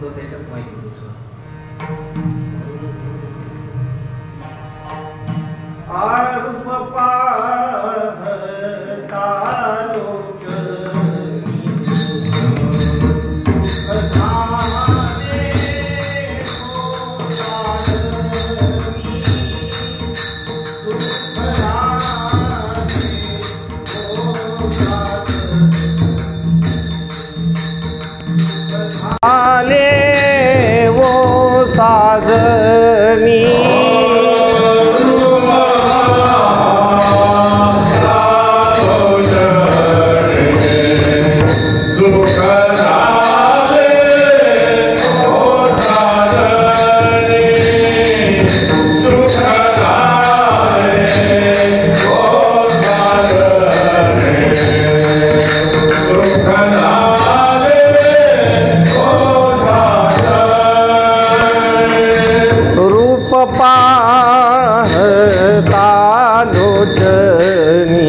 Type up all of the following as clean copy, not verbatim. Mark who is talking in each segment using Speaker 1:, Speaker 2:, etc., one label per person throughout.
Speaker 1: तो त्याच्यात माहिती दुसरं आरूप पाहता लोचनी सुखधाने होतारणी सुखधाने होतारणी वो साजनी पाहता लोचनी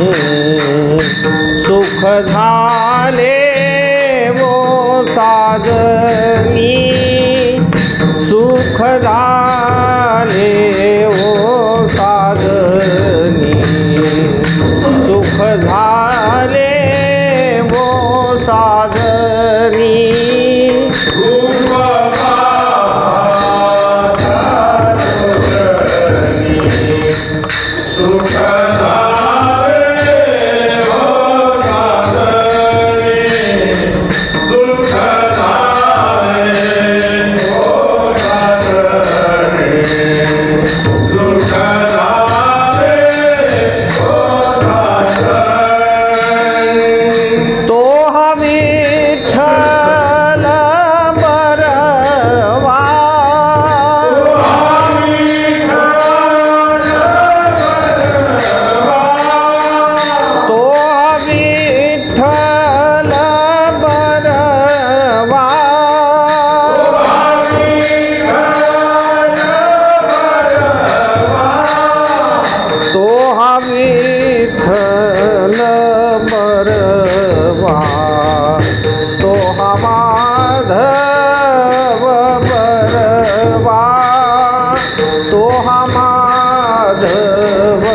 Speaker 1: सुख झाले वो साजनी सुख झाले वो साजनी सुख झाले वो साजनी विठ्ठल बरवा तो हा माधव बरवा तो हा माधव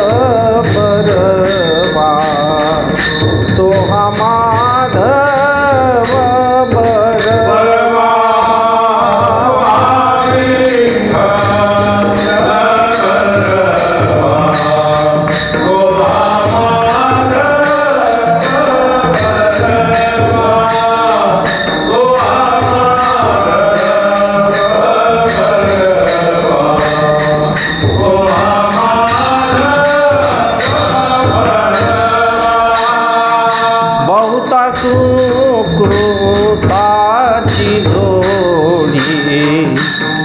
Speaker 1: बरवा तो हा माधव बरवा सुकृताची जोडी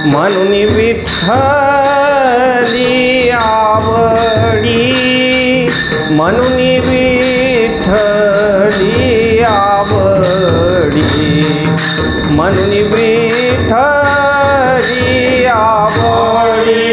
Speaker 1: म्हणून विठ्ठली आवडी म्हणून विठ्ठली आवडी म्हणून विठ्ठली आवडी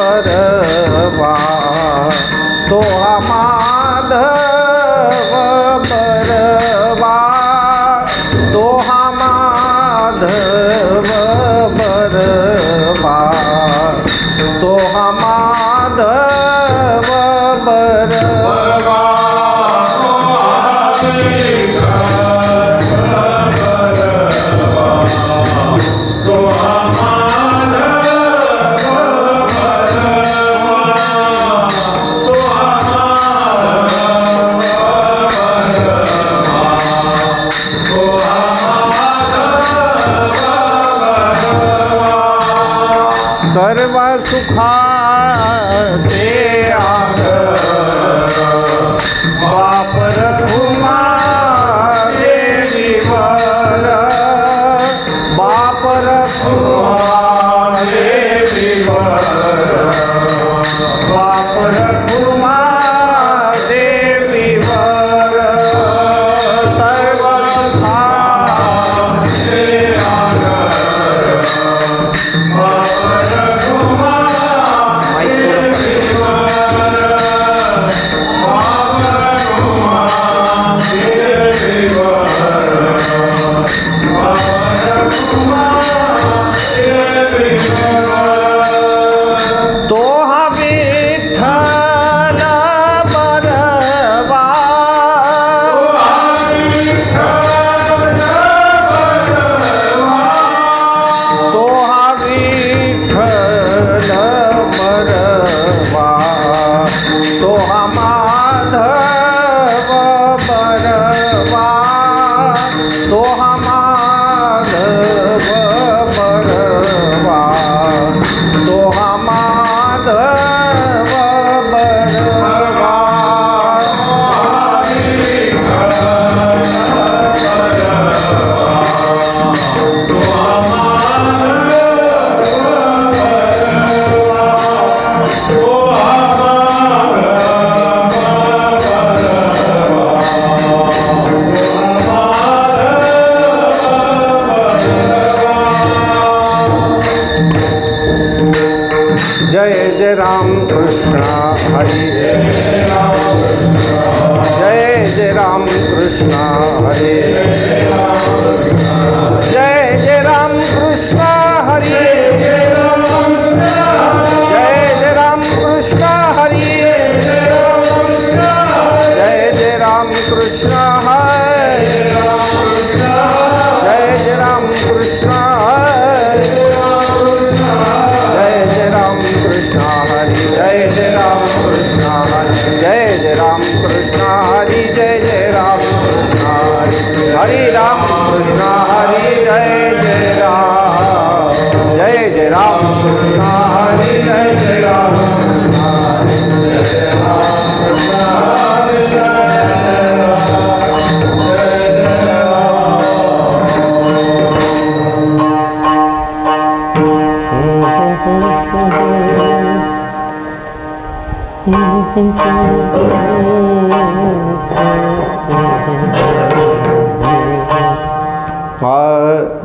Speaker 1: बरवा तो हा माधव बरवा तो हा माधव बरवा तो हा माधव बरवा सर्व सुखाचे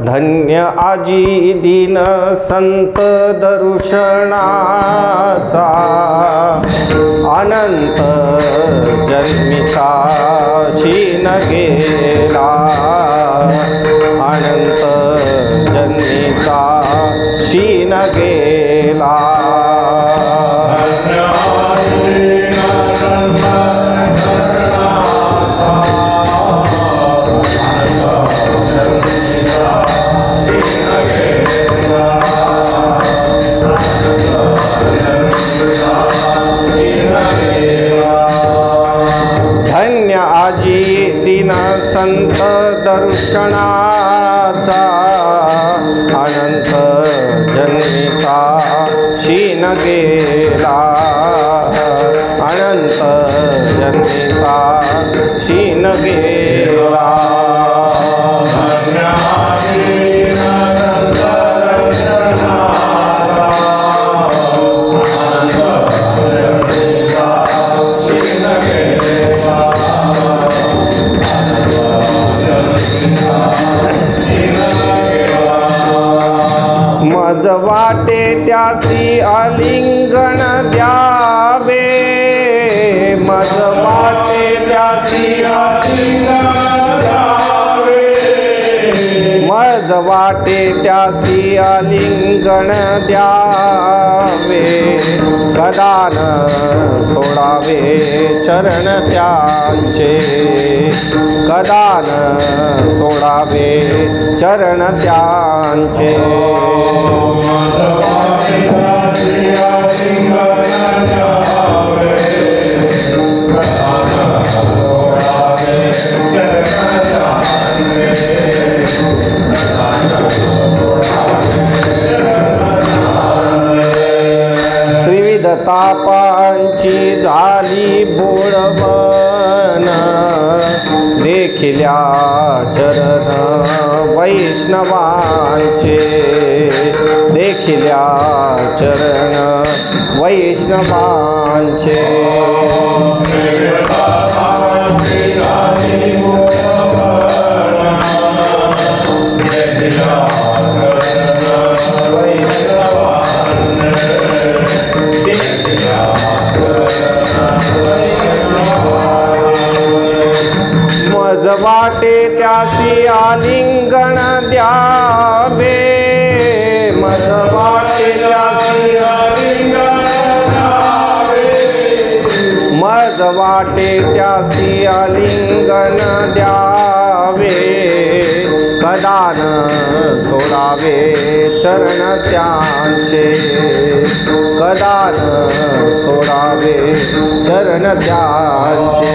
Speaker 1: धन्य आजी दीन संत दर्शनाचा अनंत जन्मीचा शीन गेला, अनंत जन्मीचा शीन गेला. संत दर्शनाचा अनंत जन्मीचा शीन गेला, अनंत जन्मीचा शीन गेला. मज वाटे त्यासी आलिंगन द्यावे, मज वाटे त्यासी आलिंगन द्यावे, मज वाटे त्यासी आलिंगन द्यावे. कदान सोडावे चरण त्यांचे, कदान सोडावे चरण त्यांचे. त्रिविध तापांची झाली बोळवण, देखिल्या चरण वैष्णवांचे, देखिल्या चरण वैष्णवांचे. मज वाटे त्यासी आलिंगन द्यावे, मज वाटे त्यासी आलिंगन द्यावे, मज वाटे त्यासी आलिंगन द्यावे. कदान सोडावे चरण त्यांचे, कदान सोडावे चरण त्यांचे.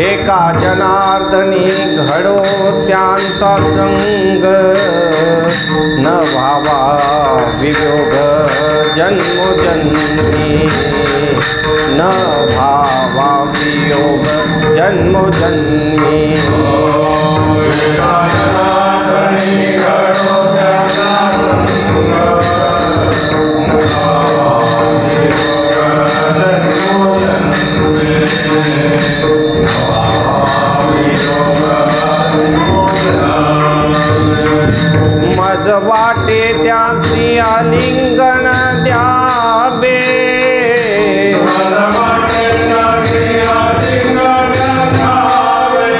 Speaker 1: एका जनार्दनी घडो त्यांचा संग, न भावा वियोग जन्मोजन्मी, न भावा वियोग जन्मोजन्मी. मज वाटे त्यासी आलिंगन द्यावे, मज वाटे त्यासी आलिंगन द्यावे,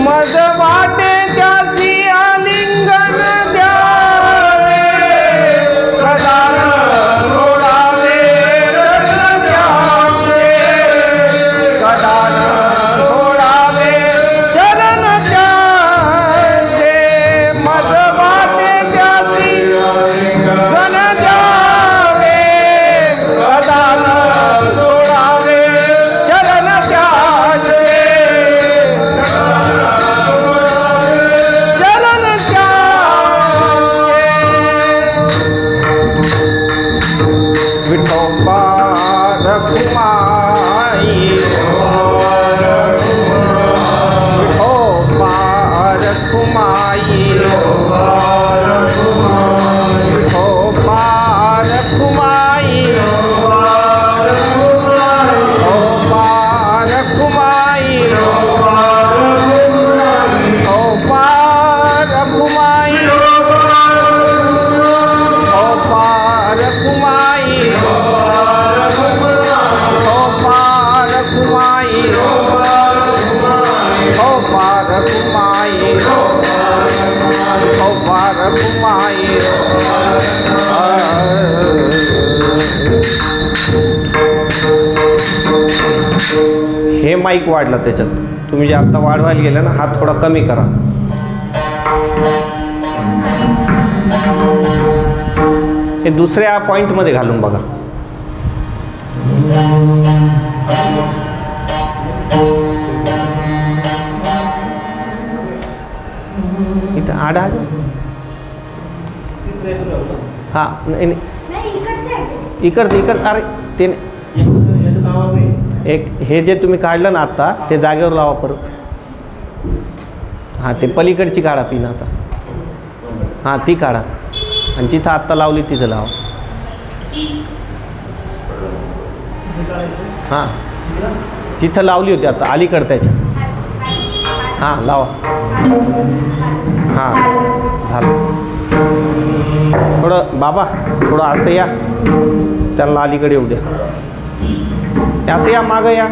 Speaker 1: मज वाटे त्यासी आलिंगन द्यावे. कदान सोडावे चरण त्यांचे, कदान सोडावे चरण त्यांचे. मज वाटे त्यासी कुमाई पार कुमाई हे माईक वाढलं त्याच्यात, तुम्ही जे आता वाढवायला गेले ना हा थोडा कमी करा. हे दुसऱ्या पॉइंट मध्ये घालून बघा. इथं आडा हा इकड अरे ते एक हे जे तुम्ही काढलं ना आता ते जागेवर लावा परत. हां ते पलीकडची काढा पिन आता. हां ती काढा आणि जिथं आत्ता लावली तिथं लावा. हां जिथं लावली होती आता अलीकडं त्याच्या. हां लावा. हां झालं. थोडं बाबा थोडं असं या, त्यांना अलीकडे येऊ द्या. असं या मागं या.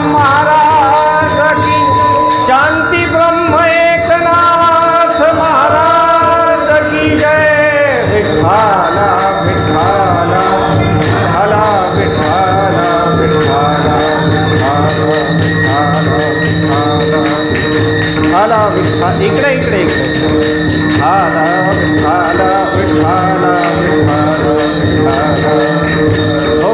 Speaker 1: महाराज की शांती ब्रह्म एकनाथ महाराज की जय। विठ्ठला विठ्ठला विठ्ठला विठ्ठला विठ्ठला विठ्ठला इकडे इकडे इकडे विठ्ठला विठ्ठला विठ्ठला विठ्ठला हो।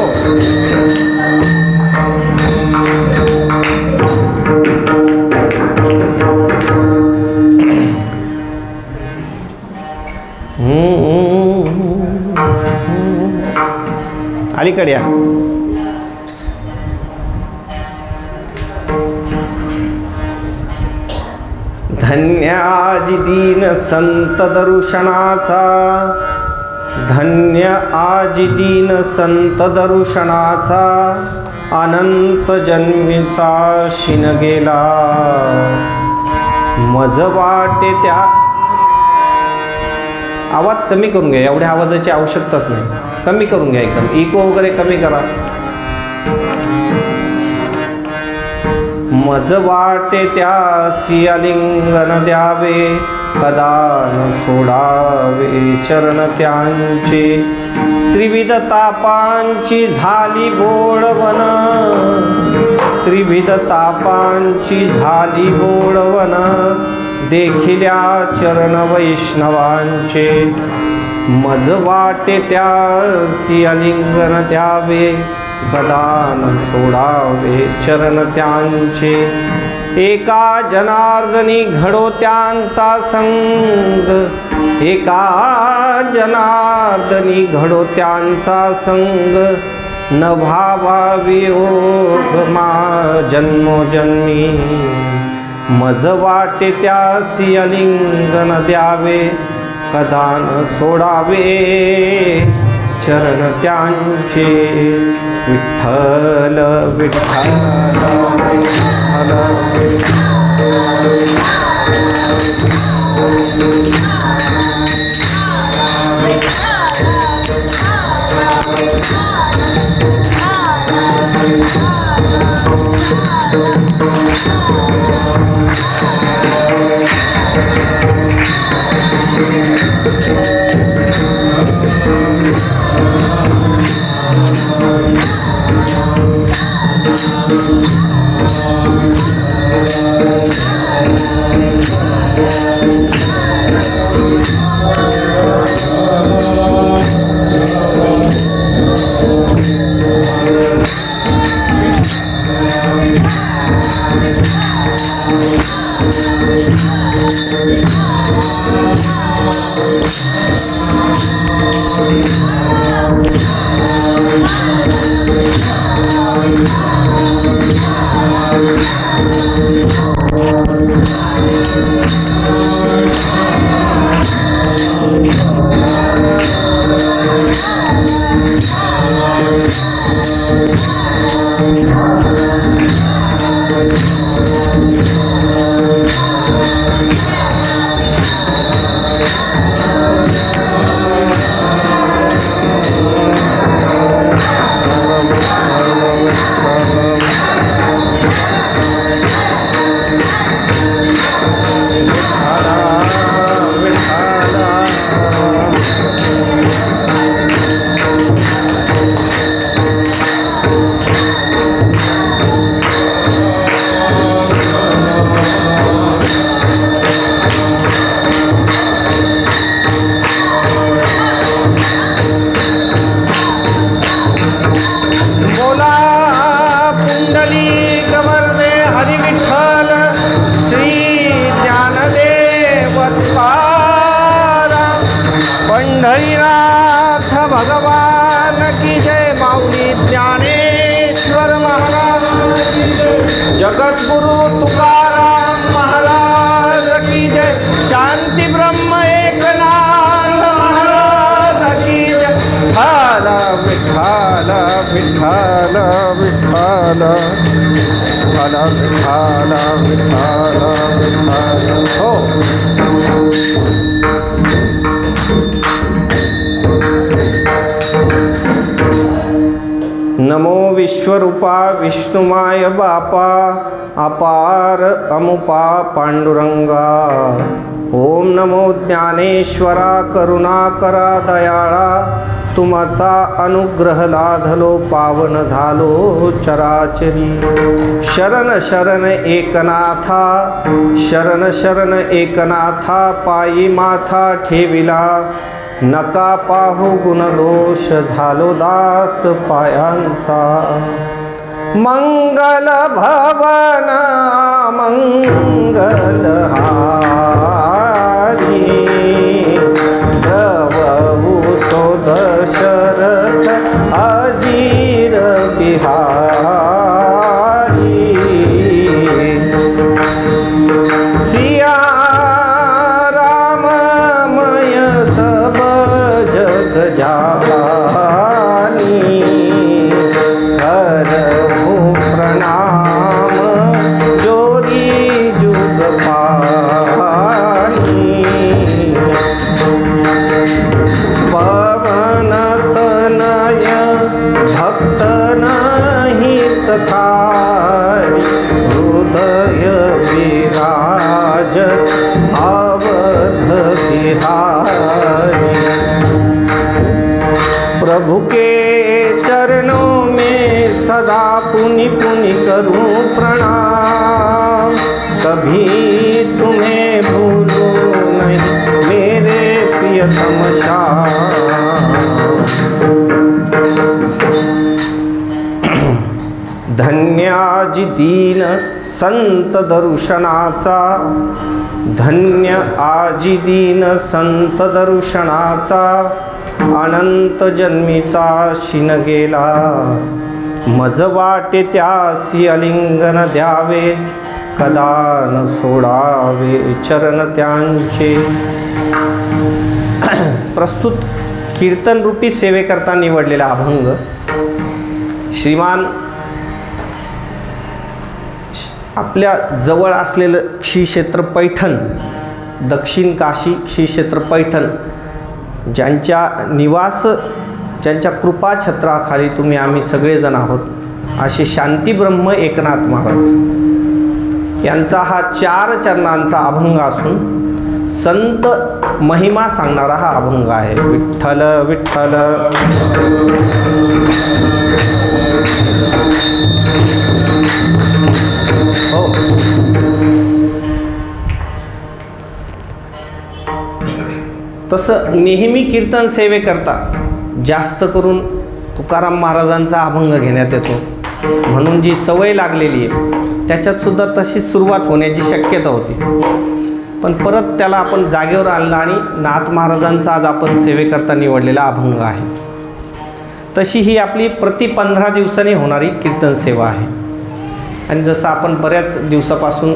Speaker 1: अलीकडे या। धन्य आजी दीन संत दर्शनाचा, धन्य आजी दीन संत दर्शनाचा, अनंत जन्मीचा शिन गेला मज वाटे त्या। आवाज कमी करून घ्या, एवढ्या आवाजाची आवश्यकताच नाही, कमी करून घ्या, एकदम इको वगैरे कमी करा। मज वाटे त्यासी आलिंगन द्यावे, कदा न सोडावे चरण त्यांचे। त्रिविध तापांची झाली बोळवण, त्रिविध तापांची झाली बोळवण, देखिल्या चरण वैष्णवांचे। मज वाटे त्यासी आलिंगन द्यावे, कदा न सोडावे चरण त्यांचे। एका जनार्दनी घडो त्यांचा संग, एका जनार्दनी घडो त्यांचा संग, न भावा वियोग मा जन्मोजन्मी। मज वाटे त्यासी आलिंगन द्यावे, कदा न सोडावे चरण त्यांचे। विठ्ठल विठ्ठल पंढरीनाथ भगवान की जय। माऊली ज्ञानेश्वर महाराज, जगद्गुरु तुकाराम महाराज की जय। शांती ब्रह्म एकनाथ महाराज की जय। विठ्ठल विठ्ठल विठ्ठल विठ्ठल विठ्ठल विठ्ठल विठ्ठल हो। नमो विश्व विश्वरूपा विष्णुमाय बापा अपार अमुपा पांडुरंगा। ओम नमो ज्ञानेश्वरा करुणाकरा दयाळा, तुमचा अनुग्रह लाधलो पावन झालो चराचरी। शरण शरण एकनाथा, शरण शरण एकनाथा, पायी माथा ठेविला, नका पाहू गुणदोष झालो दास पायांचा। मंगल भवन मंगल हारी, प्रभु सो दशरथ अजीर बिहारी। सिया राममय सब जग जानी, करहु प्रणाम जोरी जुग पानी। पवन तनय भक्त हितकारी, हृदय विराज अवध बिहारी। प्रभु के चरणों में सदा पुनि पुनि करूं प्रणाम, कभी तुम्हें भूलूं नहीं मेरे प्रियतम श्याम। धन्य आजी दीन संत दर्शनाचा, धन्य आजी दीन संत दर्शनाचा, अनंत जन्मीचा शिन गेला, मज वाटे त्यासी अलिंगन द्यावे, कदा न सोडावे चरण त्यांचे। प्रस्तुत कीर्तन रूपी सेवेकरता निवडलेला अभंग श्रीमान आपल्या जवळ असलेलं श्री क्षेत्र पैठण, दक्षिण काशी श्री क्षेत्र पैठण, ज्यांच्या निवास ज्यांच्या कृपा छत्राखाली तुम्ही आम्ही सगळेजण आहोत, असे शांतीब्रह्म एकनाथ महाराज यांचा हा 4 चरणांचा अभंग असून संत महिमा सांगणारा हा अभंग आहे। विठ्ठल विठ्ठल हो। तसं नेहमी कीर्तन सेवेकरता जास्त करून तुकाराम महाराजांचा अभंग घेण्यात येतो, म्हणून जी सवय लागलेली आहे त्याच्यात सुद्धा तशी सुरुवात होण्याची शक्यता होती, पण परत त्याला आपण जागेवर आणलं आणि नाथ महाराजांचा आज आपण सेवेकरता निवडलेला अभंग आहे। तशी ही आपली प्रति 15 दिवसांनी होणारी कीर्तन सेवा आहे। आणि जसं आपण बऱ्याच दिवसापासून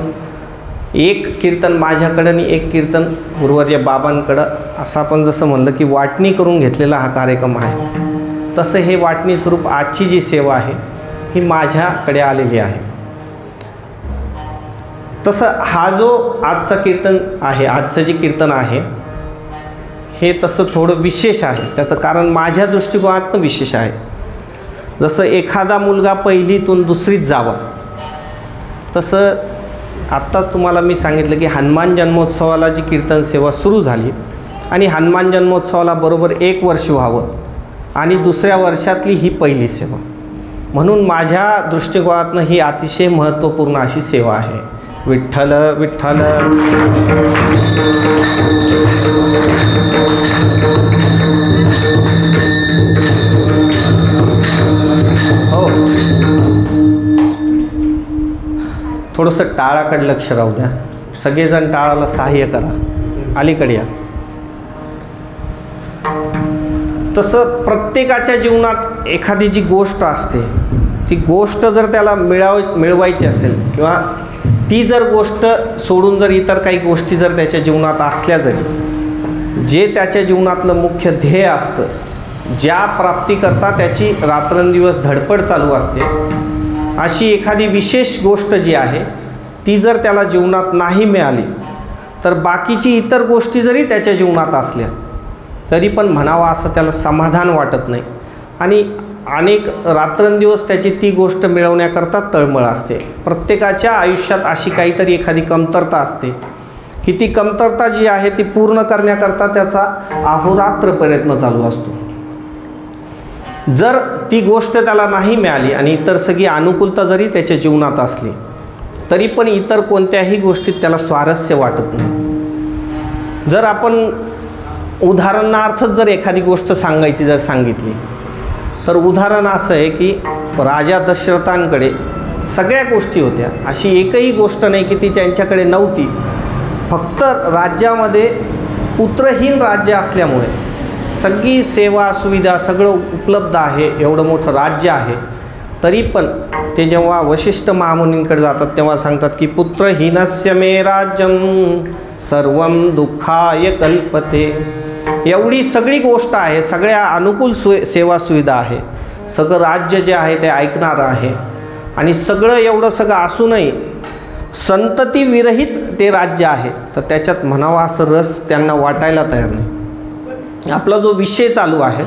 Speaker 1: एक कीर्तन माझ्याकडं आणि एक कीर्तन गुरुवर्य बाबांकडं असं आपण जसं म्हणलं की वाटणी करून घेतलेला हा कार्यक्रम आहे, तसं हे वाटणी स्वरूप आजची जी सेवा आहे ही माझ्याकडे आलेली आहे। तसं हा जो आजचा कीर्तन आहे, आजचं जे कीर्तन आहे हे तसं थोडं विशेष आहे, त्याचं कारण माझ्या दृष्टिकोनातून विशेष आहे। जसं एखादा मुलगा पहिलीतून दुसरीत जावा, तसं आत्ताच तुम्हाला मी सांगितलं की हनुमान जन्मोत्सवाला जी कीर्तन सेवा सुरू झाली आणि हनुमान जन्मोत्सवाला बरोबर 1 वर्ष व्हावं आणि दुसऱ्या वर्षातली ही पहिली सेवा, म्हणून माझ्या दृष्टिकोनातून ही अतिशय महत्त्वपूर्ण अशी सेवा आहे। विठ्ठल विठ्ठल हो। थोडंसं टाळाकडे लक्ष राहू द्या, सगळेजण टाळाला सहाय्य करा, अलीकडे या। तसं प्रत्येकाच्या जीवनात एखादी जी गोष्ट असते ती गोष्ट जर त्याला मिळवायची असेल किंवा ती जर गोष्ट सोडून जर इतर काही गोष्टी जर त्याच्या जीवनात असल्या जरी, जे त्याच्या जीवनातलं मुख्य ध्येय असतं, ज्या प्राप्तीकरता त्याची रात्रंदिवस धडपड चालू असते, अशी एखादी विशेष गोष्ट जी आहे ती जर त्याला जीवनात नाही मिळाली तर बाकीची इतर गोष्टी जरी त्याच्या जीवनात असल्या तरी पण म्हणावा असं त्याला समाधान वाटत नाही आणि अनेक रात्रंदिवस त्याची ती गोष्ट मिळवण्याकरता तळमळ असते. प्रत्येकाच्या आयुष्यात अशी काहीतरी एखादी कमतरता असते की ती कमतरता जी आहे ती पूर्ण करण्याकरता त्याचा अहोरात्र प्रयत्न चालू असतो. जर ती गोष्ट त्याला नाही मिळाली आणि इतर सगळी अनुकूलता जरी त्याच्या जीवनात असली तरी पण इतर कोणत्याही गोष्टीत त्याला स्वारस्य वाटत नाही. जर आपण उदाहरणार्थ जर एखादी गोष्ट सांगायची जर सांगितली तर उदाहरण असं आहे की राजा दशरथांकडे सगळ्या गोष्टी होत्या, अशी एकही गोष्ट नाही की ती त्यांच्याकडे नव्हती. फक्त राज्यामध्ये पुत्रहीन राज्य असल्यामुळे सगळी सेवा सुविधा सगळं उपलब्ध आहे, एवढं मोठं राज्य आहे, तरी पण ते जेव्हा वशिष्ठ महामुनींकडे जातात तेव्हा सांगतात की पुत्रहीनस्य मे राज्यम सर्वं दुःखाय कल्पते. एवढी सगळी गोष्ट आहे, सगळ्या अनुकूल सेवा सुविधा आहे, सगळं राज्य जे आहे ते ऐकणारं आहे आणि सगळं एवढं सगळं असूनही संतती विरहित ते राज्य आहे, तर त्याच्यात म्हणावा असं रस त्यांना वाटायला तयार नाही. आपला जो विषय चालू आहे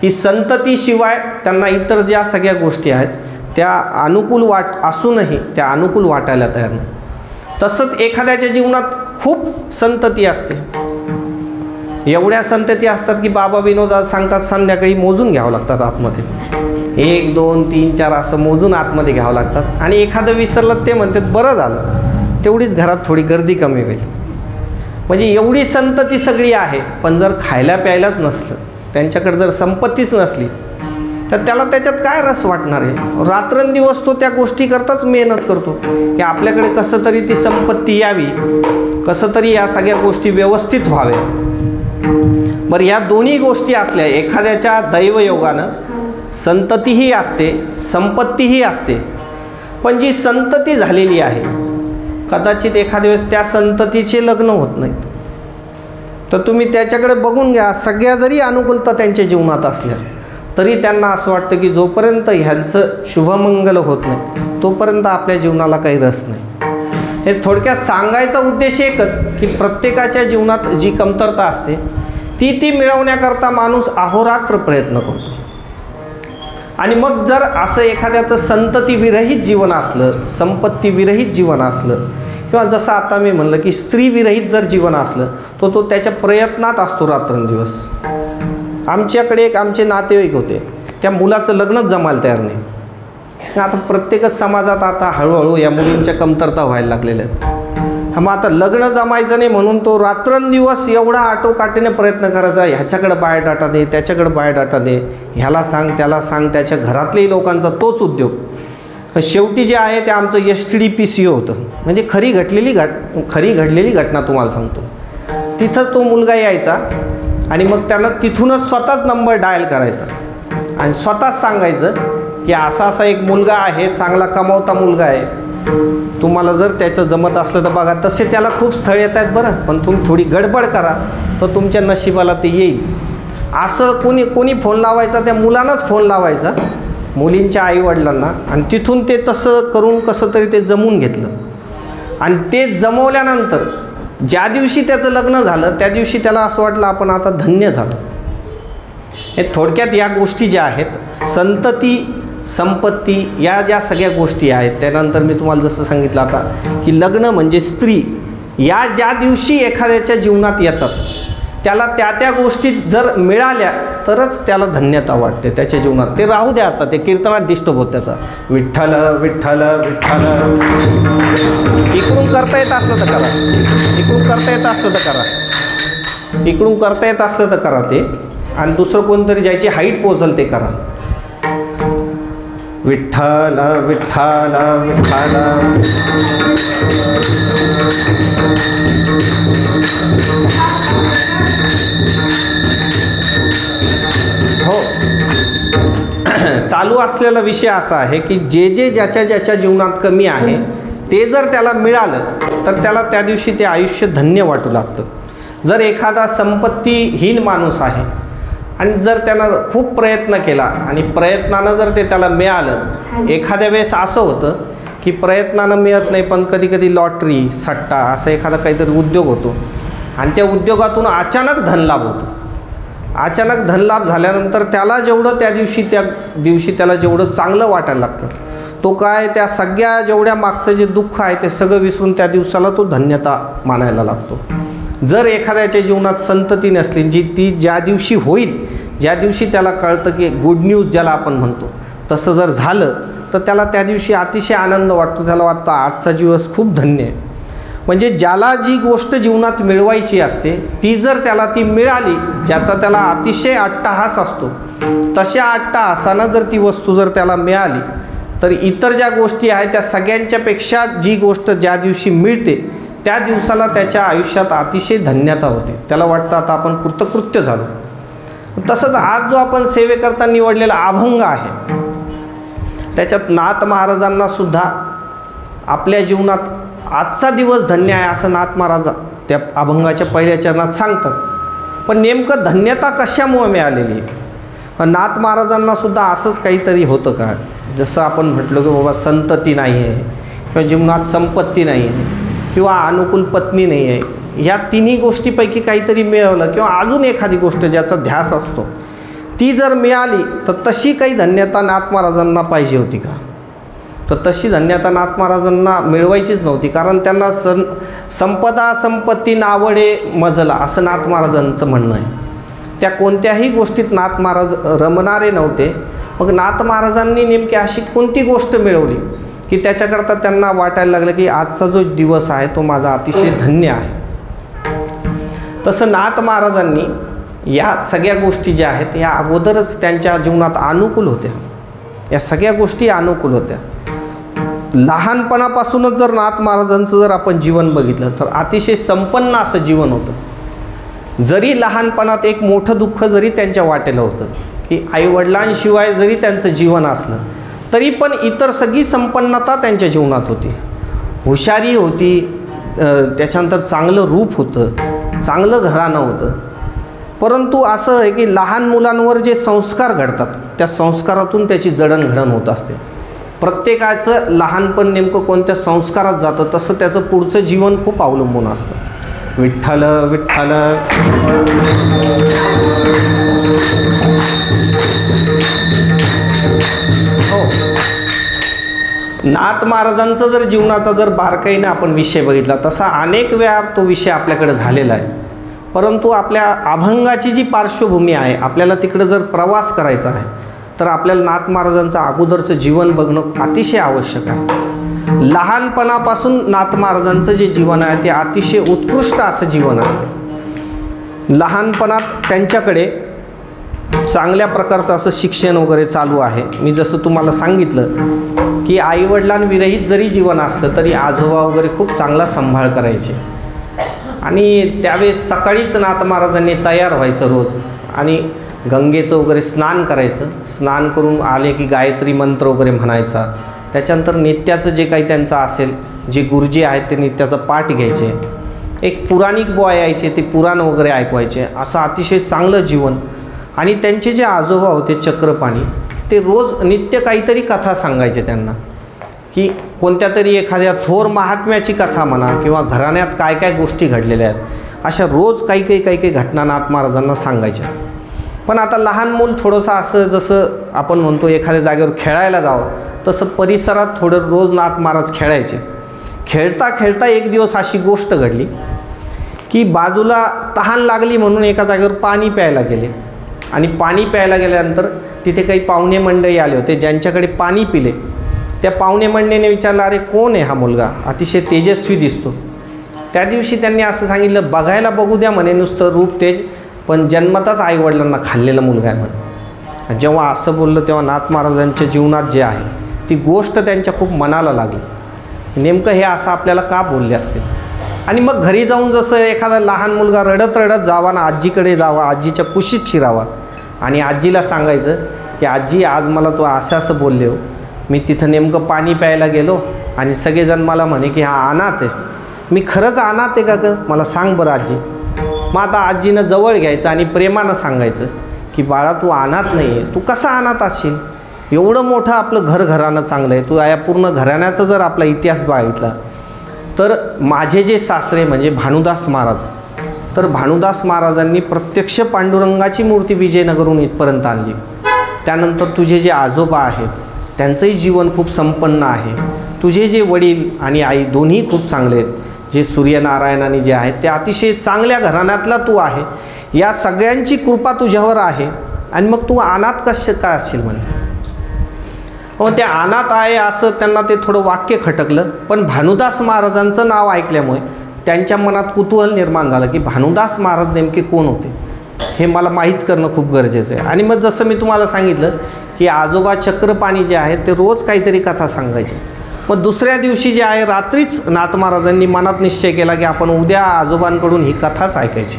Speaker 1: की संततीशिवाय त्यांना इतर ज्या सगळ्या गोष्टी आहेत त्या अनुकूल असूनही त्या अनुकूल वाटायला तयार नाही. तसंच एखाद्याच्या जीवनात खूप संतती असते, एवढ्या संतती असतात की बाबा विनोदात सांगतात संध्याकाळी मोजून घ्यावं लागतात आतमध्ये, 1 2 3 4 असं मोजून आतमध्ये घ्यावं लागतात. आणि एखादं विसरलं ते म्हणतात बरं झालं तेवढीच घरात थोडी गर्दी कमी होईल. म्हणजे एवढी संतती सगळी आहे, पण जर खायला प्यायलाच नसलं, त्यांच्याकडे जर संपत्तीच नसली तर त्याला त्याच्यात काय रस वाटणार आहे. रात्रंदिवस तो त्या गोष्टीकरताच मेहनत करतो की आपल्याकडे कसं तरी ती संपत्ती यावी, कसं तरी या सगळ्या गोष्टी व्यवस्थित व्हाव्या. बरं, या दोन्ही गोष्टी असल्या एखाद्याच्या दैवयोगानं संततीही असते संपत्तीही असते, पण जी संतती झालेली आहे कदाचित एखाद्या वेळेस त्या संततीचे लग्न होत नाहीत, तर तुम्ही त्याच्याकडे बघून घ्या. सगळ्या जरी अनुकूलता त्यांच्या जीवनात असल्या तरी त्यांना असं वाटतं की जोपर्यंत ह्यांचं शुभमंगल होत नाही तोपर्यंत आपल्या जीवनाला काही रस नाही. हे थोडक्यात सांगायचा उद्देश एकच की प्रत्येकाच्या जीवनात जी कमतरता असते ती मिळवण्याकरता माणूस अहोरात्र प्रयत्न करतो. आणि मग जर असं एखाद्याचं संतती विरहित जीवन असलं, संपत्ती विरहित जीवन असलं, किंवा जसं आता मी म्हणलं की स्त्री विरहित जर जीवन असलं तो त्याच्या प्रयत्नात असतो रात्रंदिवस. आमच्याकडे एक आमचे नातेवाईक होते, त्या मुलाचं लग्नच जमायला तयार नाही. आता प्रत्येकच समाजात आता हळूहळू या मुलींच्या कमतरता व्हायला लागलेल्या आहेत. मग आता लग्न जमायचं नाही म्हणून तो रात्रंदिवस एवढा आटोकाटीने प्रयत्न करायचा, ह्याच्याकडे बायोडाटा दे त्याच्याकडे बायोडाटा दे, ह्याला सांग त्याला सांग, त्याच्या घरातल्याही लोकांचा तोच उद्योग. शेवटी जे आहे ते आमचं STD-PCO होतं. म्हणजे खरी घडलेली घटना तुम्हाला सांगतो. तिथं तो मुलगा यायचा आणि मग त्यानं तिथूनच स्वतःच नंबर डायल करायचा आणि स्वतःच सांगायचं की असा असा एक मुलगा आहे, चांगला कमावता मुलगा आहे, तुम्हाला जर त्याचं जमत असलं तर बघा. तसे त्याला खूप स्थळ येत आहेत बरं, पण तुम्ही थोडी गडबड करा तर तुमच्या नशिबाला ते येईल. असं कोणी फोन लावायचा, त्या मुलांनाच फोन लावायचा मुलींच्या आईवडिलांना, आणि तिथून ते तसं करून कसं तरी ते जमवून घेतलं. आणि ते जमवल्यानंतर ज्या दिवशी त्याचं लग्न झालं त्या दिवशी त्याला असं वाटलं आपण आता धन्य झालो. हे थोडक्यात या गोष्टी ज्या आहेत संतती संपत्ती या ज्या सगळ्या गोष्टी आहेत, त्यानंतर मी तुम्हाला जसं सांगितलं आता की लग्न म्हणजे स्त्री, या ज्या दिवशी एखाद्याच्या जीवनात येतात त्याला त्या गोष्टी जर मिळाल्या तरच त्याला धन्यता वाटते त्याच्या जीवनात. ते राहू द्या, आता ते कीर्तनात डिस्टर्ब होत त्याचा विठ्ठल विठ्ठल विठ्ठल. इकडून करता येत असलं तर करा, इकडून करता येत असलं तर करा, इकडून करता येत असलं तर करा ते, आणि दुसरं कोणतरी ज्याची हाईट पोचल ते करा. विठ्ठल विठ्ठल विठ्ठल. हो, चालू असलेला विषय असा आहे की जे ज्याच्या जीवनात कमी आहे ते जर त्याला मिळालं तर त्याला त्या दिवशी ते आयुष्य धन्य वाटू लागतं. जर एखादा संपत्तीहीन माणूस आहे आणि जर त्यानं खूप प्रयत्न केला आणि प्रयत्नानं जर ते त्याला मिळालं, एखाद्या वेळेस असं होतं की प्रयत्नानं मिळत नाही पण कधी कधी लॉटरी सट्टा असं एखादा काहीतरी उद्योग होतो आणि त्या उद्योगातून अचानक धनलाभ होतो. अचानक धनलाभ झाल्यानंतर त्याला जेवढं त्या दिवशी त्याला जेवढं चांगलं वाटायला लागतं, तो काय त्या सगळ्या जेवढ्या मागचं जे दुःख आहे ते सगळं विसरून त्या दिवसाला तो धन्यता मानायला लागतो. जर एखाद्याच्या जीवनात संतती नसली, ती ज्या दिवशी होईल, ज्या दिवशी त्याला कळतं की गुड न्यूज ज्याला आपण म्हणतो, तसं जर झालं तर त्याला त्या दिवशी अतिशय आनंद वाटतो. त्याला वाटतं आजचा दिवस खूप धन्य आहे. म्हणजे ज्याला जी गोष्ट जीवनात मिळवायची असते ती जर त्याला ती मिळाली, ज्याचा त्याला अतिशय अट्टहास असतो, तशा अट्टहासानं जर ती वस्तू जर त्याला मिळाली, तर इतर ज्या गोष्टी आहेत त्या सगळ्यांच्यापेक्षा जी गोष्ट ज्या दिवशी मिळते त्या दिवसाला त्याच्या आयुष्यात अतिशय धन्यता होते. त्याला वाटतं आता आपण कृतकृत्य झालो. तसंच आज जो आपण सेवेकरता निवडलेला अभंग आहे, त्याच्यात नाथ महाराजांना सुद्धा आपल्या जीवनात आजचा दिवस धन्य आहे असं नाथ महाराज त्या अभंगाच्या पहिल्या चरणात सांगतात. पण नेमकं धन्यता कशामुळे मिळालेली आहे? नाथ महाराजांना सुद्धा असंच काहीतरी होतं का? जसं आपण म्हटलो की बाबा संतती नाही आहे, किंवा जीवनात संपत्ती नाही आहे, किंवा अनुकूल पत्नी नाही आहे, ह्या तिन्ही गोष्टीपैकी काहीतरी मिळवलं, किंवा अजून एखादी गोष्ट ज्याचा ध्यास असतो ती जर मिळाली, तर तशी काही धन्यता नाथ महाराजांना पाहिजे होती का? तर तशी धन्यता नाथ महाराजांना मिळवायचीच नव्हती. कारण त्यांना संपदा संपत्ती नावडे मजला असं नाथ महाराजांचं म्हणणं आहे. त्या कोणत्याही गोष्टीत नाथ महाराज रमणारे नव्हते. मग नाथ महाराजांनी नेमकी अशी कोणती गोष्ट मिळवली की त्याच्याकरता त्यांना वाटायला लागलं की आजचा जो दिवस आहे तो माझा अतिशय धन्य आहे? तसं नाथ महाराजांनी या सगळ्या गोष्टी ज्या आहेत या अगोदरच त्यांच्या जीवनात अनुकूल होत्या. या सगळ्या गोष्टी अनुकूल होत्या. लहानपणापासूनच जर नाथ महाराजांचं जर आपण जीवन बघितलं तर अतिशय संपन्न असं जीवन होतं. जरी लहानपणात एक मोठं दुःख जरी त्यांच्या वाटेला होतं की आईवडिलांशिवाय जरी त्यांचं जीवन असलं तरी पण इतर सगळी संपन्नता त्यांच्या जीवनात होती. हुशारी होती, त्याच्यानंतर चांगलं रूप होतं, चांगलं घराणं होतं. परंतु असं आहे की लहान मुलांवर जे संस्कार घडतात त्या संस्कारातून त्याची जडणघडण होत असते. प्रत्येकाचं लहानपण नेमकं कोणत्या संस्कारात जातं तसं त्याचं पुढचं जीवन खूप अवलंबून असतं. विठ्ठल विठ्ठल. हो, नाथ महाराजांचं जर जीवनाचा जर बारकाईने आपण विषय बघितला तसा अनेक वेळा तो विषय आपल्याकडे झालेला आहे. परंतु आपल्या अभंगाची जी पार्श्वभूमी आहे, आपल्याला तिकडे जर प्रवास करायचा आहे तर आपल्याला नाथ महाराजांचं अगोदरचं जीवन बघणं अतिशय आवश्यक आहे. लहानपणापासून नाथ महाराजांचं जे जीवन आहे ते अतिशय उत्कृष्ट असं जीवन आहे. लहानपणात त्यांच्याकडे चांगल्या प्रकारचं असं शिक्षण वगैरे चालू आहे. मी जसं तुम्हाला सांगितलं की आईवडिलांविरहित जरी जीवन असलं तरी आजोबा वगैरे खूप चांगला सांभाळ करायचे. आणि त्यावेळेस सकाळीच नाथ महाराजांनी तयार व्हायचं रोज आणि गंगेचं वगैरे स्नान करायचं. स्नान करून आले की गायत्री मंत्र वगैरे म्हणायचा. त्याच्यानंतर नित्याचं जे काही त्यांचं असेल, जे गुरुजी आहेत ते नित्याचं पाठ घ्यायचे. एक पुराणिक बुवा यायचे, ते पुराण वगैरे ऐकवायचे. असं अतिशय चांगलं जीवन. आणि त्यांचे जे आजोबा होते चक्रपाणी, ते रोज नित्य काहीतरी कथा सांगायचे त्यांना, की कोणत्या तरी एखाद्या थोर महात्म्याची कथा म्हणा किंवा घराण्यात काय काय गोष्टी घडलेल्या आहेत, अशा रोज काही घटना नाथ महाराजांना सांगायच्या. पण आता लहान मूल थोडंसं असं जसं आपण म्हणतो एखाद्या जागेवर खेळायला जावं तसं परिसरात थोडं रोज नाथ महाराज खेळायचे. खेळता खेळता एक दिवस अशी गोष्ट घडली की बाजूला तहान लागली म्हणून एका जागेवर पाणी प्यायला गेले. आणि पाणी प्यायला गेल्यानंतर तिथे काही पाहुणे मंडळी आले होते ज्यांच्याकडे पाणी पिले. त्या पाहुणे मंडळीने विचारलं, अरे कोण आहे हा मुलगा, अतिशय तेजस्वी दिसतो. त्या दिवशी त्यांनी असं सांगितलं, बघायला बघू द्या म्हणे नुसतं रूप तेज, पण जन्मताच आईवडिलांना खाल्लेला मुलगा आहे म्हणे. जेव्हा असं बोललं तेव्हा नाथ महाराजांच्या जीवनात जे आहे ती गोष्ट त्यांच्या खूप मनाला लागली. नेमकं हे असं आपल्याला का बोलले असतील. आणि मग घरी जाऊन जसं एखादा लहान मुलगा रडत रडत जावा ना आजीकडे जावा, आजीच्या कुशीत शिरावा आणि आजीला सांगायचं की आजी आज मला तो असं बोलले हो, मी तिथं नेमकं पाणी प्यायला गेलो आणि सगळेजण मला म्हणे की हा अनाथ आहे. मी खरंच अनाथ आहे का ग, मला सांग बरं आजी. मग आता आजीनं जवळ घ्यायचं आणि प्रेमानं सांगायचं की बाळा तू अनाथ नाही आहे, तू कसा अनाथ असशील, एवढं मोठं आपलं घराणं चांगलं आहे. तू या पूर्ण घराण्याचा जर आपला इतिहास बघितला तर माझे जे सासरे म्हणजे भानुदास महाराज, तर भानुदास महाराजांनी प्रत्यक्ष पांडुरंगाची मूर्ती विजयनगरहून इथपर्यंत आणली. त्यानंतर तुझे जे आजोबा आहेत त्यांचंही जीवन खूप संपन्न आहे. तुझे जे वडील आणि आई दोन्ही खूप चांगले आहेत. जे सूर्यनारायणाने जे आहेत ते अतिशय चांगल्या घराण्यातला तू आहे. या सगळ्यांची कृपा तुझ्यावर आहे आणि मग तू अनाथ कसे काय असशील म्हणे. मग ते अनाथ आहे असं त्यांना ते थोडं वाक्य खटकलं. पण भानुदास महाराजांचं नाव ऐकल्यामुळे त्यांच्या मनात कुतूहल निर्माण झालं की भानुदास महाराज नेमके कोण होते हे मला माहीत करणं खूप गरजेचं आहे. आणि मग जसं मी तुम्हाला सांगितलं की आजोबा चक्रपाणी जे आहेत ते रोज काहीतरी कथा सांगायचे. मग दुसऱ्या दिवशी जे आहे रात्रीच नाथ महाराजांनी मनात निश्चय केला की आपण उद्या आजोबांकडून ही कथाच ऐकायची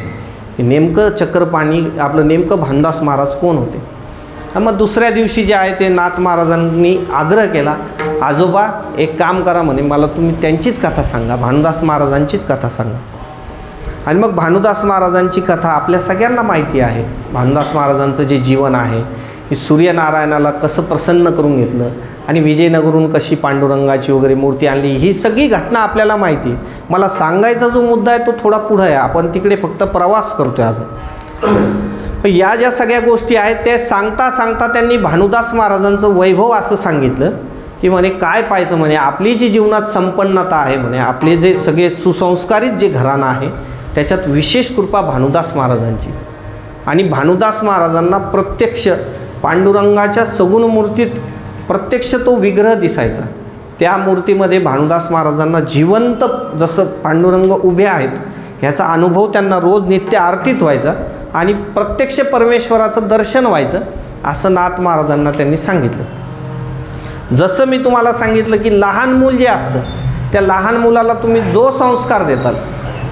Speaker 1: की नेमकं चक्रपाणी आपलं नेमकं भानुदास महाराज कोण होते. मग दुसऱ्या दिवशी जे आहे ते नाथ महाराजांनी आग्रह केला, आजोबा एक काम करा म्हणे, मला तुम्ही त्यांचीच कथा सांगा, भानुदास महाराजांचीच कथा सांगा. आणि मग भानुदास महाराजांची कथा आपल्या सगळ्यांना माहिती आहे. भानुदास महाराजांचं जे जीवन आहे की सूर्यनारायणाला कसं प्रसन्न करून घेतलं आणि विजयनगरहून कशी पांडुरंगाची वगैरे मूर्ती आणली, ही सगळी घटना आपल्याला माहिती आहे. मला सांगायचा जो मुद्दा आहे तो थोडा पुढं आहे, आपण तिकडे फक्त प्रवास करतोय अजून. या ज्या सगळ्या गोष्टी आहेत त्या सांगता सांगता त्यांनी भानुदास महाराजांचं वैभव असं सांगितलं की म्हणे काय पाहायचं म्हणे, आपली जी जीवनात संपन्नता आहे म्हणे, आपले जे सगळे सुसंस्कारित जे घराणं आहे त्याच्यात विशेष कृपा भानुदास महाराजांची. आणि भानुदास महाराजांना प्रत्यक्ष पांडुरंगाच्या सगुण मूर्तीत प्रत्यक्ष तो विग्रह दिसायचा. त्या मूर्तीमध्ये भानुदास महाराजांना जिवंत जसं पांडुरंग उभे आहेत ह्याचा अनुभव त्यांना रोज नित्य आरतीत व्हायचा आणि प्रत्यक्ष परमेश्वराचं दर्शन व्हायचं असं नाथ महाराजांना त्यांनी सांगितलं. जसं मी तुम्हाला सांगितलं की लहान मूल जे असतं त्या लहान मुलाला तुम्ही जो संस्कार देताल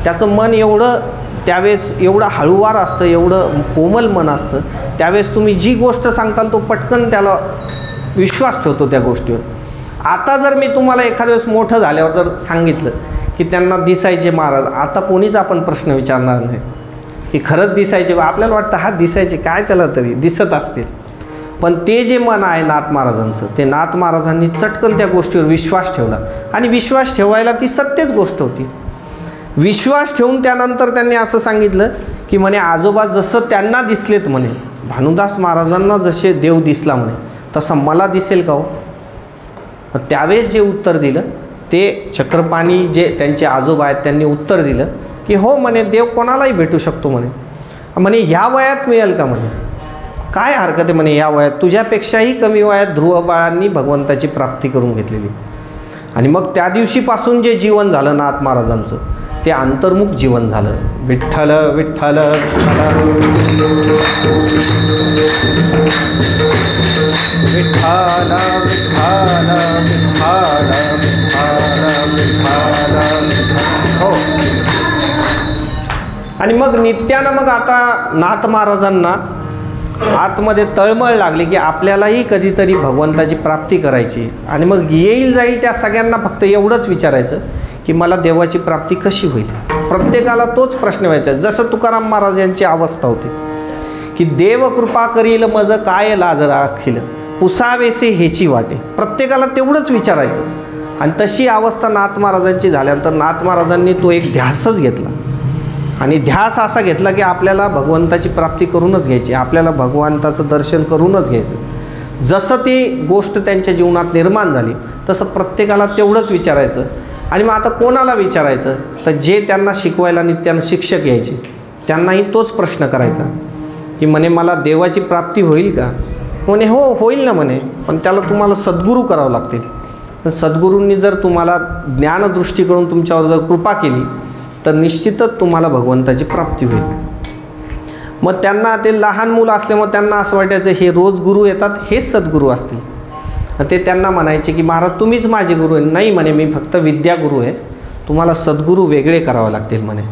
Speaker 1: त्याचं मन एवढं त्यावेळेस एवढं हळूवार असतं, एवढं कोमल मन असतं, त्यावेळेस तुम्ही जी गोष्ट सांगताल तो पटकन त्याला विश्वास ठेवतो त्या गोष्टीवर. आता जर मी तुम्हाला एखाद्या वेळेस मोठं झाल्यावर जर सांगितलं की त्यांना दिसायचे महाराज, आता कोणीच आपण प्रश्न विचारणार नाही की खरंच दिसायचे, आपल्याला वाटतं हा दिसायचे काय त्याला तरी दिसत असतील. पण ते जे मन आहे नाथ महाराजांचं, ते नाथ महाराजांनी चटकन त्या गोष्टीवर विश्वास ठेवला आणि विश्वास ठेवायला ती सत्यच गोष्ट होती. विश्वास ठेवून त्यानंतर त्यांनी असं सांगितलं की म्हणे आजोबा जसं त्यांना दिसलेत म्हणे, भानुदास महाराजांना जसे देव दिसला म्हणे तसं मला दिसेल का हो. त्यावेळेस जे उत्तर दिलं ते चक्रपाणी जे त्यांचे आजोबा आहेत त्यांनी उत्तर दिलं की हो म्हणे, देव कोणालाही भेटू शकतो म्हणे. म्हणे ह्या वयात मिळेल का म्हणे, काय हरकत आहे म्हणे, या वयात तुझ्यापेक्षाही कमी वयात ध्रुव बाळांनी भगवंताची प्राप्ती करून घेतलेली. आणि मग त्या दिवशीपासून जे जीवन झालं नाथ महाराजांचं ते अंतर्मुख जीवन झालं. विठ्ठल विठ्ठल विठ्ठल विठ्ठल विठ्ठल विठ्ठल. हो. आणि मग नित्यानं मग आता नाथ महाराजांना आतमध्ये तळमळ लागली की आपल्यालाही कधीतरी भगवंताची प्राप्ती करायची. आणि मग येईल जाईल त्या सगळ्यांना फक्त एवढंच विचारायचं की मला देवाची प्राप्ती कशी होईल. प्रत्येकाला तोच प्रश्न व्हायचा. जसं तुकाराम महाराज यांची अवस्था होती की देव कृपा करील मज काय लाज राखील, पुसावेसे हेची वाटे. प्रत्येकाला तेवढंच विचारायचं. आणि तशी अवस्था नाथ महाराजांची झाल्यानंतर नाथ महाराजांनी तो एक ध्यासच घेतला. आणि ध्यास असा घेतला की आपल्याला भगवंताची प्राप्ती करूनच घ्यायची, आपल्याला भगवंताचं दर्शन करूनच घ्यायचं. जसं ती गोष्ट त्यांच्या जीवनात निर्माण झाली तसं प्रत्येकाला तेवढंच विचारायचं. आणि मग आता कोणाला विचारायचं, तर जे त्यांना शिकवायला नित्यानं शिक्षक यायचे त्यांनाही तोच प्रश्न करायचा की म्हणे मला देवाची प्राप्ती होईल का. म्हणे हो होईल ना म्हणे, पण त्याला तुम्हाला सद्गुरू करावं लागतील. सद्गुरूंनी जर तुम्हाला ज्ञानदृष्टीकडून तुमच्यावर जर कृपा केली तर निश्चितच तुम्हाला भगवंताची प्राप्ती होईल. मग त्यांना ते लहान मुलं असल्यामुळे त्यांना असं वाटायचं हे रोज गुरु येतात हेच सद्गुरू असतील. ते त्यांना म्हणायचे की महाराज तुम्हीच माझे गुरु आहे. नाही म्हणे, मी फक्त विद्यागुरू आहे, तुम्हाला सद्गुरू वेगळे करावे लागतील म्हणे.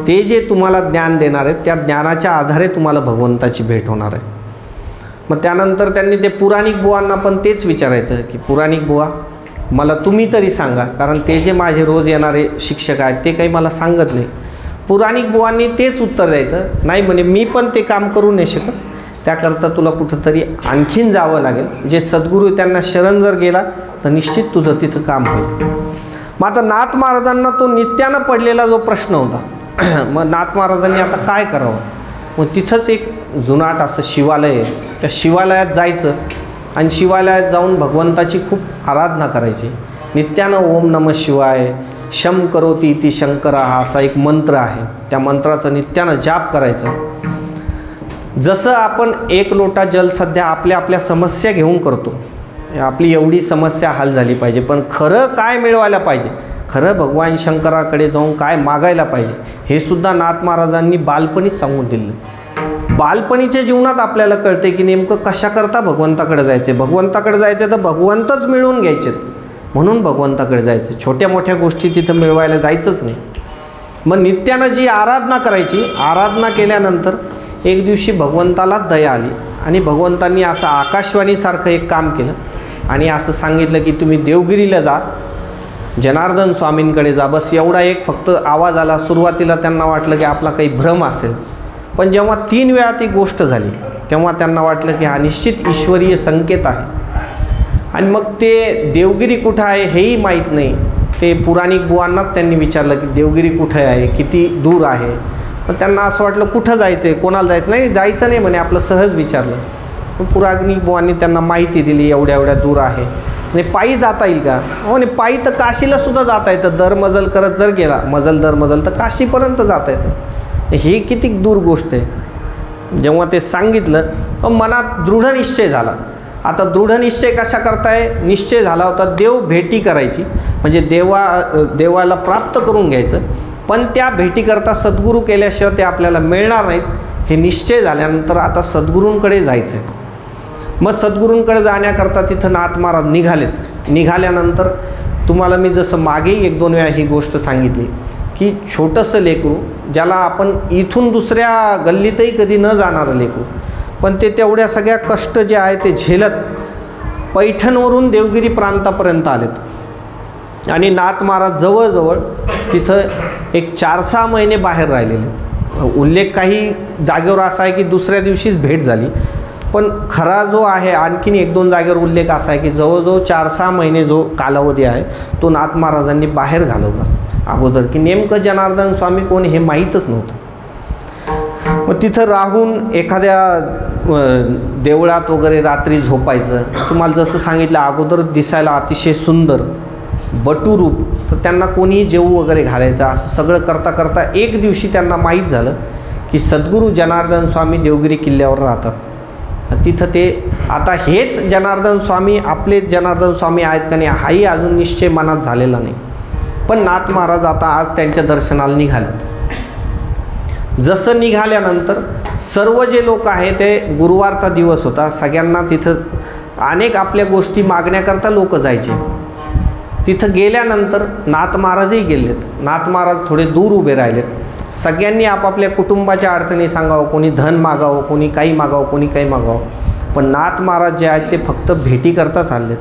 Speaker 1: ते जे तुम्हाला ज्ञान देणार आहेत त्या ज्ञानाच्या आधारे तुम्हाला भगवंताची भेट होणार आहे. मग त्यानंतर त्यांनी ते पुराणिक बुवांना पण तेच विचारायचं की पुराणिक बुवा मला तुम्ही तरी सांगा, कारण ते जे माझे रोज येणारे शिक्षक आहेत ते काही मला सांगत नाही. पुराणिक बुवांनी तेच उत्तर द्यायचं, नाही म्हणे मी पण ते काम करू नाही शकत, त्याकरता तुला कुठंतरी आणखीन जावं लागेल. जे सद्गुरू त्यांना शरण जर गेला तर निश्चित तुझं तिथं काम होईल. मग आता नाथ महाराजांना तो नित्यानं पडलेला जो प्रश्न होता मग नाथ महाराजांनी आता काय करावं? मग तिथंच एक जुनाट असं शिवालय आहे, त्या शिवालयात जायचं आणि शिवालयात जाऊन भगवंताची खूप आराधना करायची. नित्यानं ओम नमः शिवाय, शम करोती इति शंकरा हा असा एक मंत्र आहे, त्या मंत्राचं नित्यानं जाप करायचं. जसं आपण एक लोटा जल सध्या आपल्या आपल्या समस्या घेऊन करतो, आपली एवढी समस्या हल झाली पाहिजे, पण खरं काय मिळवायला पाहिजे, खरं भगवान शंकराकडे जाऊन काय मागायला पाहिजे, हे सुद्धा नाथ महाराजांनी बालपणीच सांगून दिलं. बालपणीच्या जीवनात आपल्याला कळते की नेमकं कशाकरता भगवंताकडे जायचे. भगवंताकडे जायचे तर भगवंतच मिळवून घ्यायचेत, म्हणून भगवंताकडे जायचं. छोट्या मोठ्या गोष्टी तिथं मिळवायला जायचंच नाही. मग नित्यानं जी आराधना करायची, आराधना केल्यानंतर एक दिवशी भगवंतालाच दया आली आणि भगवंतांनी असं आकाशवाणीसारखं एक काम केलं आणि असं सांगितलं की तुम्ही देवगिरीला जा, जनार्दन स्वामींकडे जा. बस एवढा एक फक्त आवाज आला. सुरुवातीला त्यांना वाटलं की आपला काही भ्रम असेल, पण जेव्हा 3 वेळा ती गोष्ट झाली तेव्हा त्यांना वाटलं की हा निश्चित ईश्वरीय संकेत आहे. आणि मग ते देवगिरी कुठं आहे हेही माहीत नाही. ते पुराणिक बुवांनाच त्यांनी विचारलं की देवगिरी कुठं आहे, किती दूर आहे. पण त्यांना असं वाटलं कुठं जायचं आहे, कोणाला जायचं नाही, जायचं नाही म्हणे, आपलं सहज विचारलं. पण पुराणिक बुवांनी त्यांना माहिती दिली एवढ्या एवढ्या दूर आहे. आणि पायी जाता येईल का? हो, नाही, पायी तर काशीला सुद्धा जाता येतं. दरमजल करत जर गेला, मजल दरमजल, तर काशीपर्यंत जाता येतं. ही किती दूर गोष्ट आहे. जेव्हा ते सांगितलं मग मनात दृढ निश्चय झाला. आता दृढ निश्चय कशा करताय? निश्चय झाला होता देव भेटी करायची, म्हणजे देवाला प्राप्त करून घ्यायचं. पण त्या भेटीकरता सद्गुरू केल्याशिवाय ते आपल्याला मिळणार नाहीत. हे निश्चय झाल्यानंतर आता सद्गुरूंकडे जायचं आहे. मग सद्गुरूंकडे जाण्याकरता तिथं नाथ महाराज निघालेत. निघाल्यानंतर तुम्हाला मी जसं मागेही 1-2 वेळा ही गोष्ट सांगितली की छोटंसं लेकरू, ज्याला आपण इथून दुसऱ्या गल्लीतही कधी न जाणारं लेकरू, पण ते तेवढ्या सगळ्या कष्ट जे आहे ते झेलत पैठणवरून देवगिरी प्रांतापर्यंत आलेत. आणि नाथ महाराज जवळजवळ तिथं एक 4-6 महिने बाहेर राहिलेले. उल्लेख काही जागेवर असा आहे की दुसऱ्या दिवशीच भेट झाली, पण खरा जो आहे आणखीन 1-2 जागेवर उल्लेख असा आहे की जवळजवळ 4-6 महिने जो कालावधी आहे तो नाथ महाराजांनी बाहेर घालवला अगोदर, की नेमकं जनार्दन स्वामी कोण हे माहीतच नव्हतं. मग तिथं राहून एखाद्या देवळात वगैरे रात्री झोपायचं. तुम्हाला जसं सांगितलं अगोदर दिसायला अतिशय सुंदर बटूरूप, तर त्यांना कोणीही जेवू वगैरे घालायचं. असं सगळं करता करता एक दिवशी त्यांना माहीत झालं की सद्गुरू जनार्दन स्वामी देवगिरी किल्ल्यावर राहतात. तिथं ते आता हेच जनार्दन स्वामी आपले जनार्दन स्वामी आहेत का नाही हाही अजून निश्चय मनात झालेला नाही. पण नाथ महाराज आता आज त्यांच्या दर्शनाला निघाले. जसं निघाल्यानंतर सर्व जे लोक आहे ते, गुरुवारचा दिवस होता, सगळ्यांना तिथं अनेक आपल्या गोष्टी मागण्याकरता लोक जायचे. तिथं गेल्यानंतर नाथ महाराजही गेलेत. नाथ महाराज थोडे दूर उभे राहिलेत. सगळ्यांनी आपापल्या कुटुंबाच्या अडचणी सांगावं, कोणी धन मागावं, कोणी काही मागावं, कोणी काही मागावं. पण नाथ महाराज जे आहेत ते फक्त भेटी करता चाललेत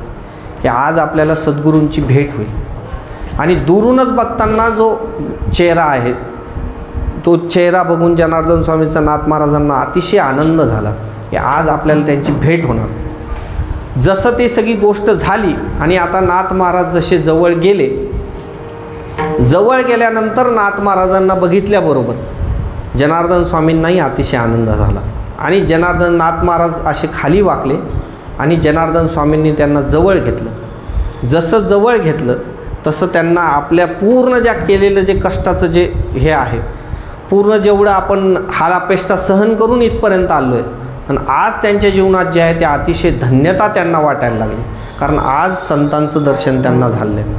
Speaker 1: की आज आपल्याला सद्गुरूंची भेट होईल. आणि दुरूनच बघताना जो चेहरा आहे तो चेहरा बघून जनार्दन स्वामीचा नाथ महाराजांना अतिशय आनंद झाला की आज आपल्याला त्यांची भेट होणार. जसं ते सगळी गोष्ट झाली आणि आता नाथ महाराज जसे जवळ गेले, जवळ गेल्यानंतर नाथ महाराजांना बघितल्याबरोबर जनार्दन स्वामींनाही अतिशय आनंद झाला. आणि जनार्दन नाथ महाराज असे खाली वाकले आणि जनार्दन स्वामींनी त्यांना जवळ घेतलं. जसं जवळ घेतलं तसं त्यांना आपल्या पूर्ण ज्या केलेलं जे कष्टाचं जे हे आहे, पूर्ण जेवढं आपण हालापेष्टा सहन करून इथपर्यंत आलो आहे, आणि आज त्यांच्या जीवनात जे आहे ते अतिशय धन्यता त्यांना वाटायला लागली. कारण आज संतांचं दर्शन त्यांना झालं आहे.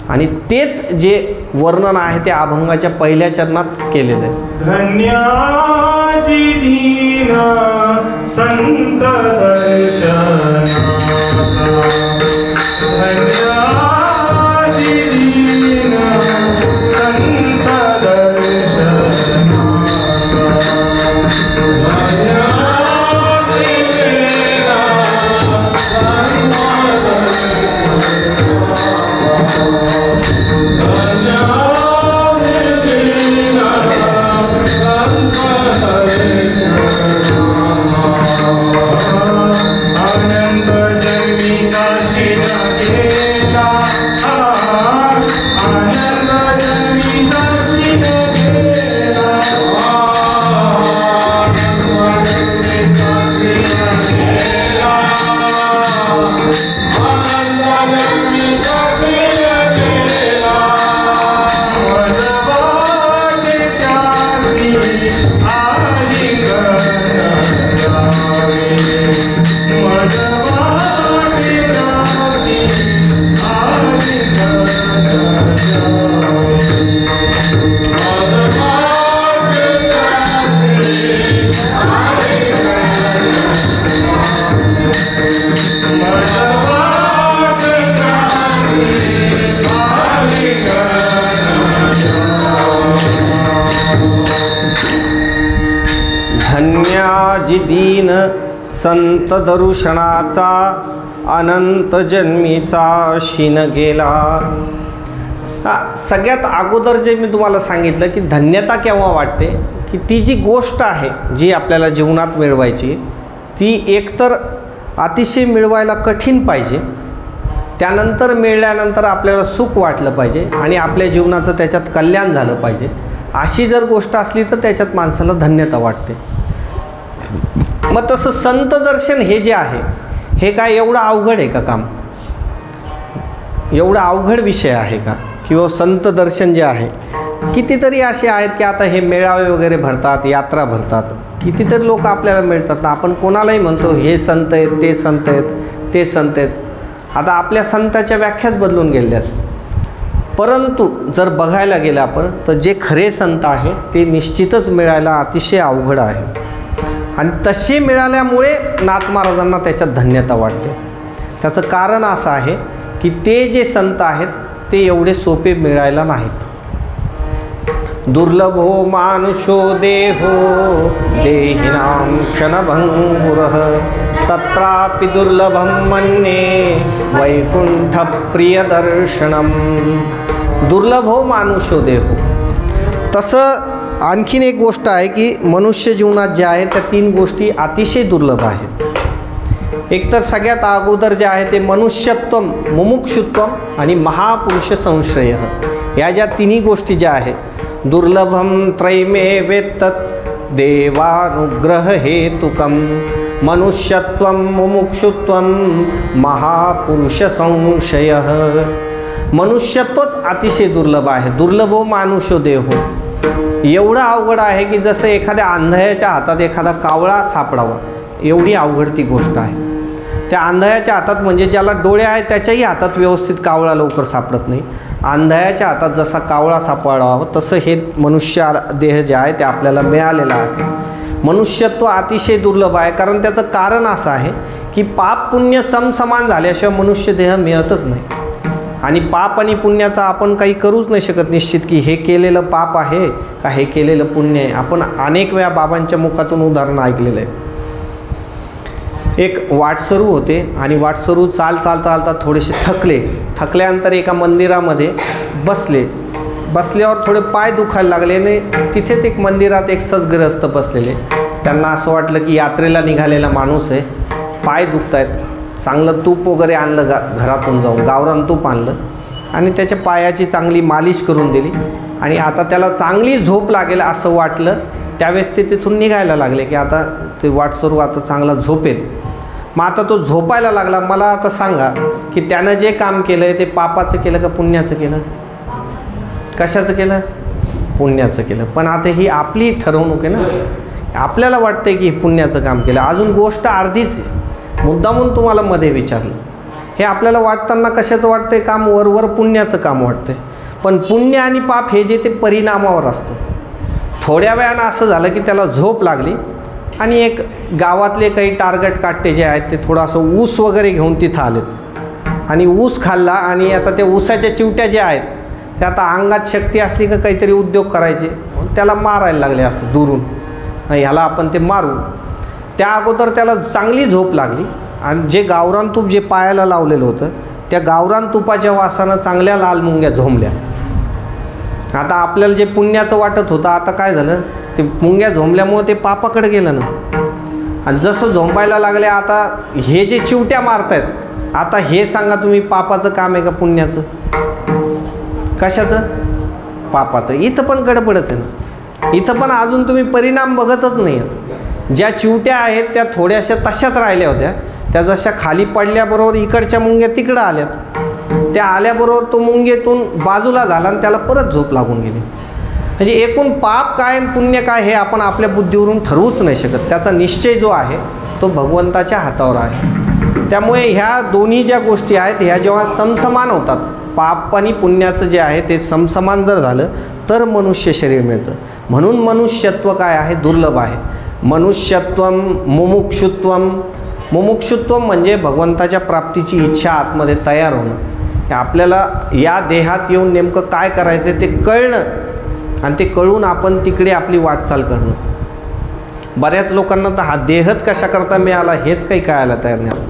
Speaker 1: आणि तेच जे वर्णन आहे ते अभंगाच्या पहिल्या चरणात केलेलं आहे.
Speaker 2: धन्याजी दीन संत दर्शन, धन्याजी दीन संत दर्शन, अनंत जन्मी काशीला गेला
Speaker 1: संत दर्शनाचा अनंत जन्मीचा शीन गेला. सगळ्यात अगोदर जे मी तुम्हाला सांगितलं की धन्यता केव्हा वाटते, की ती जी गोष्ट आहे जी आपल्याला जीवनात मिळवायची ती एकतर अतिशय मिळवायला कठीण पाहिजे, त्यानंतर मिळाल्यानंतर आपल्याला सुख वाटलं पाहिजे आणि आपल्या जीवनाचं त्याच्यात कल्याण झालं पाहिजे. अशी जर गोष्ट असली तर त्याच्यात माणसाला धन्यता वाटते. मग तसं संत दर्शन हे जे आहे हे काय एवढं अवघड आहे का काम? एवढा अवघड विषय आहे का? किंवा संत दर्शन जे आहे, कितीतरी असे आहेत की आता हे मेळावे वगैरे भरतात, यात्रा भरतात, कितीतरी लोक आपल्याला मिळतात ना, आपण कोणालाही म्हणतो हे संत आहेत, ते संत आहेत, ते संत आहेत. आता आपल्या संताच्या व्याख्याच बदलून गेल्यात. परंतु जर बघायला गेलं आपण तर जे खरे संत आहेत ते निश्चितच मिळायला अतिशय अवघड आहे. आणि तसे मिळाल्यामुळे नाथ महाराजांना त्याच्यात धन्यता वाटते. त्याचं कारण असं आहे की ते जे संत आहेत ते एवढे सोपे मिळायला नाहीत. दुर्लभो मानुषो देहो देहिनां क्षणभंगुरः तत्रापि दुर्लभं मन्ये वैकुंठ प्रियदर्शनम. दुर्लभो मानुषो देहो. तसं आणखीन एक गोष्ट आहे की मनुष्य जीवनात ज्या आहेत त्या 3 गोष्टी अतिशय दुर्लभ आहेत. एकतर सगळ्यात अगोदर जे आहे ते मनुष्यत्वम, मुमुक्षुत्वम आणि महापुरुष संश्रय. या ज्या 3 गोष्टी ज्या आहेत, दुर्लभम त्रैमेवेत्तत् देवानुग्रह हेतुकम मनुष्यत्वम मुमुक्षुत्वम महापुरुष संशय. मनुष्यत्वच अतिशय दुर्लभ आहे. दुर्लभो मानुषो देहो. एवढं अवघड आहे की जसं एखाद्या आंधळ्याच्या हातात एखादा कावळा सापडावा, एवढी अवघड ती गोष्ट आहे. त्या आंधळ्याच्या हातात, म्हणजे ज्याला डोळे आहेत त्याच्याही हातात व्यवस्थित कावळा लवकर सापडत नाही. आंधळ्याच्या हातात जसा कावळा सापडावा तसं हे मनुष्य देह जे आहे ते आपल्याला मिळालेलं आहे. मनुष्यत्व अतिशय दुर्लभ आहे. कारण त्याचं कारण असं आहे की पाप पुण्य समसमान झाल्याशिवाय मनुष्य देह मिळतच नाही. आणि पाप आणि पुण्याचा आपण काही करूच नाही शकत निश्चित की हे केलेलं पाप आहे का हे केलेलं पुण्य आहे. आपण अनेक वेळा बाबांच्या मुखातून उदाहरण ऐकलेलं आहे. एक वाटसरू होते आणि वाटसरू चालता थोडेसे थकल्यानंतर एका मंदिरामध्ये बसल्यावर थोडे पाय दुखायला लागले आणि तिथेच एक मंदिरात एक सद्गृहस्थ बसलेले. त्यांना असं वाटलं की यात्रेला निघालेला माणूस आहे, पाय दुखत आहेत, चांगलं तूप वगैरे आणलं, घरातून जाऊन गावरान तूप आणलं आणि त्याच्या पायाची चांगली मालिश करून दिली आणि आता त्याला चांगली झोप लागेल असं वाटलं. त्यावेळेस ते तिथून निघायला लागले की आता ते वाटसरू आता चांगला झोपेल. मग आता तो झोपायला लागला. मला आता सांगा की त्यानं जे काम केलं आहे ते पापाचं केलं का पुण्याचं केलं? कशाचं केलं? पुण्याचं केलं. पण आता ही आपली ठरवणूक आहे ना. आपल्याला वाटतं की पुण्याचं काम केलं. अजून गोष्ट अर्धीच आहे. मुद्दामून तुम्हाला मध्ये विचारलं. हे आपल्याला वाटताना कशाचं वाटतंय काम? वरवर पुण्याचं काम वाटतंय. पण पुण्य आणि पाप हे जे ते परिणामावर असतं. थोड्या वेळानं असं झालं की त्याला झोप लागली आणि एक गावातले काही टार्गेट काट्टे जे आहेत ते थोडंसं ऊस वगैरे घेऊन तिथं आलेत आणि ऊस खाल्ला आणि आता त्या ऊसाच्या चिवट्या ज्या आहेत त्या आता अंगात शक्ती असली का काहीतरी उद्योग करायचे, त्याला मारायला लागले असं दुरून, ह्याला आपण ते मारू. त्या अगोदर त्याला चांगली झोप लागली आणि जे गावरान तूप जे पायाला लावलेलं होतं त्या गावरान तुपाच्या वासानं चांगल्या लाल मुंग्या झोंबल्या. आता आपल्याला जे पुण्याचं वाटत होतं आता काय झालं, ते मुंग्या झोंबल्यामुळे ते पापाकडे गेलं ना. आणि जसं झोंबायला लागले आता हे जे चिवट्या मारतायत, आता हे सांगा तुम्ही पापाचं काम आहे का पुण्याचं? कशाचं? पापाचं. इथं पण गडबडच आहे ना. इथं पण अजून तुम्ही परिणाम बघतच नाही आहेत. ज्या चिवट्या आहेत त्या थोड्याशा तशाच राहिल्या होत्या. त्या जशा खाली पडल्याबरोबर इकडच्या मुंग्या तिकडं आल्यात. त्या आल्याबरोबर तो मुंगेतून बाजूला झाला आणि त्याला परत झोप लागून गेली. म्हणजे एकूण पाप काय आणि पुण्य काय हे आपण आपल्या बुद्धीवरून ठरवूच नाही शकत. त्याचा निश्चय जो आहे तो भगवंताच्या हातावर आहे. त्यामुळे ह्या दोन्ही ज्या गोष्टी आहेत ह्या जेव्हा समसमान होतात, पाप आणि पुण्याचं जे आहे ते समसमान जर झालं तर मनुष्य शरीर मिळतं. म्हणून मनुष्यत्व काय आहे? दुर्लभ आहे. मनुष्यत्वम मुमुक्षुत्वम. मुमुक्षुत्वम म्हणजे भगवंताच्या प्राप्तीची इच्छा आतमध्ये तयार होणं. आपल्याला या देहात येऊन नेमकं काय करायचं ते कळणं आणि ते कळून आपण तिकडे आपली वाटचाल करणं. बऱ्याच लोकांना तर हा देहच कशा करता मिळाला हेच काही कळायला तयार नाही.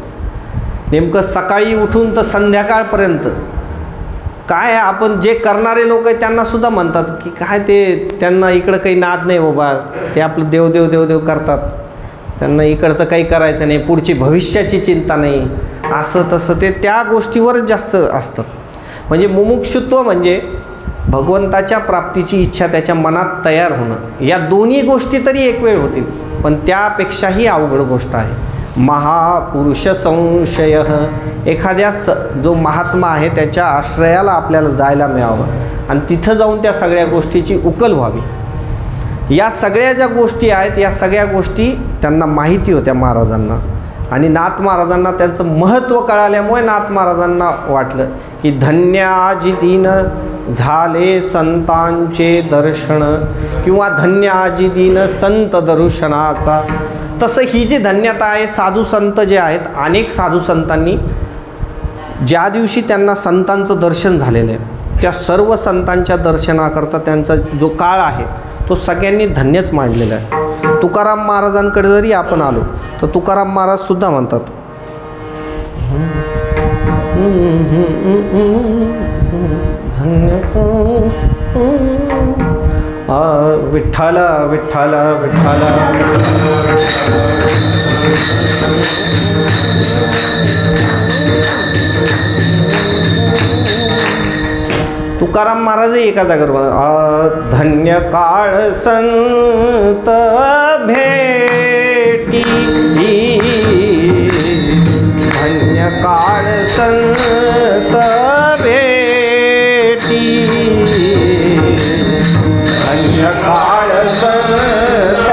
Speaker 1: नेमकं सकाळी उठून तर संध्याकाळपर्यंत काय आपण जे करणारे लोक आहेत त्यांनासुद्धा म्हणतात की काय ते त्यांना इकडं काही नाद नाही बाबा, ते आपलं देवदेव देवदेव करतात, त्यांना इकडचं काही करायचं नाही, पुढची भविष्याची चिंता नाही, असं तसं ते त्या गोष्टीवरच जास्त असतं. म्हणजे मुमुक्षुत्व म्हणजे भगवंताच्या प्राप्तीची इच्छा त्याच्या मनात तयार होणं. या दोन्ही गोष्टी तरी एक वेळ होतील, पण त्यापेक्षाही अवघड गोष्ट आहे महापुरुष संशय. एखाद्या जो महात्मा आहे त्याच्या आश्रयाला आपल्याला जायला मिळावं आणि तिथं जाऊन त्या सगळ्या गोष्टीची उकल व्हावी. या सगळ्या ज्या गोष्टी आहेत या सगळ्या गोष्टी त्यांना माहिती होत्या महाराजांना, आणि नाथ महाराजांना त्यांचं महत्त्व कळाल्यामुळे नाथ महाराजांना वाटलं की धन्याजी दीन झाले संतांचे दर्शन, किंवा धन्याजी दीन संत दर्शनाचा. तसं ही जी धन्यता आहे, साधू संत जे आहेत, अनेक साधू संतांनी ज्या दिवशी त्यांना संतांचं दर्शन झालेलं आहे त्या सर्व संतांच्या दर्शनाकरता त्यांचा जो काळ आहे तो सगळ्यांनी धन्यच मांडलेला आहे. तुकाराम महाराजांकडे जरी आपण आलो तर तुकाराम महाराजसुद्धा म्हणतात धन्य विठ्ठल विठ्ठल विठ्ठल. तुकाराम महाराज एका जागेवर धन्य काळ संत भेटी, धन्य काळ संत भेटी, धन्य काळ संत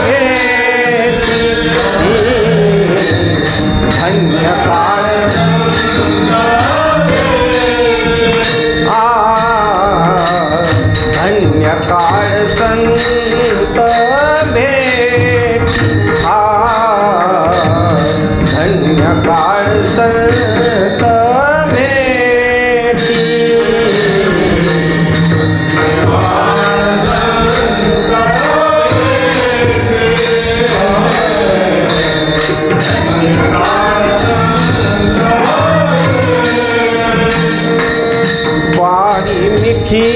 Speaker 1: भेटी, धन्य काळ धन्य काळ संत भेटी, धन्य काळ संत भेटी. वाणी मिठी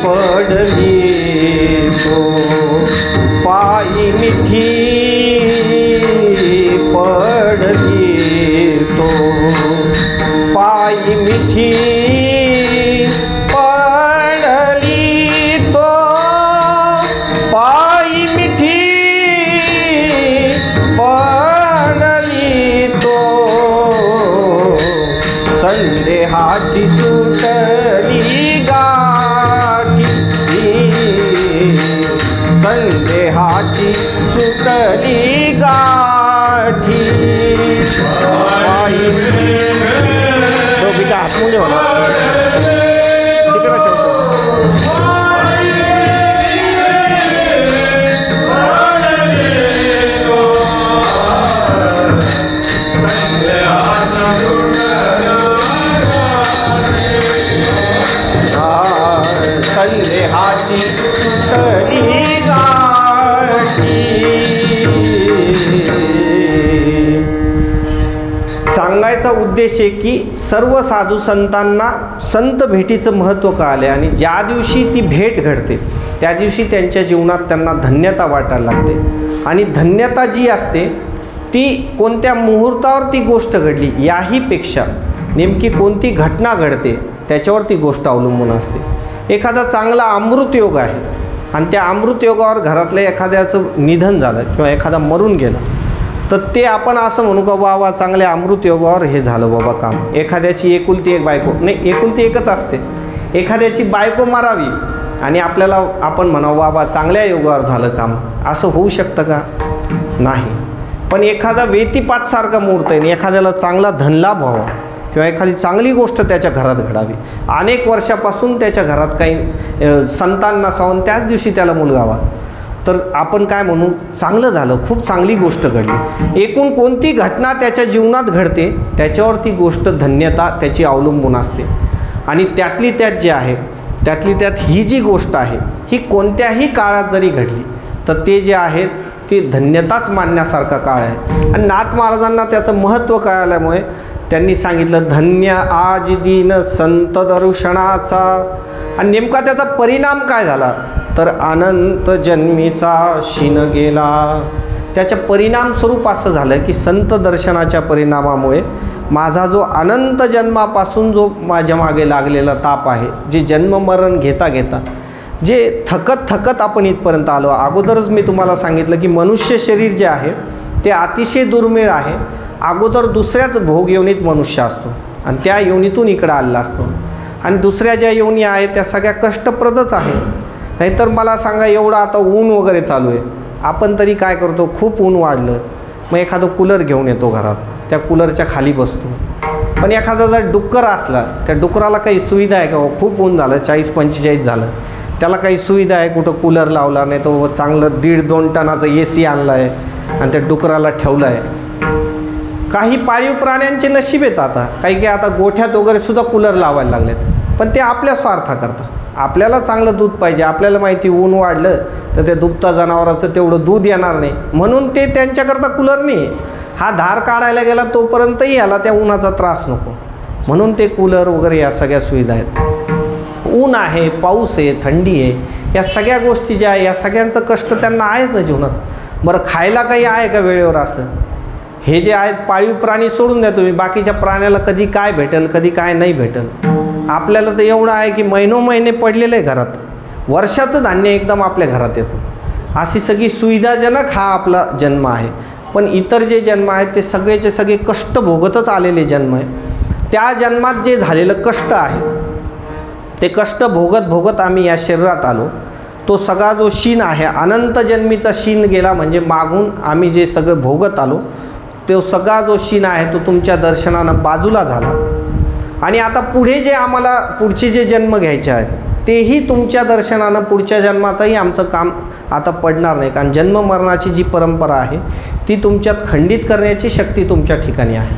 Speaker 1: पडली तो, पायी मिठी पडली तो, पायी मिठी पडली तो, पायी मिठी पडली तो, संदेहाची सुटली गाठी, संदेहाची सुटली गाठी. तो बिका हातमुळे म्हणा तिकडे ठेवतो. संदेहाची सुटली गाठी. सांगायचा उद्देश आहे की सर्व साधू संतांना संत भेटीचं महत्त्व कळाले, आणि ज्या दिवशी ती भेट घडते त्या दिवशी त्यांच्या जीवनात त्यांना धन्यता वाटायला लागते. आणि धन्यता जी असते ती कोणत्या मुहूर्तावर ती गोष्ट घडली याहीपेक्षा नेमकी कोणती घटना घडते त्याच्यावर ती गोष्ट अवलंबून असते. एखादा चांगला अमृतयोग आहे आणि त्या अमृतयोगावर घरातल्या एखाद्याचं निधन झालं किंवा एखादा मरून गेला तर ते आपण असं म्हणू का बाबा चांगल्या अमृतयोगावर हे झालं बाबा काम. एखाद्याची एकुलती एक बायको, नाही एकुलती एकच असते, एखाद्याची बायको मारावी आणि आपल्याला आपण म्हणावं बाबा चांगल्या योगावर झालं काम, असं होऊ शकतं का? नाही. पण एखादा वेतीपातसारखा मुहूर्त आहे, एखाद्याला चांगला धनलाभ व्हावा किंवा एखादी चांगली गोष्ट त्याच्या घरात घडावी, अनेक वर्षापासून त्याच्या घरात काही संतान नसावं त्याच दिवशी त्याला मुलगा व्हावा, तर आपण काय म्हणू चांगलं झालं, खूप चांगली गोष्ट घडली. एकूण कोणती घटना त्याच्या जीवनात घडते त्याच्यावर ती गोष्ट धन्यता त्याची अवलंबून असते. आणि त्यातली त्यात जे आहे त्यातली त्यात ही जी गोष्ट आहे ही कोणत्याही काळात जरी घडली तर ते जे आहे ते धन्यताच मानण्यासारखा काळ आहे. आणि नाथ महाराजांना त्याचं महत्त्व कळाल्यामुळे त्यांनी सांगितलं धन्य आज दिन संत दर्शनाचा. आणि नेमका त्याचा परिणाम काय झाला तर अनंत जन्मीचा शीन गेला. त्याच्या परिणाम स्वरूप असं झालं की संत दर्शनाच्या परिणामामुळे माझा जो अनंत जन्मापासून जो माझ्या मागे लागलेला ताप आहे, जे जन्ममरण घेता घेता जे थकत आपण इथपर्यंत आलो. अगोदरच मी तुम्हाला सांगितलं की मनुष्य शरीर जे आहे ते अतिशय दुर्मिळ आहे. अगोदर दुसऱ्याच भोग योनीत मनुष्य असतो आणि त्या योनीतून इकडं आलेला असतो. आणि दुसऱ्या ज्या योनी आहेत त्या सगळ्या कष्टप्रदच आहे. नाहीतर मला सांगा, एवढं आता ऊन वगैरे चालू आहे, आपण तरी काय करतो, खूप ऊन वाढलं मग एखादं कूलर घेऊन येतो घरात, त्या कूलरच्या खाली बसतो. पण एखादा जर डुक्कर असला, त्या डुकराला काही सुविधा आहे का? खूप ऊन झालं, 40-45 झालं, त्याला काही सुविधा आहे कुठं कूलर लावला नाही, तो चांगलं 1.5-2 टनाचं AC आणला आहे आणि त्या डुकराला ठेवलं आहे. काही पाळीव प्राण्यांचे नशीब आहेत आता, काही आता गोठ्यात वगैरे सुद्धा कूलर लावायला लागलेत, पण ते आपल्या स्वार्थाकरता. आपल्याला चांगलं दूध पाहिजे, आपल्याला माहिती ऊन वाढलं तर ते दुभत्या जनावराचं तेवढं दूध येणार नाही, म्हणून ते त्यांच्याकरता कूलर नाही. हा धार काढायला गेला तोपर्यंतही याला त्या उन्हाचा त्रास नको, म्हणून ते कूलर वगैरे या सगळ्या सुविधा आहेत. ऊन आहे, पाऊस आहे, थंडी आहे, या सगळ्या गोष्टी ज्या आहे या सगळ्यांचं कष्ट त्यांना आहेत ना जीवनात. बरं, खायला काही आहे का वेळेवर? असं हे जे आहेत पाळीव प्राणी सोडून द्या तुम्ही, बाकीच्या प्राण्याला कधी काय भेटेल, कधी काय नाही भेटेल. आपल्याला तर एवढं आहे की महिने पडलेलं आहे घरात, वर्षाचं धान्य एकदम आपल्या घरात येतं. अशी सगळी सुविधाजनक हा आपला जन्म आहे. पण इतर जे जन्म आहेत ते सगळेचे सगळे कष्ट भोगतच आलेले जन्म आहे. त्या जन्मात जे झालेलं कष्ट आहे ते कष्ट भोगत आम्ही या शरीरात आलो. तो सगळा जो शीन आहे, अनंत जन्मीचा शीन गेला, म्हणजे मागून आम्ही जे सगळं भोगत आलो तो सगळा जो शीन आहे तो तुमच्या दर्शनानं बाजूला झाला. आणि आता पुढे जे आम्हाला पुढचे जे जन्म घ्यायचे आहेत तेही तुमच्या दर्शनानं पुढच्या जन्माचंही आमचं काम आता पडणार नाही, कारण जन्ममरणाची जी परंपरा आहे ती तुमच्यात खंडित करण्याची शक्ती तुमच्या ठिकाणी आहे.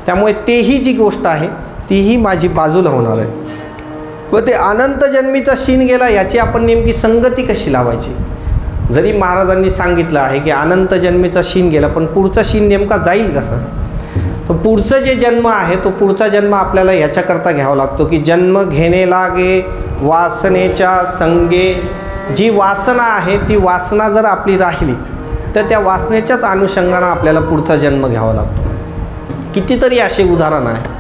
Speaker 1: त्यामुळे तेही जी गोष्ट आहे तीही माझी बाजूला होणार आहे. व ते अनंत जन्मीचा शीन गेला याची आपण नेमकी संगती कशी लावायची? जरी महाराजांनी सांगितलं आहे की अनंत जन्मीचा शीन गेला, पण पुढचा शीन नेमका जाईल कसा? तर पुढचं जे जन्म आहे तो पुढचा जन्म आपल्याला याच्याकरता घ्यावा लागतो की जन्म घेणे लागे वासनेच्या संगे. जी वासना आहे ती वासना जर आपली राहिली तर त्या वासनेच्याच अनुषंगानं आपल्याला पुढचा जन्म घ्यावा लागतो. कितीतरी असे उदाहरण आहे.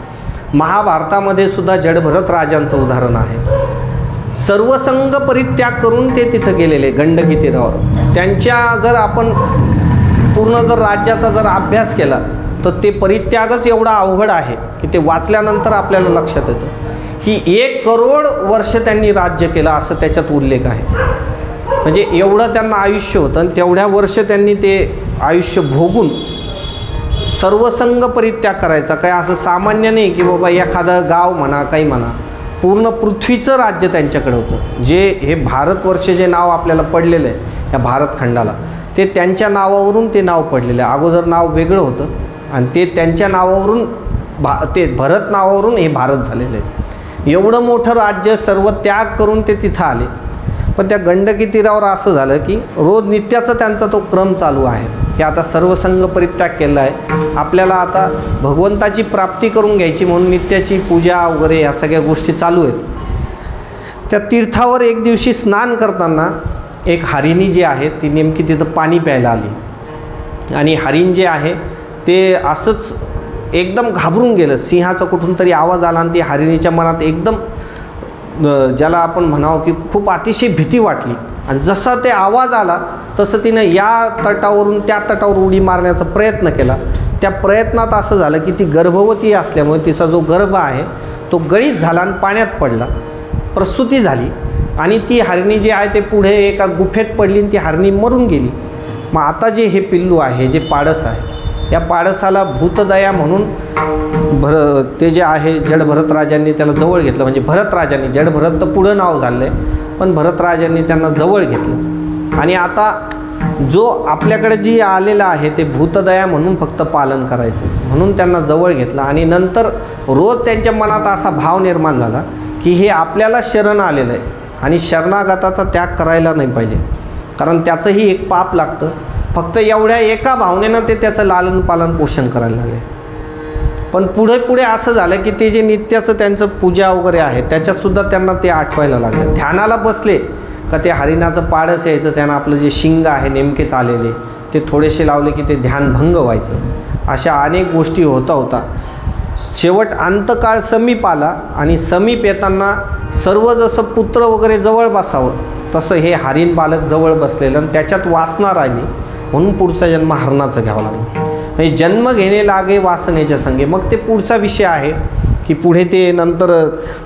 Speaker 1: महाभारतामध्ये सुद्धा जडभरत राजांचं उदाहरण आहे. सर्वसंग परित्याग करून ते तिथं गेलेले गंडकी तीरावर. त्यांच्या जर आपण पूर्ण जर राज्याचा जर अभ्यास केला तर ते परित्यागच एवढा अवघड आहे की ते वाचल्यानंतर आपल्याला लक्षात येतं की 1 करोड वर्ष त्यांनी राज्य केलं असं त्याच्यात उल्लेख आहे. म्हणजे एवढं त्यांना आयुष्य होतं आणि तेवढ्या वर्ष त्यांनी ते आयुष्य भोगून सर्वसंग परित्याग करायचा. काय असं सामान्य नाही की बाबा एखादं गाव म्हणा काही म्हणा, पूर्ण पृथ्वीचं राज्य त्यांच्याकडे होतं. जे हे भारतवर्ष जे नाव आपल्याला पडलेलं आहे या भारतखंडाला, ते त्यांच्या नावावरून ते नाव पडलेलं आहे. अगोदर नाव वेगळं होतं आणि ते त्यांच्या नावावरून ते भरत नावावरून हे भारत झालेलं आहे. एवढं मोठं राज्य सर्व त्याग करून ते तिथं आले. पण त्या गंडकी तीरावर असं झालं की रोज नित्याचा त्यांचा तो क्रम चालू आहे की आता सर्वसंग परित्याग केला आहे, आपल्याला आता भगवंताची प्राप्ती करून घ्यायची म्हणून नित्याची पूजा वगैरे या सगळ्या गोष्टी चालू आहेत. त्या तीर्थावर एक दिवशी स्नान करताना एक हरिणी जी आहे ती नेमकी तिथं पाणी प्यायला आली आणि हरिण जे आहे ते असंच एकदम घाबरून गेलं. सिंहाचा कुठून तरी आवाज आला आणि ती हरिणीच्या मनात एकदम ज्याला आपण म्हणावं की खूप अतिशय भीती वाटली. आणि जसा ते आवाज आला तसं तिनं या तटावरून त्या तटावर उडी मारण्याचा प्रयत्न केला. त्या प्रयत्नात असं झालं की ती गर्भवती असल्यामुळे तिचा जो गर्भ आहे तो गळीत झाला आणि पाण्यात पडला, प्रसूती झाली आणि ती हरिणी जी आहे ते पुढे एका गुफेत पडली आणि ती हरिणी मरून गेली. मग आता जे हे पिल्लू आहे, जे पाडस आहे, या पाडसाला भूतदया म्हणून ते जे आहे जडभरत राजांनी त्याला जवळ घेतलं. म्हणजे भरत राजांनी, जडभरत तर पुढं नाव झालं आहे पण भरत राजांनी त्यांना जवळ घेतलं. आणि आता जो आपल्याकडे जी आलेला आहे ते भूतदया म्हणून फक्त पालन करायचं म्हणून त्यांना जवळ घेतलं. आणि नंतर रोज त्यांच्या मनात असा भाव निर्माण झाला की हे आपल्याला शरण आलेलं आहे आणि शरणागताचा त्याग करायला नाही पाहिजे, कारण त्याचंही एक पाप लागतं. फक्त एवढ्या एका भावनेनं ते त्याचं लालन पालन पोषण करायला लागले. पण पुढे पुढे असं झालं की ते जे नित्याचं त्यांचं पूजा वगैरे आहे त्याच्यातसुद्धा त्यांना ते आठवायला लागलं. ध्यानाला बसले का ते हरिणाचं पाडस यायचं, त्यांना आपलं जे शिंग आहे नेमकेच आलेले ते थोडेसे लावले की ते ध्यान भंग व्हायचं. अशा अनेक गोष्टी होता शेवट अंतकाळ समीप आला आणि समीप येताना सर्व जसं पुत्र वगैरे जवळ बसावं तसं हे हरिण बालक जवळ बसलेलं आणि त्याच्यात वासना राहिली, म्हणून पुढचा जन्म हरणाचं घ्यावा लागला. म्हणजे जन्म घेणे लागे वासनेच्या संगे. मग ते पुढचा विषय आहे की पुढे ते नंतर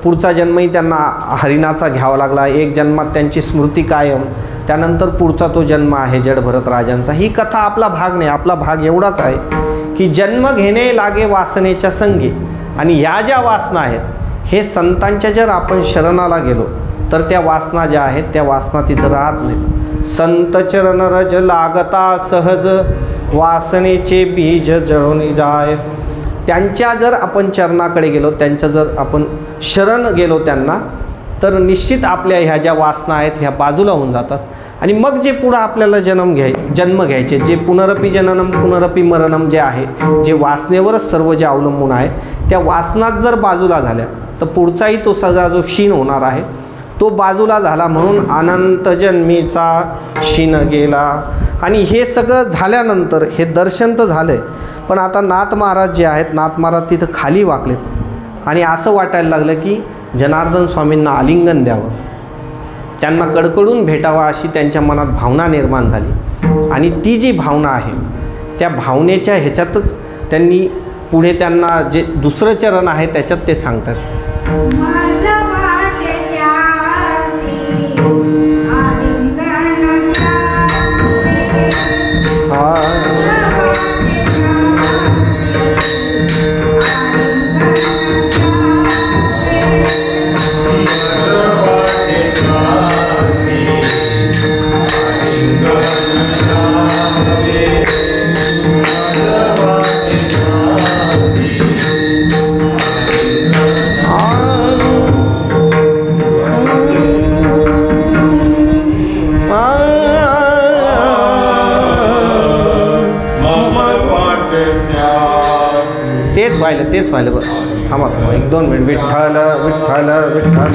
Speaker 1: पुढचा जन्मही त्यांना हरिणाचा घ्यावा लागला. एक जन्मात त्यांची स्मृती कायम, त्यानंतर पुढचा तो जन्म आहे जडभरत राजांचा. ही कथा आपला भाग नाही, आपला भाग एवढाच आहे की जन्म घेणे लागे वासनेच्या संगे. आणि ह्या ज्या वासना आहेत हे संतांच्या जर आपण शरणाला गेलो तर त्या वासना ज्या आहेत त्या वासना तिथं राहत नाहीत. संत चरण रज लागता सहज वासनेचे बीज जळून जाय. त्यांच्या जर आपण चरणाकडे गेलो, त्यांच्या जर आपण शरण गेलो त्यांना, तर निश्चित आपल्या ह्या ज्या वासना आहेत ह्या बाजूला होऊन जातात. आणि मग जे पुढं आपल्याला जन्म घ्यायचे, जे पुनरपी जननम पुनरपी मरणम जे आहे, जे वासनेवरच सर्व जे अवलंबून आहे, त्या वासनात जर बाजूला झाल्या तर पुढचाही तो सगळा जो क्षीण होणार आहे तो बाजूला झाला. म्हणून अनंत जन्मीचा क्षीण गेला. आणि हे सगळं झाल्यानंतर हे दर्शन तर झालं आहे, पण आता नाथ महाराज जे आहेत, नाथ महाराज तिथं खाली वाकलेत आणि असं वाटायला लागलं की जनार्दन स्वामींना आलिंगन द्यावं, त्यांना कडकडून भेटावा अशी त्यांच्या मनात भावना निर्माण झाली. आणि ती जी भावना आहे त्या भावनेच्या ह्याच्यातच त्यांनी पुढे त्यांना जे दुसरं चरण आहे त्याच्यात ते सांगतात. तेच व्हायलं बरं. थांबा 1-2 मिनिट. विठ्ठल विठ्ठल विठ्ठल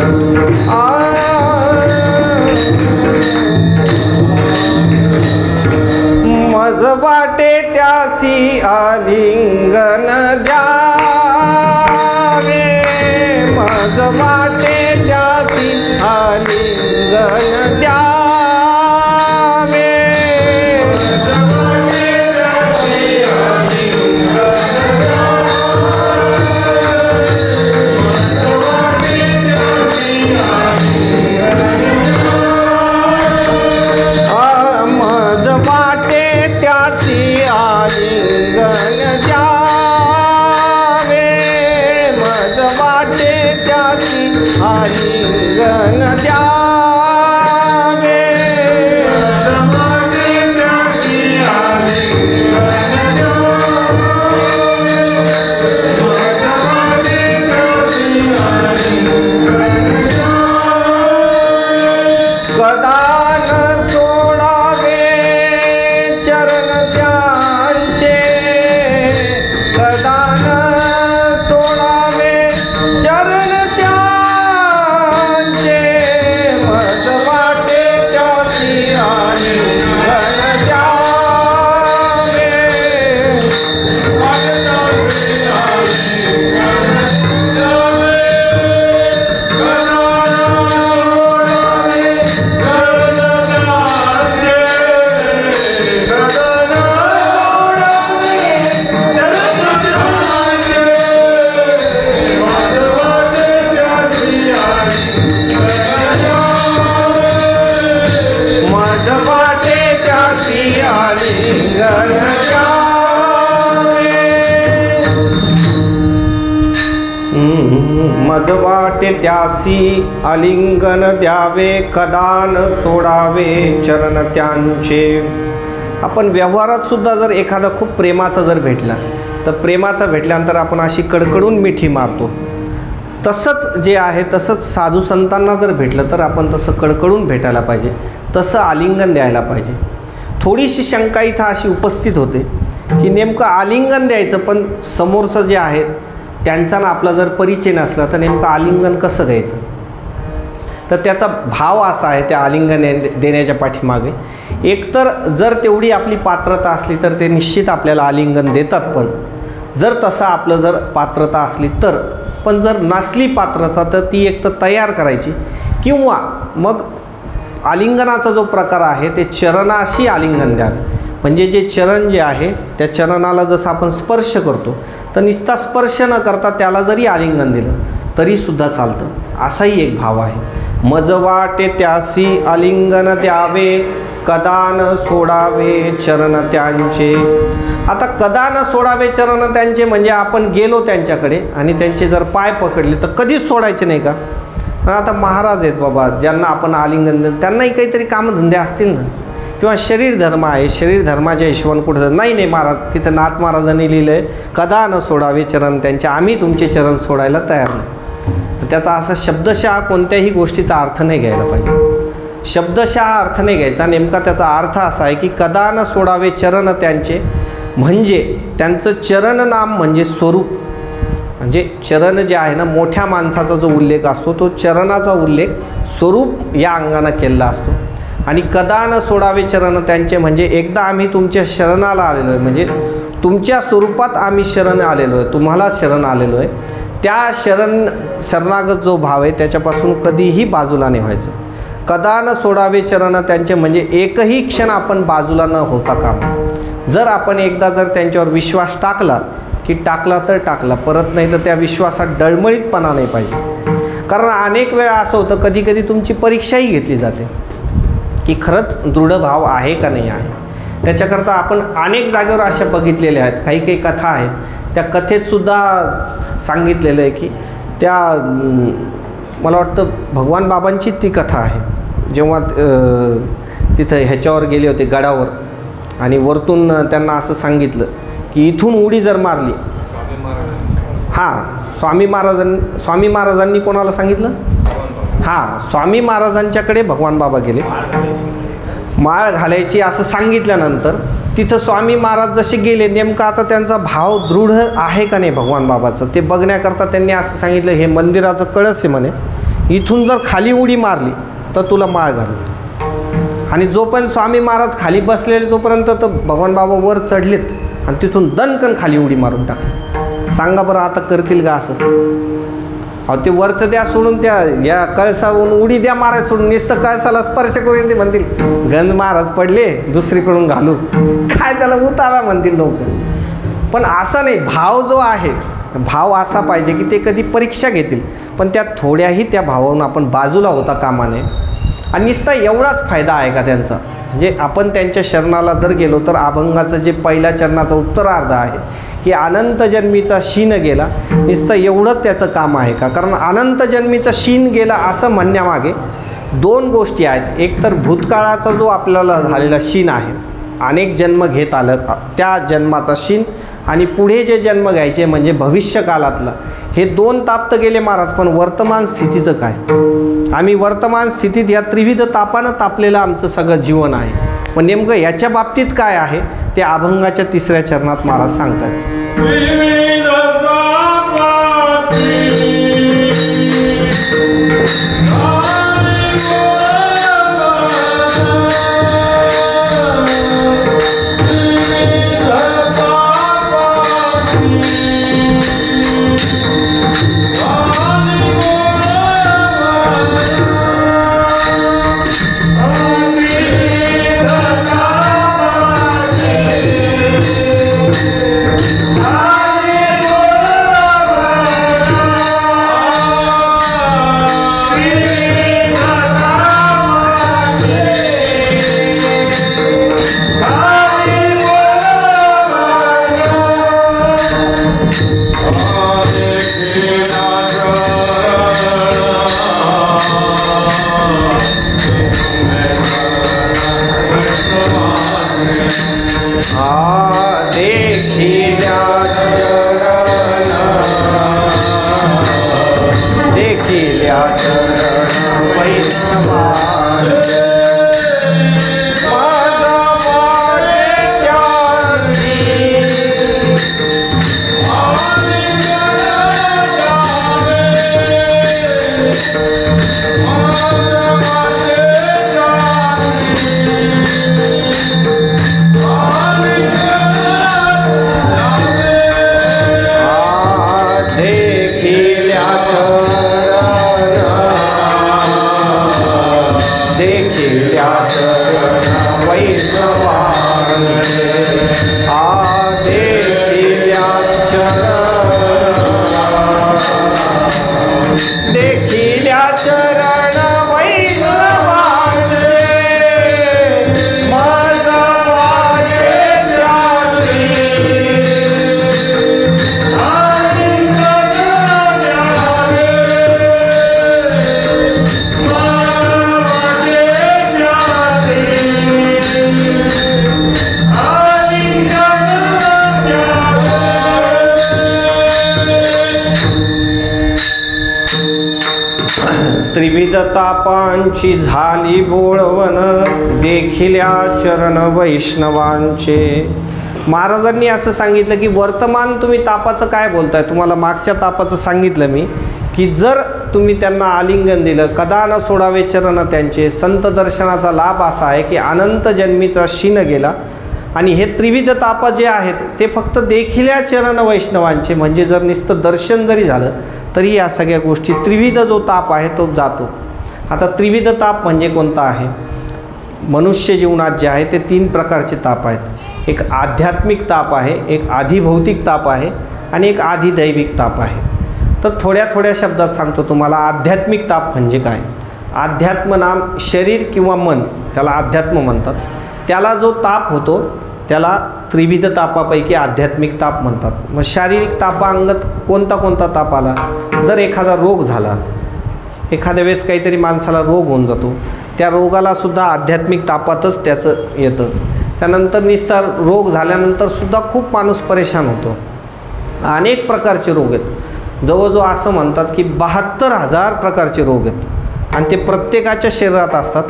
Speaker 1: मज वाटे त्यासी आलिंगन द्यावे, मज वाटे त्यासी आलिंगन द्यावे. मज वाटे त्यासी आलिंगन द्यावे, कदान सोडावे चरण त्यांचे. आपण व्यवहारात सुद्धा जर एखादा खूप प्रेमाचा जर भेटला तर प्रेमाचा भेटल्यानंतर आपण अशी कडकडून मिठी मारतो. तसंच जे आहे तसंच साधू संतांना जर भेटलं तर आपण तसं कडकडून भेटायला पाहिजे, तसं आलिंगन द्यायला पाहिजे. थोडीशी शंका इथं अशी उपस्थित होते की नेमकं आलिंगन द्यायचं, पण समोरचं जे आहे त्यांचा ना आपला जर परिचय नसला तर नेमकं आलिंगन कसं द्यायचं. तर त्याचा भाव असा आहे त्या आलिंगन देण्याच्या पाठीमागे, एकतर जर तेवढी आपली पात्रता असली तर ते निश्चित आपल्याला आलिंगन देतात, पण जर तसं आपलं जर पात्रता असली तर. पण जर नसली पात्रता तर ती एक तर तयार करायची, किंवा मग आलिंगनाचा जो प्रकार आहे ते चरणाशी आलिंगन द्यावे. म्हणजे जे चरण जे आहे त्या चरणाला जसं आपण स्पर्श करतो तर नुसता स्पर्श न करता त्याला जरी आलिंगन दिलं तरीसुद्धा चालतं. असाही एक भाव आहे. मज वाटे त्यासी आलिंगन द्यावे, कदा न सोडावे चरण त्यांचे. आता कदा न सोडावे चरण त्यांचे म्हणजे आपण गेलो त्यांच्याकडे आणि त्यांचे जर पाय पकडले तर कधीच सोडायचे नाही का. आता महाराज आहेत बाबा ज्यांना आपण आलिंगन देतो, त्यांनाही काहीतरी कामधंदे असतील ना, किंवा शरीर धर्म आहे, शरीर धर्माच्या हिशोबाने कुठं नाही महाराज, तिथं नाथ महाराजांनी लिहिलं आहे कदा न सोडावे चरण त्यांचे, आम्ही तुमचे चरण सोडायला तयार नाही. त्याचा असा शब्दशः कोणत्याही गोष्टीचा अर्थ नाही घ्यायला पाहिजे. शब्दशः अर्थ नाही घ्यायचा, नेमका त्याचा अर्थ असा आहे की कदा न सोडावे चरण त्यांचे, म्हणजे त्यांचं चरण नाम म्हणजे स्वरूप. म्हणजे चरण जे आहे ना, मोठ्या माणसाचा जो उल्लेख असतो तो चरणाचा उल्लेख स्वरूप या अंगानं केलेला असतो. आणि कदा न सोडावे चरण त्यांचे म्हणजे एकदा आम्ही तुमच्या शरणाला आलेलो आहे, म्हणजे तुमच्या स्वरूपात आम्ही शरण आलेलो आहे, तुम्हाला शरण आलेलो आहे. त्या शरणागत जो भाव आहे त्याच्यापासून कधीही बाजूला नाही व्हायचं. कदा न सोडावे चरण त्यांचे म्हणजे एकही क्षण आपण बाजूला न होता कामा. जर आपण एकदा जर त्यांच्यावर विश्वास टाकला की टाकला तर टाकला, परत नाही तर त्या विश्वासात डळमळीतपणा नाही पाहिजे. कारण अनेक वेळा असं होतं, कधी कधी तुमची परीक्षाही घेतली जाते की खरंच दृढ भाव आहे का नाही आहे. त्याच्याकरता आपण अनेक जागेवर अशा बघितलेल्या आहेत. काही काही कथा आहेत, त्या कथेतसुद्धा सांगितलेलं आहे की त्या मला वाटतं भगवान बाबांची ती कथा आहे. जेव्हा तिथं ह्याच्यावर गेले होते गडावर आणि वरतून त्यांना असं सांगितलं की इथून उडी जर मारली, स्वामी महाराजांनी कोणाला सांगितलं, स्वामी महाराजांच्याकडे भगवान बाबा गेले, माळ घालायची असं सांगितल्यानंतर तिथं स्वामी महाराज जसे गेले, नेमका आता त्यांचा भाव दृढ आहे का नाही भगवान बाबाचं ते बघण्याकरता त्यांनी असं सांगितलं, हे मंदिराचं कळस आहे म्हणे, इथून जर खाली उडी मारली तर तुला माळ घालू. आणि जोपर्यंत स्वामी महाराज खाली बसलेले तोपर्यंत तर भगवान बाबा वर चढलेत आणि तिथून दणकन खाली उडी मारून टाकली. सांगा बरं आता करतील का असं. अहो ते वरचं द्या सोडून त्या या कळसावरून उडी द्या मारायला सोडून नुसतं कळसाला स्पर्श करून ते म्हणतील गंज महाराज पडले दुसरीकडून घालू, काय त्याला उतारा म्हणतील लोक. पण असा नाही, भाव जो आहे भाव असा पाहिजे की ते कधी परीक्षा घेतील पण त्या थोड्याही त्या भावावरून आपण बाजूला होता कामा नये. आणि नुसता एवढाच फायदा आहे का त्यांचा, म्हणजे आपण त्यांच्या शरणाला जर गेलो तर अभंगाचं जे पहिल्या चरणाचा उत्तरार्ध आहे की अनंत जन्मीचा शीन गेला, नुसतं एवढंच त्याचं काम आहे का. कारण अनंत जन्मीचा शीन गेला असं म्हणण्यामागे दोन गोष्टी आहेत. एक तर भूतकाळाचा जो आपल्याला झालेला शीन आहे, अनेक जन्म घेत आलं त्या जन्माचा शीन, आणि पुढे जे जन्म घ्यायचे म्हणजे भविष्यकाळातला, हे दोन ताप तर गेले महाराज. पण वर्तमान स्थितीचं काय, आम्ही वर्तमान स्थितीत या त्रिविध तापानं तापलेलं आमचं सगळं जीवन आहे. पण नेमकं याच्या बाबतीत काय आहे ते अभंगाच्या 3ऱ्या चरणात महाराज सांगतात. चरण वैष्णवांचे मग माझे त्यासी त्रिविध तापांची झाली बोळवण देखिल्या चरण वैष्णवांचे. महाराजांनी असं सांगितलं की वर्तमान तुम्ही तापाचं काय बोलताय, तुम्हाला मागच्या तापाचं सांगितलं मी की जर तुम्ही त्यांना आलिंगन दिलं, कदा न सोडावे चरण त्यांचे. संत दर्शनाचा लाभ असा आहे की अनंत जन्मीचा शीन गेला. आणि हे त्रिविध ताप जे आहेत ते फक्त देखिल्या चरण वैष्णवांचे, म्हणजे जर नुसतं दर्शन जरी झालं तरी या सगळ्या गोष्टी त्रिविध जो ताप आहे तो जातो. आता त्रिविध ताप म्हणजे कोणता आहे? मनुष्य जीवनात जे आहे ते 3 प्रकारचे ताप आहेत. एक आध्यात्मिक ताप आहे, एक आधिभौतिक ताप आहे आणि एक आधिदैविक ताप आहे. तर थोड्या शब्दात सांगतो तुम्हाला. आध्यात्मिक ताप म्हणजे काय? अध्यात्म नाम शरीर किंवा मन, त्याला अध्यात्म म्हणतात. त्याला जो ताप होतो त्याला त्रिविध तापापैकी आध्यात्मिक ताप म्हणतात. मग शारीरिक तापाअंगत कोणता ताप आला? जर एखादा रोग झाला, एखाद्या वेळेस काहीतरी माणसाला रोग होऊन जातो, त्या रोगालासुद्धा आध्यात्मिक तापातच त्याचं येतं. त्यानंतर निस्तार रोग झाल्यानंतरसुद्धा खूप माणूस परेशान होतो. अनेक प्रकारचे रोग आहेत. जवळजवळ असं म्हणतात की 72,000 प्रकारचे रोग आहेत आणि ते प्रत्येकाच्या शरीरात असतात.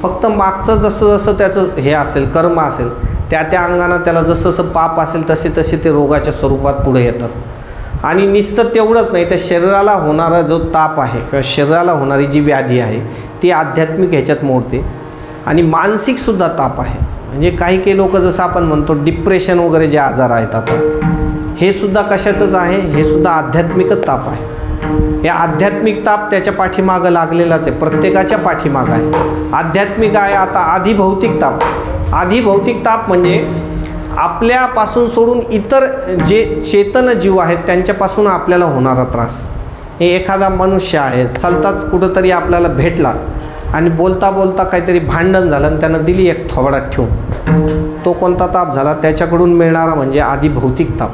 Speaker 1: फक्त मागचं जसं त्याचं हे असेल, कर्म असेल, त्या अंगानं त्याला जसं पाप असेल तसे ते रोगाच्या स्वरूपात पुढे येतात. आणि नुसतं तेवढंच नाही, त्या शरीराला होणारा जो ताप आहे किंवा शरीराला होणारी जी व्याधी आहे ती आध्यात्मिक ह्याच्यात मोडते. आणि मानसिकसुद्धा ताप आहे. म्हणजे काही लोक जसं आपण म्हणतो डिप्रेशन वगैरे जे आजार आहेत, आता हे सुद्धा कशाचंच आहे? हे सुद्धा आध्यात्मिकच ताप आहे. हे आध्यात्मिक ताप त्याच्या पाठीमागं लागलेलाच आहे, प्रत्येकाच्या पाठीमागं आहे. आध्यात्मिक आहे. आता आधिभौतिक ताप. आधिभौतिक ताप म्हणजे आपल्यापासून सोडून इतर जे चेतन जीव आहेत त्यांच्यापासून आपल्याला होणारा त्रास. हे एखादा मनुष्य आहे, चालताच कुठंतरी आपल्याला भेटला आणि बोलता काहीतरी भांडण झालं आणि त्यानं दिली एक थोबाडात ठेवून, तो कोणता ताप झाला? त्याच्याकडून मिळणारा म्हणजे आधिभौतिक ताप.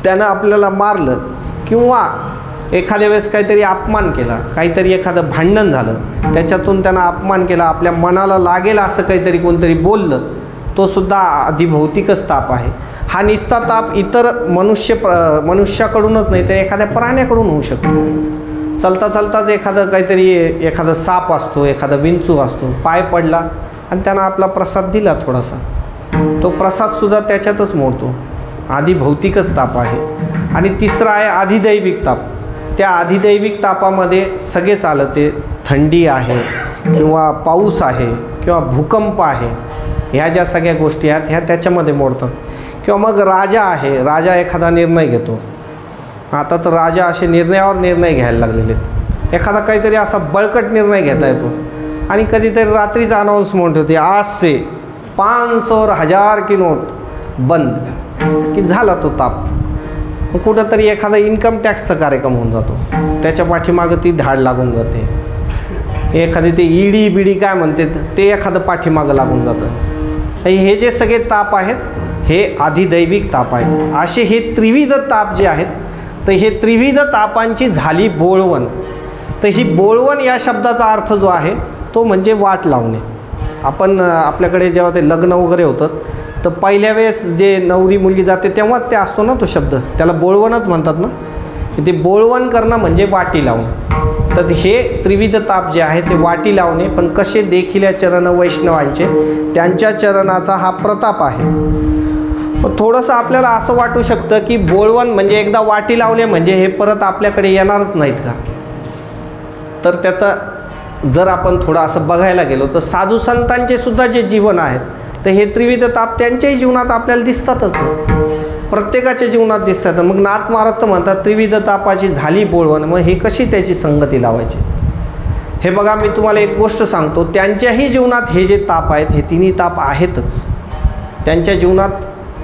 Speaker 1: त्यानं आपल्याला मारलं किंवा एखाद्या वेळेस काहीतरी अपमान केला, काहीतरी एखादं भांडण झालं, त्याच्यातून त्यानं अपमान केला, आपल्या मनाला लागेल असं काहीतरी कोणतरी बोललं, तो सुद्धा आधिभौतिकच ताप आहे. हा निस्ता ताप इतर मनुष्याकडूनच नाही तर एखाद्या प्राण्याकडून होऊ शकतो. चालताच एखादा साप असतो, एखादा विंचू असतो, पाय पडला आणि त्यानं आपला प्रसाद दिला थोडासा, तो प्रसादसुद्धा त्याच्यातच मोडतो. आधिभौतिकच ताप आहे. आणि तिसरा आहे आधिदैविक ताप. त्या आधिदैविक तापामध्ये सगळेच आलं, ते थंडी आहे किंवा पाऊस आहे किंवा भूकंप आहे, ह्या ज्या सगळ्या गोष्टी आहेत ह्या त्याच्यामध्ये मोडतात. किंवा मग राजा आहे, राजा एखादा निर्णय घेतो. आता तर राजा असे निर्णयावर निर्णय घ्यायला लागलेले आहेत. एखादा काहीतरी असा बळकट निर्णय घेता येतो आणि कधीतरी रात्रीचा अनाऊन्समेंट होते, आज से 500 और 1000 की नोट बंद, की झाला तो ताप. मग कुठंतरी एखादा इन्कम टॅक्सचा कार्यक्रम होऊन जातो, त्याच्या पाठीमागं ती धाड लागून जाते. एखादी ते ईडी बिडी काय म्हणते ते एखादं पाठीमागं लागून जातं. हे जे सगळे ताप आहेत हे आधिदैविक ताप आहेत. असे हे त्रिविध ताप जे आहेत, तर हे त्रिविध तापांची झाली बोळवण. तर ही बोळवण या शब्दाचा अर्थ जो आहे तो म्हणजे वाट लावणे. आपण आपल्याकडे जेव्हा ते लग्न वगैरे होतं तर पहिल्या वेळेस जे नवरी मुलगी जाते तेव्हाच ते असतो ना तो शब्द, त्याला बोळवणच म्हणतात ना. ते बोळवण करणं म्हणजे वाटी लावणं. तर हे त्रिविध ताप जे आहे ते वाटी लावणे, पण कसे देखील चरण वैष्णवांचे, त्यांच्या चरणाचा हा प्रताप आहे. थोडंसं आपल्याला असं वाटू शकतं की बोळवण म्हणजे एकदा वाटी लावले म्हणजे हे परत आपल्याकडे येणारच नाहीत का. तर त्याचा जर आपण थोडं असं बघायला गेलो तर साधू संतांचे सुद्धा जे जीवन आहेत तर हे त्रिविध ताप त्यांच्याही जीवनात आपल्याला दिसतातच ना, प्रत्येकाच्या जीवनात दिसतात. मग नाथ महाराज तर म्हणतात त्रिविध तापाची झाली बोळवण, मग हे कशी त्याची संगती लावायची. हे बघा, मी तुम्हाला एक गोष्ट सांगतो, त्यांच्याही जीवनात हे जे ताप आहेत हे तिन्ही ताप आहेतच. त्यांच्या जीवनात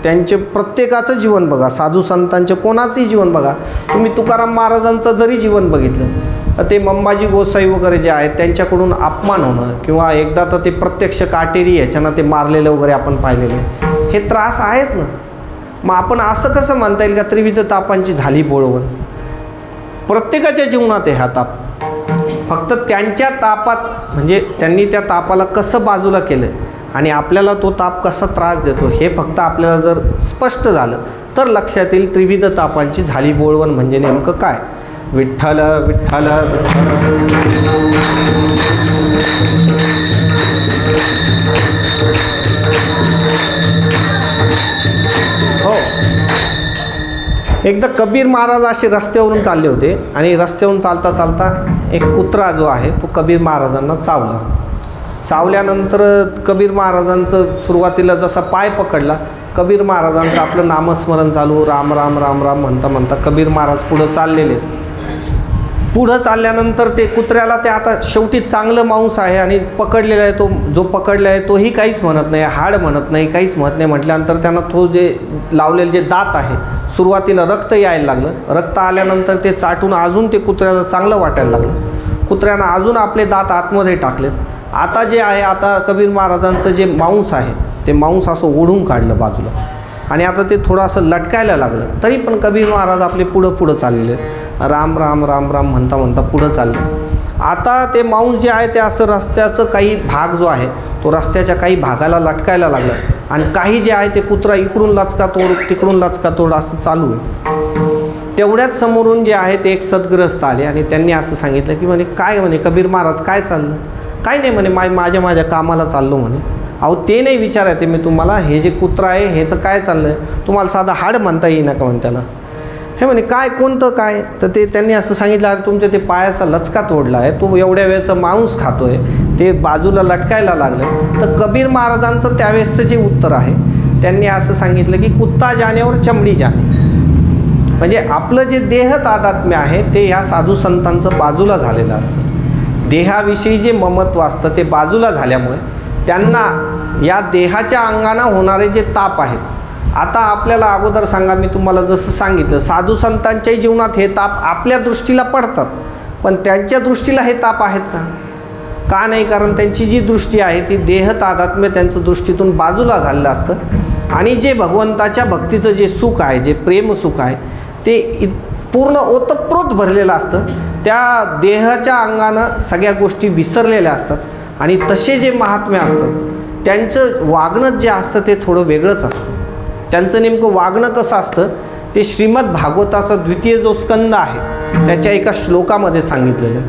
Speaker 1: त्यांचे प्रत्येकाचं जीवन बघा, साधू संतांचे कोणाचंही जीवन बघा. तुम्ही तुकाराम महाराजांचं जरी जीवन बघितलं ते मंबाजी गोसाई वगैरे जे आहेत त्यांच्याकडून अपमान होणं, किंवा एकदा तर ते प्रत्यक्ष काटेरी ह्याच्यानं ते मारलेलं वगैरे आपण पाहिलेले, हे त्रास आहेच ना. मग आपण असं कसं म्हणता येईल का त्रिविध तापांची झाली बोळवण. प्रत्येकाच्या जीवनात आहे हा ताप. फक्त त्यांच्या तापात म्हणजे त्यांनी त्या तापाला कसं बाजूला केलं आणि आपल्याला तो ताप कसा त्रास देतो हे फक्त आपल्याला जर स्पष्ट झालं तर लक्षात येईल त्रिविध तापांची झाली बोळवण म्हणजे नेमकं काय. विठ्ठल विठ्ठल हो. एकदा कबीर महाराज असे रस्त्यावरून चालले होते आणि रस्त्यावरून चालता चालता एक कुत्रा जो आहे तो कबीर महाराजांना चावला. चावल्यानंतर कबीर महाराजांचं सुरुवातीला जसा पाय पकडला, कबीर महाराजांचं आपलं नामस्मरण चालू, राम राम राम राम म्हणता म्हणता कबीर महाराज पुढं चाललेले. पुढं चालल्यानंतर ते कुत्र्याला ते आता शेवटी चांगलं मांस आहे आणि पकडलेला आहे, तो जो पकडला आहे तोही काहीच म्हणत नाही, हाड म्हणत नाही, काहीच म्हणत नाही. म्हटल्यानंतर त्यांना तो जे लावलेले जे दात आहे, सुरुवातीला रक्त यायला लागलं. रक्त आल्यानंतर ते चाटून अजून ते कुत्र्याला चांगलं वाटायला लागलं. कुत्र्यानं अजून आपले दात आतमध्ये टाकलेत. आता जे आहे, आता कबीर महाराजांचं जे मांस आहे ते मांस असं ओढून काढलं बाजूला आणि आता ते थोडं असं लटकायला लागलं. तरी पण कबीर महाराज आपले पुढं चाललेले, राम राम राम राम म्हणता म्हणता पुढं चालले. आता ते मांस जे आहे ते असं रस्त्याचं काही भाग जो आहे तो रस्त्याच्या काही भागाला लटकायला लागला आणि काही जे आहे ते कुत्रा इकडून लचका तोड तिकडून लचका तोड असं चालू आहे. तेवढ्याच समोरून जे आहे ते एक सद्ग्रस्त आले आणि त्यांनी असं सांगितलं की म्हणे काय म्हणे कबीर महाराज काय चाललं. काय नाही म्हणे, माझ्या कामाला चाललो म्हणे. अहो ते नाही विचारायचे मी तुम्हाला, हे जे कुत्रा आहे ह्याचं काय चाललं आहे, तुम्हाला साधा हाड म्हणता येईना का म्हणे त्याला. हे म्हणे काय कोणतं काय. तर ते त्यांनी असं सांगितलं, अरे तुमच्या ते पायाचा लचका तोडला आहे, तो एवढ्या वेळचं मांस खातोय, ते बाजूला लटकायला लागलं. तर कबीर महाराजांचं त्यावेळेसचं जे उत्तर आहे त्यांनी असं सांगितलं की कुत्ता जाण्यावर चमडी जाणे. म्हणजे आपलं जे देह तादात्म्य आहे ते ह्या साधू संतांचं बाजूला झालेलं असतं. देहाविषयी जे ममत्व असतं ते बाजूला झाल्यामुळे त्यांना या देहाच्या अंगाने होणारे जे ताप आहेत. आता आपल्याला अगोदर सांगा, मी तुम्हाला जसं सांगितलं साधू संतांच्याही जीवनात हे ताप आपल्या दृष्टीला पडतात, पण त्यांच्या दृष्टीला हे ताप आहेत का नाही. कारण त्यांची जी दृष्टी आहे ती देह तादात्म्य त्यांचं दृष्टीतून बाजूला झालेलं असतं आणि जे भगवंताच्या भक्तीचं जे सुख आहे, जे प्रेम सुख आहे ते पूर्ण ओतप्रोत भरलेलं असतं. त्या देहाच्या अंगानं सगळ्या गोष्टी विसरलेल्या असतात आणि तसे जे महात्म्य असतात त्यांचं वागणं जे असतं ते थोडं वेगळंच असतं. त्यांचं नेमकं वागणं कसं असतं ते श्रीमद भागवताचा द्वितीय जो स्कंद आहे त्याच्या एका श्लोकामध्ये सांगितलेलं आहे.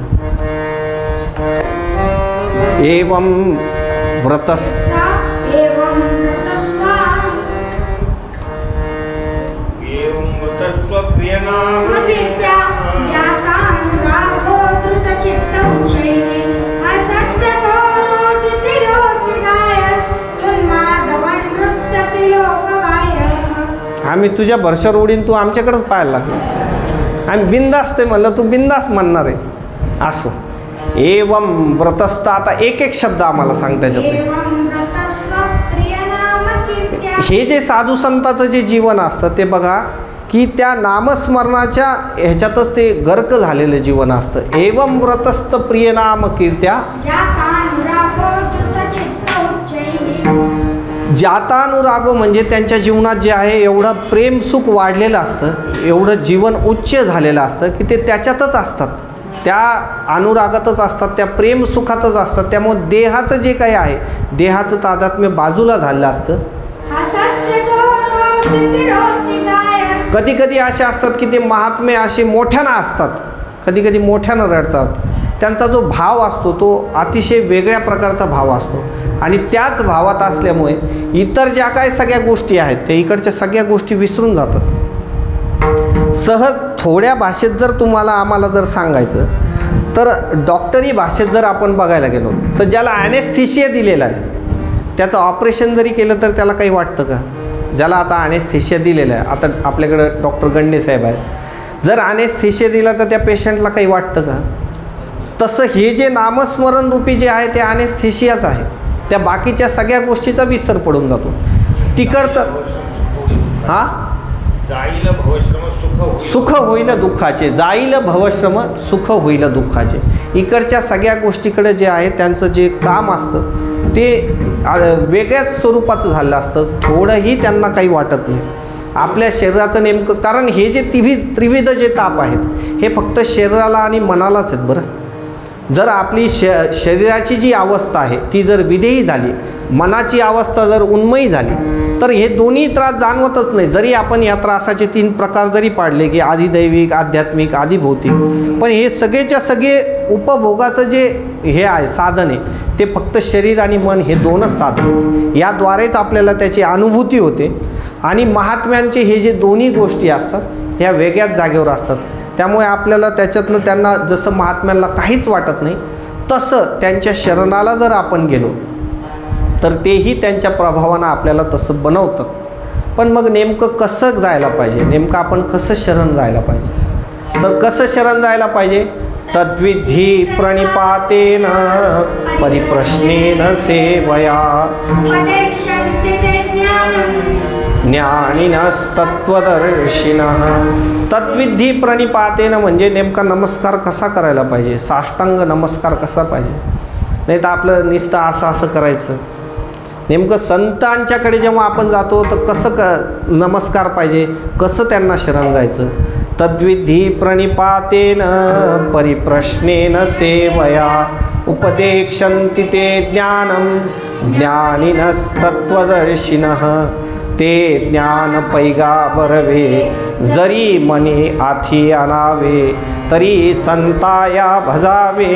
Speaker 1: एवं व्रतस् आम्ही तुझ्या भरशावर उडीन, तू आमच्याकडेच पाहायला लागलो. आम्ही बिंदास म्हणलं, तू बिंदास म्हणणार आहे. असो एवं व्रतस्थ. आता एक एक शब्द आम्हाला सांग त्याच्यातले. हे जे साधू संताचं जे जीवन असतं ते बघा की त्या नामस्मरणाच्या ह्याच्यातच ते गर्क झालेलं जीवन असतं. एवं व्रतस्थ प्रिय नाम कीर्त्या जातानुरागो म्हणजे त्यांच्या जीवनात जे आहे एवढं प्रेम सुख वाढलेलं असतं, एवढं जीवन उच्च झालेलं असतं की ते त्याच्यातच असतात, त्या अनुरागातच असतात, त्या प्रेम सुखातच असतात. त्यामुळे देहाचं जे काही आहे देहाचं तादात्म्य बाजूला झालेलं असतं. कधी कधी असे असतात की ते महात्मे असे मोठ्यानं असतात कधी कधी मोठ्यानं रडतात. त्यांचा जो भाव असतो तो अतिशय वेगळ्या प्रकारचा भाव असतो आणि त्याच भावात असल्यामुळे इतर ज्या काही सगळ्या गोष्टी आहेत त्या इकडच्या सगळ्या गोष्टी विसरून जातात. सहज थोड्या भाषेत जर तुम्हाला आम्हाला जर सांगायचं तर डॉक्टरी भाषेत जर आपण बघायला गेलो तर ज्याला ॲनेस्थेशिया दिलेला आहे त्याचं ऑपरेशन जरी केलं तर त्याला काही वाटतं का? ज्याला आता ॲनेस्थेशिया दिलेला आहे, आता आपल्याकडं डॉक्टर गंडे साहेब आहेत, जर ॲनेस्थेशिया दिला तर त्या पेशंटला काही वाटतं का? तसं हे जे नामस्मरण रूपी जे आहे ते ॲनेस्थेशियाच आहे. त्या बाकीच्या सगळ्या गोष्टीचा विसर पडून जातो. तिकडचं हां
Speaker 2: जाईल भवश्रम
Speaker 1: सुख होईल दुःखाचे, जाईल भवश्रम सुख होईल दुःखाचे. इकडच्या सगळ्या गोष्टीकडे जे आहे त्यांचं जे काम असतं ते वेगळ्याच स्वरूपाचं झालं असतं. थोडंही त्यांना काही वाटत नाही आपल्या शरीराचं नेमकं, कारण हे जे त्रिविध जे ताप आहेत हे फक्त शरीराला आणि मनालाच आहेत. बरं, जर आपली शरीराची जी अवस्था आहे ती जर विधेयी झाली, मनाची अवस्था जर उन्मयी झाली तर हे दोन्ही त्रास जाणवतच नाही. जरी आपण या त्रासाचे 3 प्रकार जरी पाडले की आधिदैविक, आध्यात्मिक, आधिभौतिक, पण हे सगळेच्या सगळे उपभोगाचं जे हे आहे साधन आहे ते फक्त शरीर आणि मन हे 2च साधन. याद्वारेच आपल्याला त्याची अनुभूती होते आणि महात्म्यांचे हे जे दोन्ही गोष्टी असतात ह्या वेगळ्याच जागेवर असतात. त्यामुळे आपल्याला त्याच्यातलं त्यांना जसं महात्म्यांना काहीच वाटत नाही तसं त्यांच्या शरणाला जर आपण गेलो तर तेही त्यांच्या प्रभावानं आपल्याला तसं बनवतात. पण मग नेमकं कसं जायला पाहिजे, नेमकं आपण कसं शरण जायला पाहिजे? तर कसं शरण जायला पाहिजे? तद्विधी प्रणिपातेन परिप्रश्नेन सेवया ज्ञानिनस्तत्वदर्शिनः. तद्विधी प्रणिपातेन म्हणजे नेमका नमस्कार कसा करायला पाहिजे, साष्टांग नमस्कार कसा पाहिजे. नाही तर आपलं नुसतं असं करायचं. नेमकं संतांच्याकडे जेव्हा आपण जातो तर कसं नमस्कार पाहिजे, कसं त्यांना शरण जायचं. तद्विधी प्रणिपातेन परिप्रश्नेन सेवया उपदेक्षन्ति ते ज्ञानं ज्ञानिनस्तत्वदर्शिनः. ते ज्ञान पैगाबरवे जरी मनी आथी आणावे तरी संताया भजावे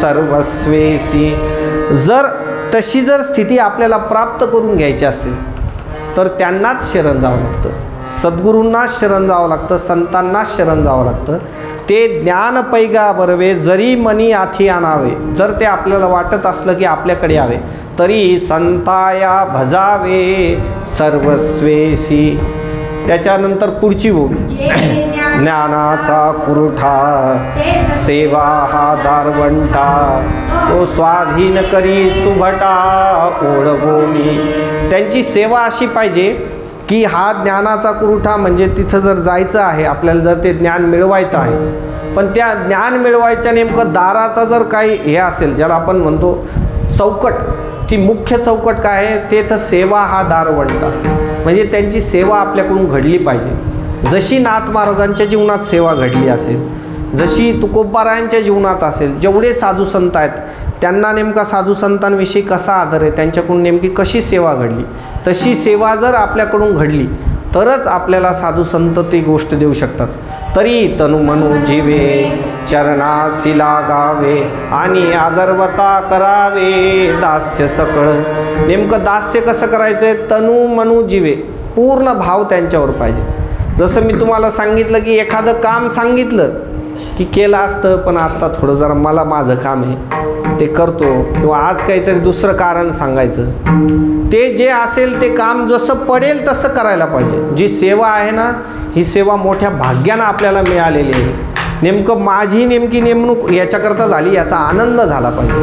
Speaker 1: सर्वस्वेसी. जर तशी जर स्थिती आपल्याला प्राप्त करून घ्यायची असेल तर त्यांनाच शरण जावं लागतं, सद्गुरूंनाच शरण जावं लागतं, संतांनाच शरण जावं लागतं. ते ज्ञान पैगा बरवे जरी मनी आथी आणावे, जर ते आपल्याला वाटत असलं की आपल्याकडे यावे तरी संताया भजावे सर्वस्वेसी. त्याच्यानंतर पुढची ओवी, ज्ञानाचा कुरुठा सेवा हा दारवंटा तो स्वाधीन करी सुभटा ओळगोनी. त्यांची सेवा अशी पाहिजे की हा ज्ञानाचा कुरुठा म्हणजे तिथं जर जायचं आहे आपल्याला, जर ते ज्ञान मिळवायचं आहे, पण त्या ज्ञान मिळवायच्या नेमकं दाराचा जर काही हे असेल ज्याला आपण म्हणतो चौकट, ती मुख्य चौकट काय आहे ते तर सेवा हा दारवंटा. म्हणजे त्यांची सेवा आपल्याकडून घडली पाहिजे. जशी नाथ महाराजांच्या जीवनात सेवा घडली असेल, जशी तुकोबारायांच्या जीवनात असेल, जेवढे साधू संत आहेत त्यांना नेमका साधू संतांविषयी कसा आदर आहे, त्यांच्याकडून नेमकी कशी सेवा घडली, तशी सेवा जर आपल्याकडून घडली तरच आपल्याला साधू संत ती गोष्ट देऊ शकतात. तरी तनु मनु जीवे चरणासी लागावे आणि अगरवता करावे दास्य सकळ. नेमकं दास्य कसं करायचं आहे? तनु मनु जीवे, पूर्ण भाव त्यांच्यावर पाहिजे. जसं मी तुम्हाला सांगितलं की एखादं काम सांगितलं की केलं असतं, पण आता थोडं जरा मला माझं काम आहे ते करतो, किंवा आज काहीतरी दुसरं कारण सांगायचं, ते जे असेल ते काम जसं पडेल तसं करायला पाहिजे. जी सेवा आहे ना ही सेवा मोठ्या भाग्यानं आपल्याला मिळालेली आहे. नेमकं माझी नेमकी नेमणूक याच्याकरता झाली, याचा आनंद झाला पाहिजे.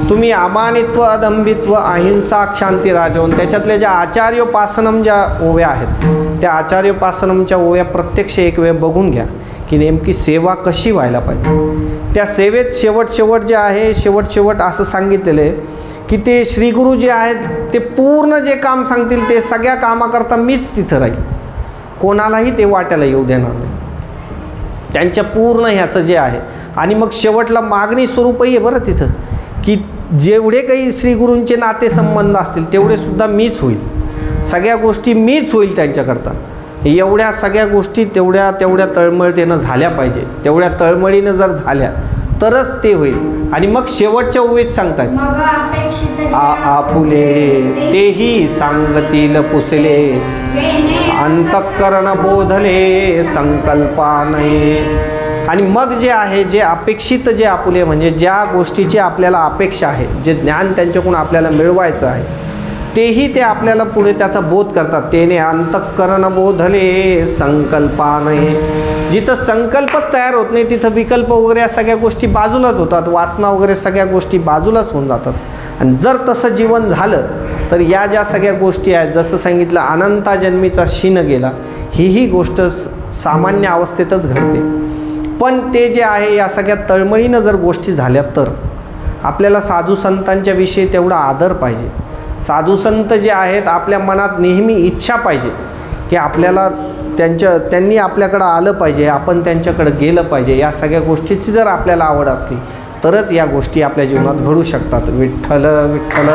Speaker 1: तुम्ही अमानित्व, अदंभित्व, अहिंसा, क्षांती, राजवून त्याच्यातल्या ज्या आचार्योपासनम ज्या ओव्या आहेत त्या आचार्योपासनमच्या ओव्या प्रत्यक्ष एक वेळ बघून घ्या की नेमकी सेवा कशी व्हायला पाहिजे. त्या सेवेत शेवट जे आहे, शेवट असं सांगितलेलं आहे की ते श्रीगुरू जे आहेत ते पूर्ण जे काम सांगतील ते सगळ्या कामाकरता मीच तिथं राहील, कोणालाही ते वाट्याला येऊ देणार नाही. त्यांच्या पूर्ण ह्याचं जे आहे आणि मग शेवटला मागणी स्वरूपही आहे बरं तिथं की जेवढे काही श्रीगुरूंचे नातेसंबंध असतील तेवढे सुद्धा मीच होईल, सगळ्या गोष्टी मीच होईल त्यांच्याकरता. एवढ्या सगळ्या गोष्टी तेवढ्या तळमळीनं झाल्या पाहिजे. तेवढ्या तळमळीनं जर झाल्या तरच ते होईल. आणि मग शेवटच्या ओळीत सांगतात, आपुले तेही सांगतील पुसले, अंतःकरण बोधले संकल्पाने. आणि मग जे आहे, जे अपेक्षित, जे आपुले म्हणजे ज्या गोष्टीची आपल्याला अपेक्षा आहे, जे ज्ञान त्यांच्याकडून आपल्याला मिळवायचं आहे, तेही ते आपल्याला पुढे त्याचा बोध करतात. तेने अंतःकरण बोधले संकल्पाने. जिथं संकल्पच तयार होत नाही तिथं विकल्प वगैरे या सगळ्या गोष्टी बाजूलाच होतात, वासना वगैरे सगळ्या गोष्टी बाजूलाच होऊन जातात. आणि जर तसं जीवन झालं तर या ज्या सगळ्या गोष्टी आहेत, जसं सांगितलं अनंता जन्मीचा शीन गेला, ही गोष्ट सामान्य अवस्थेतच घडते. पण ते जे आहे या सगळ्या तळमळीनं जर गोष्टी झाल्या तर आपल्याला साधू संतांच्या विषयी तेवढा आदर पाहिजे. साधू संत जे आहेत आपल्या मनात नेहमी इच्छा पाहिजे की आपल्याला त्यांनी आपल्याकडं आलं पाहिजे, आपण त्यांच्याकडं गेलं पाहिजे. या सगळ्या गोष्टीची जर आपल्याला आवड असली तरच या गोष्टी आपल्या जीवनात घडू शकतात. विठ्ठल विठ्ठल.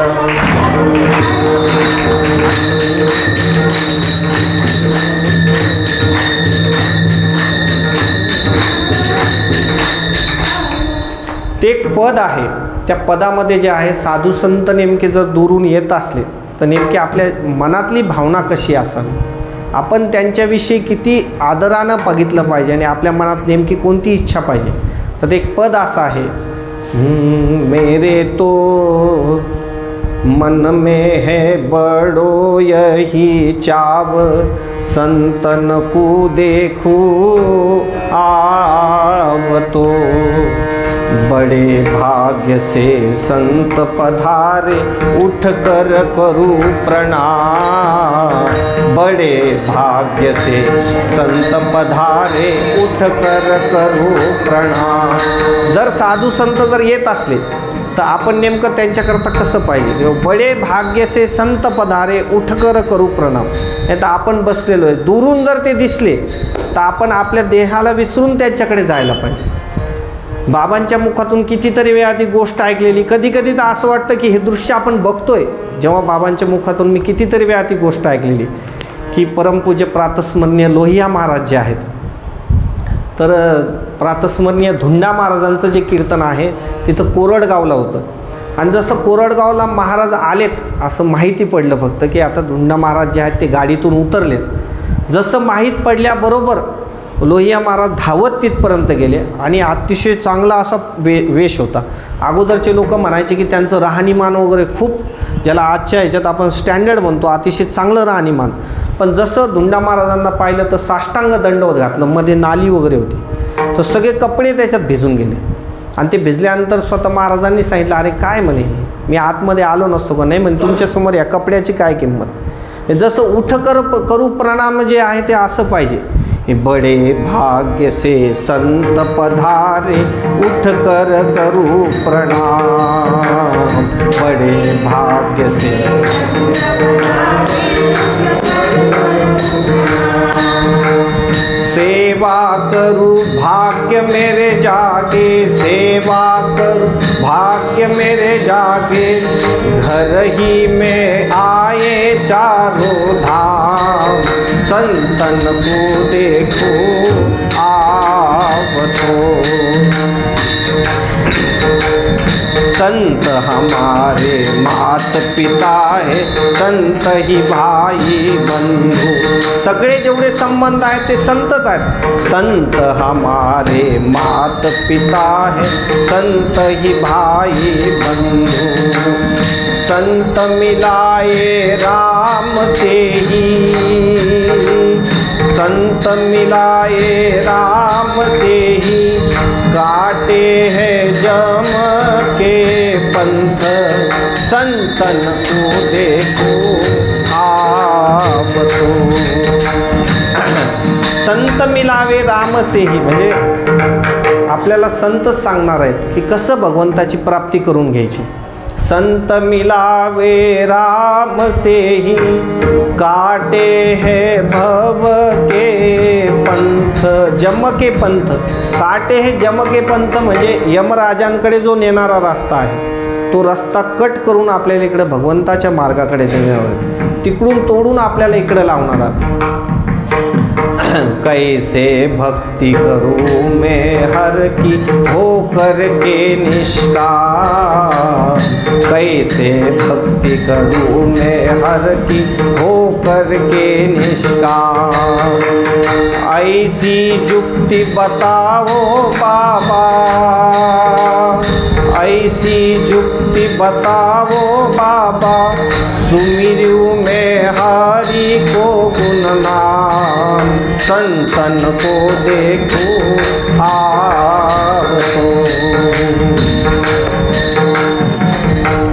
Speaker 1: ते एक पद आहे, त्या पदामध्ये जे आहे साधू संत नेमके जर दुरून येत असले तर नेमके आपल्या मनातली भावना कशी असावी, आपण त्यांच्याविषयी किती आदरानं बघितलं पाहिजे आणि आपल्या मनात नेमकी कोणती इच्छा पाहिजे. तर ते एक पद असं आहे, मेरे तो मन में है बड़ो यही चाव, संतन को देखो आवतो, बड़े भाग्य से संत पधारे उठ कर करूं प्रणाम, बड़े भाग्य से संत पधारे उठ कर करूं प्रणाम. जर साधू संत जर येत असले तर आपण नेमकं त्यांच्याकरता कसं पाहिजे. बडे भाग्य से संत पधारे उठ कर करू प्रणाम. नाही तर आपण बसलेलो आहे, दुरून जर ते दिसले तर आपण आपल्या देहाला विसरून त्यांच्याकडे जायला पाहिजे. बाबांच्या मुखातून कितीतरी वेळा ती गोष्ट ऐकलेली, कधी कधी तर असं वाटतं की हे दृश्य आपण बघतोय. जेव्हा बाबांच्या मुखातून मी कितीतरी वेळा ती गोष्ट ऐकलेली की परमपूज्य प्रातस्मरणीय लोहिया महाराज जे आहेत, तर प्रातस्मरणीय धुंडा महाराजांचं जे कीर्तन आहे तिथं कोरडगावला होतं. आणि जसं कोरडगावला महाराज आलेत असं माहिती पडलं फक्त की आता धुंडा महाराज जे आहेत ते गाडीतून उतरलेत. जसं माहीत पडल्याबरोबर लोहिया महाराज धावत तिथपर्यंत गेले आणि अतिशय चांगला असा वेश होता. अगोदरचे लोक म्हणायचे की त्यांचं राहणीमान वगैरे खूप, ज्याला आजच्या ह्याच्यात आपण स्टँडर्ड म्हणतो, अतिशय चांगलं राहणीमान. पण जसं धुंडा महाराजांना पाहिलं तर साष्टांग दंडवत घातलं, मध्ये नाली वगैरे होती, तर सगळे कपडे त्याच्यात भिजून गेले. आणि ते भिजल्यानंतर स्वतः महाराजांनी सांगितलं, अरे काय म्हणे, मी आतमध्ये आलो नसतो का. नाही म्हणे, तुमच्यासमोर या कपड्याची काय किंमत. जसं उठ करू प्रणाम जे आहे ते असं पाहिजे. बड़े भाग्य से संत पधारे उठ कर करूं प्रणाम, बड़े भाग्य से सेवा करूं भाग्य मेरे जागे, सेवा करूं भाग्य मेरे जागे, घर ही में आए चारों धाम, संतन को देखो आवतो, संत हमारे मात पिता है, संत ही भाई बंधु. सगळे जेवढे संबंध आहेत ते संतच आहेत. संत हमारे मात पिता है, संत ही भाई बंधु, संत मिलाए राम से ही, संत मिलाए राम से ही, काटे हैं जम के पंथ, संतन को देखो आवतो. संत मिलावे राम से ही म्हणजे आपल्याला संत सांगणार आहेत की कसं भगवंताची प्राप्ती करून घ्यायची. संत मिलावे राम से ही, काटे है भव के पंथ, जम के पंथ. काटे हे जम के पंथ म्हणजे यमराजांकडे जो नेणारा रस्ता आहे तो रस्ता कट करून आपल्याला इकडे भगवंताच्या मार्गाकडे नेणार, तिकडून तोडून आपल्याला इकडे लावणार. कैसे भक्ति करूं मैं हर की हो करके निष्काम, कैसे भक्ति करूं मैं हर की हो करके निष्काम। ऐसी जुक्ति बताओ बाबा, ऐसी जुक्ति बताओ बाबा, सुमिरू में हरि को गुणनाम, संतन को देखो आवतो।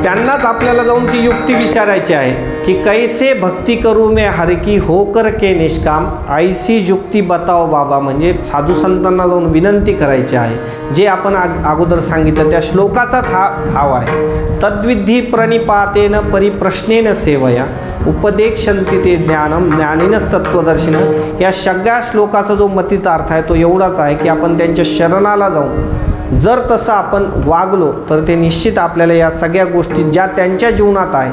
Speaker 1: त्यांनाच आपल्याला जाऊन ती युक्ती विचारायची आहे की कैसे भक्ती करू मैं हर की होकर के निष्काम, ऐसी जुक्ती बताओ बाबा, म्हणजे साधू संतांना जाऊन विनंती करायची आहे। जे आपण अगोदर सांगितलं त्या श्लोकाचाच हा भाव आहे। तद्विधी प्रणिपातेन परिप्रश्नेन सेवया उपदेक्षन्ति ते ज्ञानम ज्ञानिनस्तत्वदर्शिन। या सगळ्या श्लोकाचा जो मतीचा अर्थ आहे तो एवढाच आहे की आपण त्यांच्या शरणाला जाऊन जर तसं आपण वागलो तर ते निश्चित आपल्याला या सगळ्या गोष्टी ज्या त्यांच्या जीवनात आहे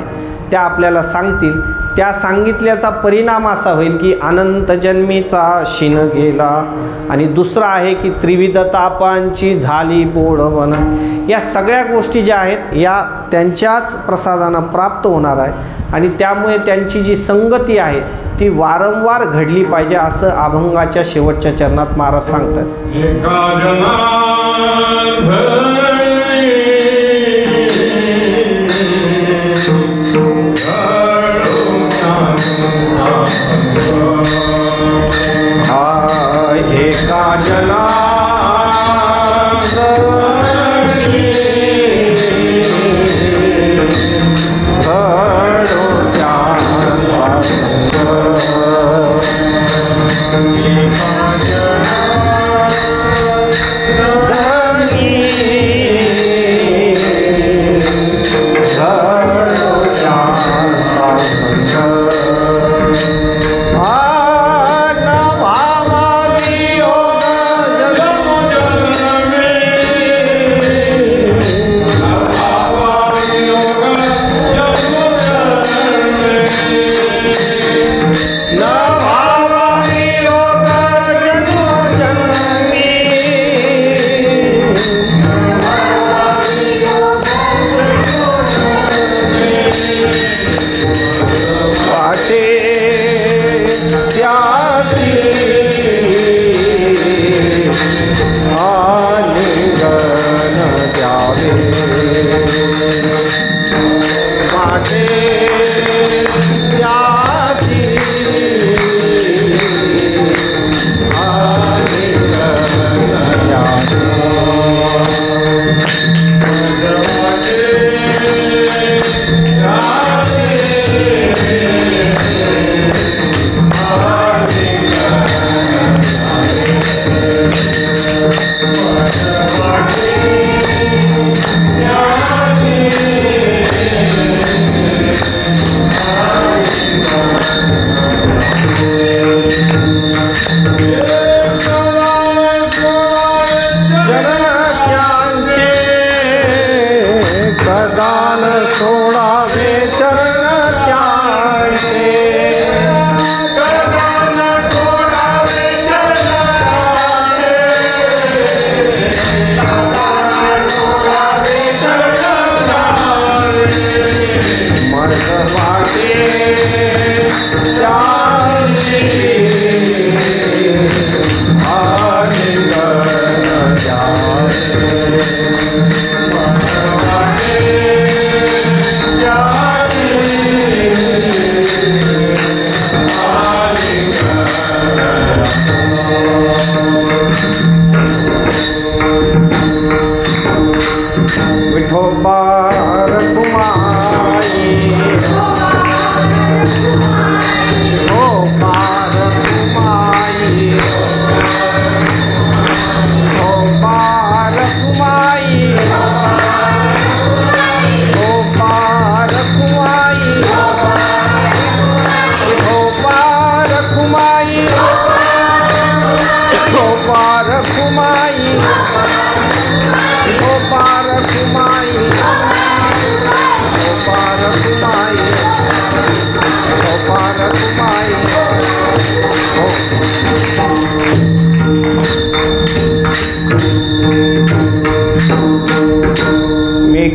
Speaker 1: त्या आपल्याला सांगतील। त्या सांगितल्याचा परिणाम असा होईल की अनंत जन्मीचा शिन गेला, आणि दुसरा आहे की त्रिविध तापांची झाली बोडवण। या सगळ्या गोष्टी ज्या आहेत या त्यांच्याच प्रसादानं प्राप्त होणार आहे, आणि त्यामुळे त्यांची जी संगती आहे ती वारंवार घडली पाहिजे असं अभंगाच्या शेवटच्या चरणात महाराज सांगतात। एका जना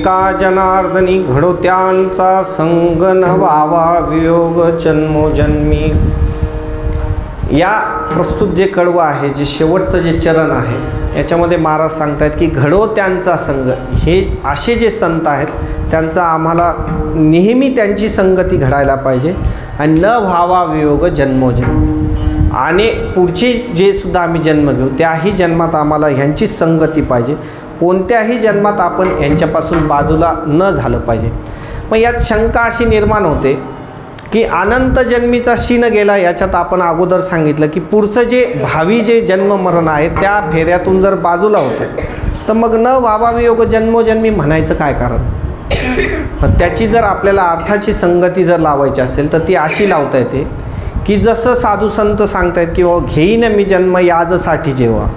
Speaker 1: एका जनार्दनी घडो त्यांचा संग न व्हावा वियोग जन्मोजन्मी. या प्रस्तुत जे कडवं आहे, जे शेवटचं जे चरण आहे, याच्यामध्ये महाराज सांगतायत की घडो त्यांचा संग. हे असे जे संत आहेत त्यांचा आम्हाला नेहमी त्यांची संगती घडायला पाहिजे आणि न व्हावा वियोग जन्मोजन्म. आणि पुढचे जे सुद्धा आम्ही जन्म घेऊ त्याही जन्मात आम्हाला ह्यांची संगती पाहिजे. कोणत्याही जन्मात आपण यांच्यापासून बाजूला न झालं पाहिजे. मग यात शंका अशी निर्माण होते की अनंत जन्मीचा शीन गेला. याच्यात आपण अगोदर सांगितलं की पुढचं जे भावी जे जन्म मरण आहे त्या फेऱ्यातून जर बाजूला होतं तर मग न व्हावा वियोग जन्मोजन्मी म्हणायचं काय कारण. पण त्याची जर आपल्याला अर्थाची संगती जर लावायची असेल तर ती अशी लावता येते की जसं साधू संत सांगतायत की घेईन मी जन्म याजसाठी जेव्हा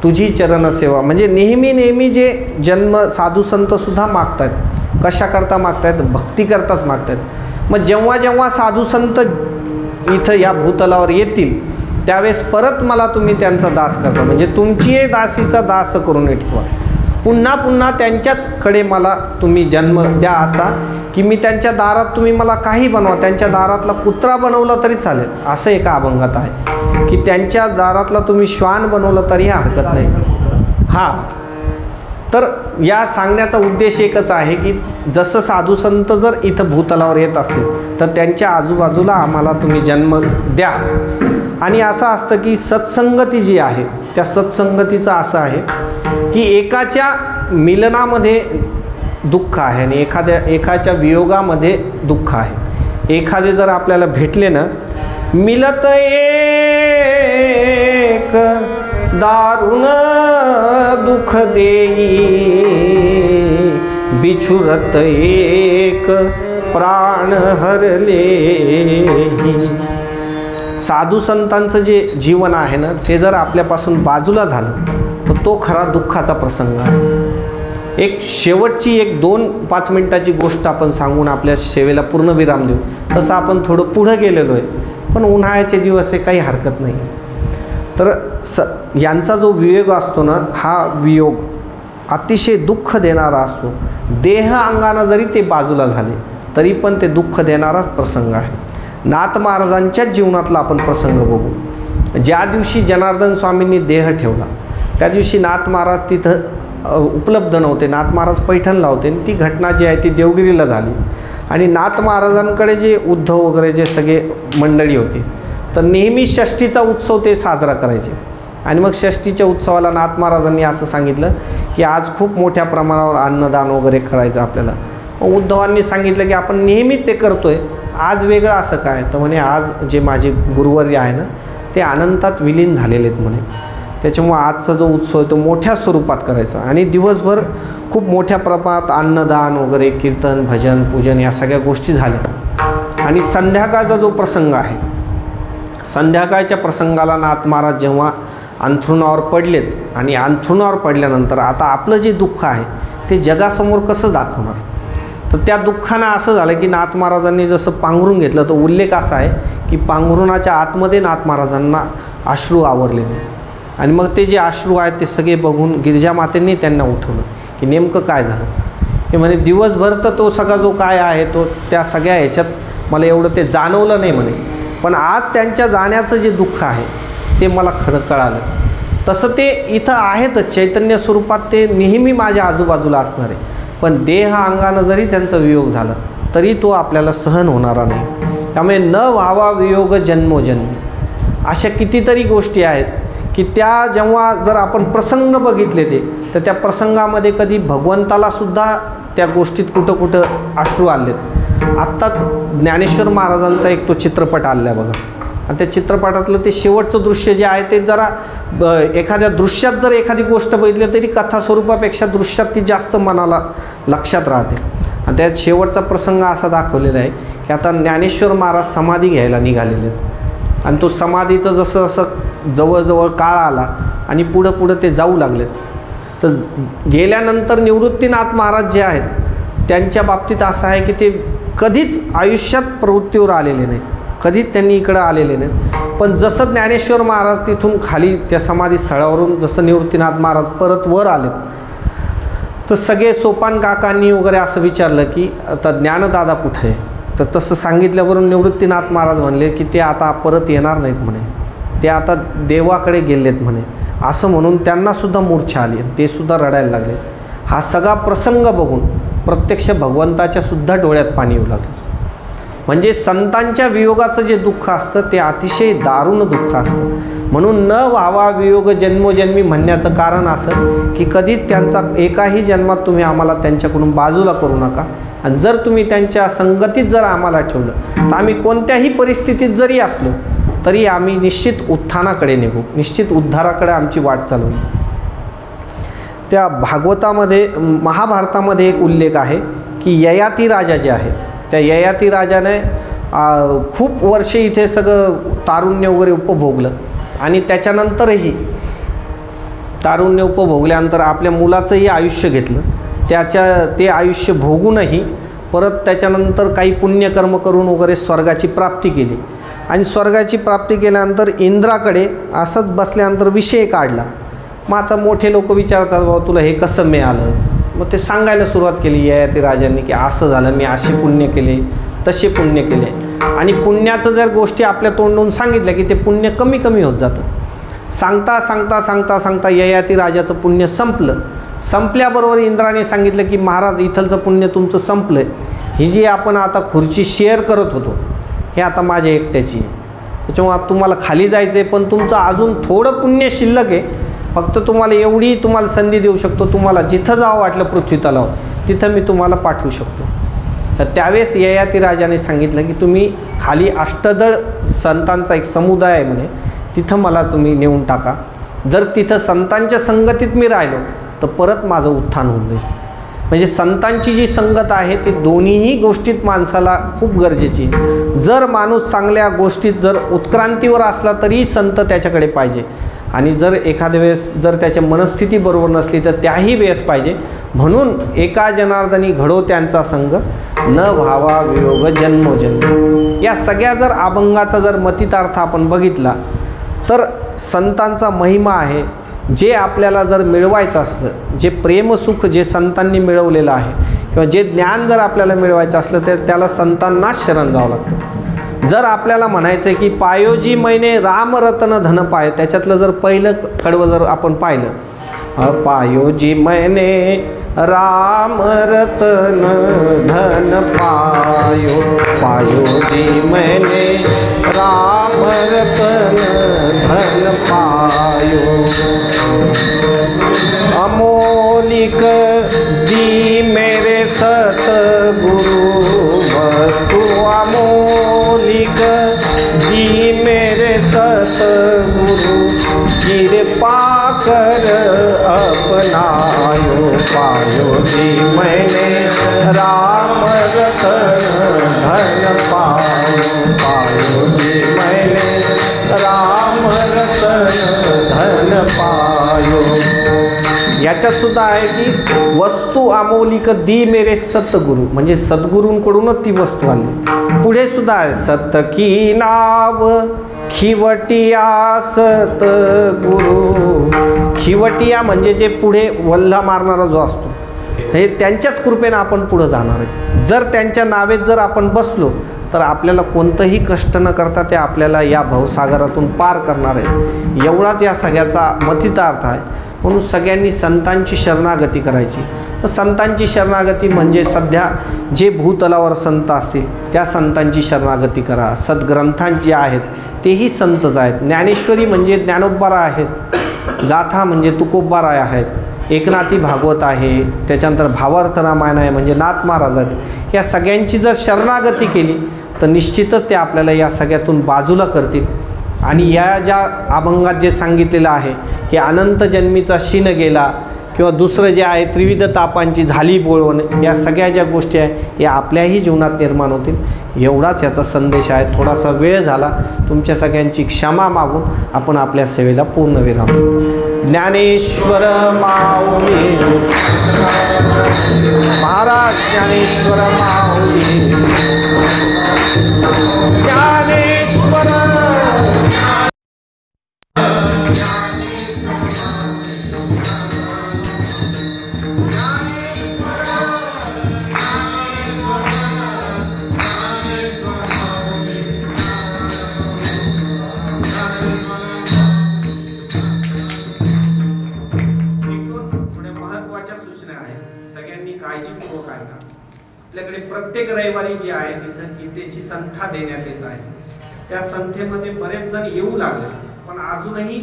Speaker 1: तुझी चरण सेवा. म्हणजे नेहमी नेहमी जे जन्म साधू संतसुद्धा मागतायत. कशाकरता मागतायत? भक्ती करताच मागतायत. मग जेव्हा जेव्हा साधू संत इथं या भूतलावर येतील त्यावेळेस परत मला तुम्ही त्यांचा दास करता, म्हणजे तुमची दासीचा दास करून ठेवा. पुन्हा पुन्हा त्यांच्याचकडे मला तुम्ही जन्म द्या असा की मी त्यांच्या दारात तुम्ही मला काही बनवा. त्यांच्या दारातला कुत्रा बनवला तरी चालेल असं एका अभंगात आहे की त्यांच्या दारातला तुम्ही श्वान बनवलं तरी हरकत नाही. हां, तर या सांगण्याचा उद्देश एकच आहे की जसं साधू संत जर इथं भूतलावर येत असेल तर त्यांच्या आजूबाजूला आम्हाला तुम्ही जन्म द्या. आणि असं असतं की सत्संगती जी आहे त्या सत्संगतीचं असं आहे की एकाच्या मिलनामध्ये दुःख आहे आणि एकाच्या वियोगामध्ये दुःख आहे. एखादे जर आपल्याला भेटले ना, मिलत एक दारुण दुःख देई बिछुरत एक प्राण हरले. साधू संतांचं जे जीवन आहे ना ते जर आपल्यापासून बाजूला झालं तर तो खरा दुःखाचा प्रसंग आहे. एक शेवटची 2-5 मिनिटाची गोष्ट आपण सांगून आपल्या सेवेला पूर्ण विराम देऊ. तसं आपण थोडं पुढं गेलेलो आहे, पण उन्हाळ्याचे दिवस आहे, काही हरकत नाही. तर यांचा जो वियोग असतो ना, हा वियोग अतिशय दुःख देणारा असतो. देह अंगानं जरी ते बाजूला झाले तरी पण ते दुःख देणाराच प्रसंग आहे. नाथ महाराजांच्याच जीवनातला आपण प्रसंग बघू. ज्या दिवशी जनार्दन स्वामींनी देह ठेवला त्या दिवशी नाथ महाराज तिथं उपलब्ध नव्हते. नाथ महाराज पैठणला होते आणि ती घटना जी आहे ती देवगिरीला झाली. आणि नाथ महाराजांकडे जे उद्धव वगैरे जे सगळे मंडळी होते तर नेहमी षष्टीचा उत्सव ते साजरा करायचे. आणि मग षष्टीच्या उत्सवाला नाथ महाराजांनी असं सांगितलं की आज खूप मोठ्या प्रमाणावर अन्नदान वगैरे करायचं आपल्याला. मग उद्धवांनी सांगितलं की आपण नेहमी ते करतोय, आज वेगळं असं काय. तर म्हणे आज जे माझे गुरुवर्य आहे ना ते अनंतात विलीन झालेले आहेत म्हणे, त्याच्यामुळं आजचा जो उत्सव आहे तो मोठ्या स्वरूपात करायचा. आणि दिवसभर खूप मोठ्या प्रमाणात अन्नदान वगैरे कीर्तन भजन पूजन या सगळ्या गोष्टी झाल्या. आणि संध्याकाळचा जो प्रसंग आहे, संध्याकाळच्या प्रसंगाला नाथ महाराज जेव्हा अंथरुणावर पडलेत आणि अंथरुणावर पडल्यानंतर आता आपलं जे दुःख आहे ते जगासमोर कसं दाखवणार. तर त्या दुःखानं असं झालं की नाथ महाराजांनी जसं पांघरून घेतलं तो उल्लेख असा आहे की पांघरुणाच्या आतमध्ये नाथ महाराजांना अश्रू आवरलेले. आणि मग ते जे अश्रू आहेत ते सगळे बघून गिरिजामातेंनी त्यांना उठवलं की नेमकं काय झालं. हे म्हणे दिवसभर तर तो सगळा जो काय आहे तो त्या सगळ्या ह्याच्यात मला एवढं ते जाणवलं नाही म्हणे, पण आज त्यांच्या जाण्याचं जे दुःख आहे ते मला खरं कळालं. तसं ते इथं आहेतच चैतन्य स्वरूपात, ते नेहमी माझ्या आजूबाजूला असणार आहे. पण देह अंगानं जरी त्यांचा वियोग झाला तरी तो आपल्याला सहन होणारा नाही. त्यामुळे न व्हावा वियोग जन्मोजन्मी अशा कितीतरी गोष्टी आहेत की त्या जेव्हा जर आपण प्रसंग बघितले ते तर त्या प्रसंगामध्ये कधी भगवंतालासुद्धा त्या गोष्टीत कुठं कुठं अश्रू आलेत. आत्ताच ज्ञानेश्वर महाराजांचा एक तो चित्रपट आलेला आहे बघा. आणि त्या चित्रपटातलं ते शेवटचं दृश्य जे आहे ते जरा एखाद्या दृश्यात जर एखादी गोष्ट बघितली तरी कथा स्वरूपापेक्षा दृश्यात ती जास्त मनाला लक्षात राहते. आणि त्यात शेवटचा प्रसंग असा दाखवलेला आहे की आता ज्ञानेश्वर महाराज समाधी घ्यायला निघालेले आहेत. आणि तो समाधीचं जसं जसं जवळजवळ काळ आला आणि पुढं पुढं ते जाऊ लागलेत. तर गेल्यानंतर निवृत्तीनाथ महाराज जे आहेत त्यांच्या बाबतीत असं आहे की ते कधीच आयुष्यात प्रवृत्तीवर आलेले नाहीत, कधीच त्यांनी इकडं आलेले नाहीत. पण जसं ज्ञानेश्वर महाराज तिथून खाली त्या समाधी स्थळावरून जसं निवृत्तीनाथ महाराज परत वर आलेत तर सगळे सोपान काकांनी वगैरे असं विचारलं की आता ज्ञानदादा कुठे आहे? तर तसं सांगितल्यावरून निवृत्तीनाथ महाराज म्हणले की ते आता परत येणार नाहीत म्हणे, ते आता देवाकडे गेलेत म्हणे. असं म्हणून त्यांनासुद्धा मूर्छा आली, ते सुद्धा रडायला लागले. हा सगळा प्रसंग बघून प्रत्यक्ष भगवंताच्या सुद्धा डोळ्यात पाणी येऊ लागलं. म्हणजे संतांच्या वियोगाचं जे दुःख असतं ते अतिशय दारुण दुःख असतं. म्हणून न व्हावा वियोग जन्मोजन्मी म्हणण्याचं कारण असं की कधीच त्यांचा एकाही जन्मात तुम्ही आम्हाला त्यांच्याकडून बाजूला करू नका. आणि जर तुम्ही त्यांच्या संगतीत जर आम्हाला ठेवलं तर आम्ही कोणत्याही परिस्थितीत जरी असलो तरी आम्ही निश्चित उत्थानाकडे निघू, निश्चित उद्धाराकडे आमची वाटचाल होईल. त्या भागवतामध्ये महाभारतामध्ये एक उल्लेख आहे की ययाती राजा जे आहेत त्या ययाती राजाने खूप वर्षे इथे सगळं तारुण्य वगैरे उपभोगलं आणि त्याच्यानंतरही तारुण्य उपभोगल्यानंतर आपल्या मुलाचंही आयुष्य घेतलं. ते आयुष्य भोगूनही परत त्याच्यानंतर काही पुण्यकर्म करून वगैरे स्वर्गाची प्राप्ती केली. आणि स्वर्गाची प्राप्ती केल्यानंतर इंद्राकडे असंच बसल्यानंतर विषय काढला. मग आता मोठे लोक विचारतात बाबा तुला हे कसं मिळालं? मग ते सांगायला सुरुवात केली ययाती राजांनी की असं झालं, मी असे पुण्य केले, तसे पुण्य केले. आणि पुण्याचं जर गोष्टी आपल्या तोंडून सांगितल्या की ते पुण्य कमी कमी होत जातं. सांगता सांगता सांगता सांगता ययाती राजाचं पुण्य संपलं. संपल्याबरोबर इंद्राने सांगितलं की महाराज इथलचं पुण्य तुमचं संपलं आहे, ही जी आपण आता खुर्ची शेअर करत होतो हे आता माझ्या एकट्याची आहे, त्याच्यामुळे आता तुम्हाला खाली जायचं आहे, पण तुमचं अजून थोडं पुण्य शिल्लक आहे. फक्त तुम्हाला एवढी तुम्हाला संधी देऊ शकतो, तुम्हाला जिथं जावं वाटलं पृथ्वी तलाव तिथं मी तुम्हाला पाठवू शकतो. तर त्यावेळेस ययाती राजाने सांगितलं की तुम्ही खाली अष्टदळ संतांचा एक समुदाय आहे म्हणे, तिथं मला तुम्ही नेऊन टाका. जर तिथं संतांच्या संगतीत मी राहिलो तर परत माझं उत्थान होऊन जाईल. म्हणजे संतांची जी संगत आहे ती दोन्हीही गोष्टीत माणसाला खूप गरजेची. जर माणूस चांगल्या गोष्टीत जर उत्क्रांतीवर असला तरी संत त्याच्याकडे पाहिजे, आणि जर एखाद्या वेळेस जर त्याच्या मनस्थिती बरोबर नसली तर त्याही वेळेस पाहिजे. म्हणून एका जनार्दनी घडो त्यांचा संग, न व्हावा वियोग जन्मोजन्म. या सगळ्या जर अभंगाचा जर मतितार्थ आपण बघितला तर संतांचा महिमा आहे. जे आपल्याला जर मिळवायचं असलं, जे प्रेमसुख जे संतांनी मिळवलेलं आहे किंवा जे ज्ञान जर आपल्याला मिळवायचं असलं तर त्याला संतांनाच शरण जावं लागतं. जर आपल्याला म्हणायचं आहे की पायोजी मैने रामरत्न धन पाय, त्याच्यातलं जर पहिलं कडवं जर आपण पाहिलं, पायोजी मैने रामरत्न धन पायो, पायोजी मैने रामरत्न धन पायो, अमोलिक दी मेरे सतगुरु वस्तु, अमोलिक दी मेरे सतगुरु कृपा कर अपनायो, पायो जी मैंने राम रतन धन पायो, पायो जी मैंने राम रतन धन पायो. याच्यात सुद्धा आहे की वस्तू अमोलिक दी मेरे सतगुरु, म्हणजे सद्गुरूंकडूनच ती वस्तू आली. पुढे सुद्धा आहे सत की नाव खिवटिया सतगुरु. खिवटिया म्हणजे जे पुढे वल्हा मारणारा जो असतो, हे त्यांच्याच कृपेनं आपण पुढं जाणार आहे. जर त्यांच्या नावेत जर आपण बसलो तर आपल्याला कोणतंही कष्ट न करता ते आपल्याला या भवसागरातून पार करणार आहे. एवढाच या सगळ्याचा मतितार्थ आहे. म्हणून सगळ्यांनी संतांची शरणागती करायची. संतांची शरणागती म्हणजे सध्या जे भूतलावर संत असतील त्या संतांची शरणागती करा. सद्ग्रंथांचे आहेत तेही संतच आहेत. ज्ञानेश्वरी म्हणजे ज्ञानोबाराय आहेत, गाथा म्हणजे तुकोबाराय आहेत, एकनाथी भागवत आहे, त्याच्यानंतर भावार्थ रामायण आहे म्हणजे नाथ महाराज आहेत. या सगळ्यांची जर शरणागती केली तर निश्चितच ते आपल्याला या सगळ्यातून बाजूला करतील. आणि या ज्या अभंगात जे सांगितलेलं आहे की अनंत जन्मीचा शीन गेला किंवा दुसरं जे आहे त्रिविध तापांची झाली बोळवण, या सगळ्या ज्या गोष्टी आहे या आपल्याही जीवनात निर्माण होतील. एवढाच याचा संदेश आहे. थोडासा वेळ झाला, तुमच्या सगळ्यांची क्षमा मागून आपण आपल्या सेवेला पूर्ण विराम. ज्ञानेश्वर माऊली महाराज, ज्ञानेश्वर माऊली, ज्ञानेश्वर ज्ञानेश्वर लक्षपूर्वक ऐका. आपल्याकडे प्रत्येक रविवारी जी आहे तिथं गीतेची संथा देण्यात येत आहे. त्या संथेमध्ये बरेच जण येऊ लागले, पण अजूनही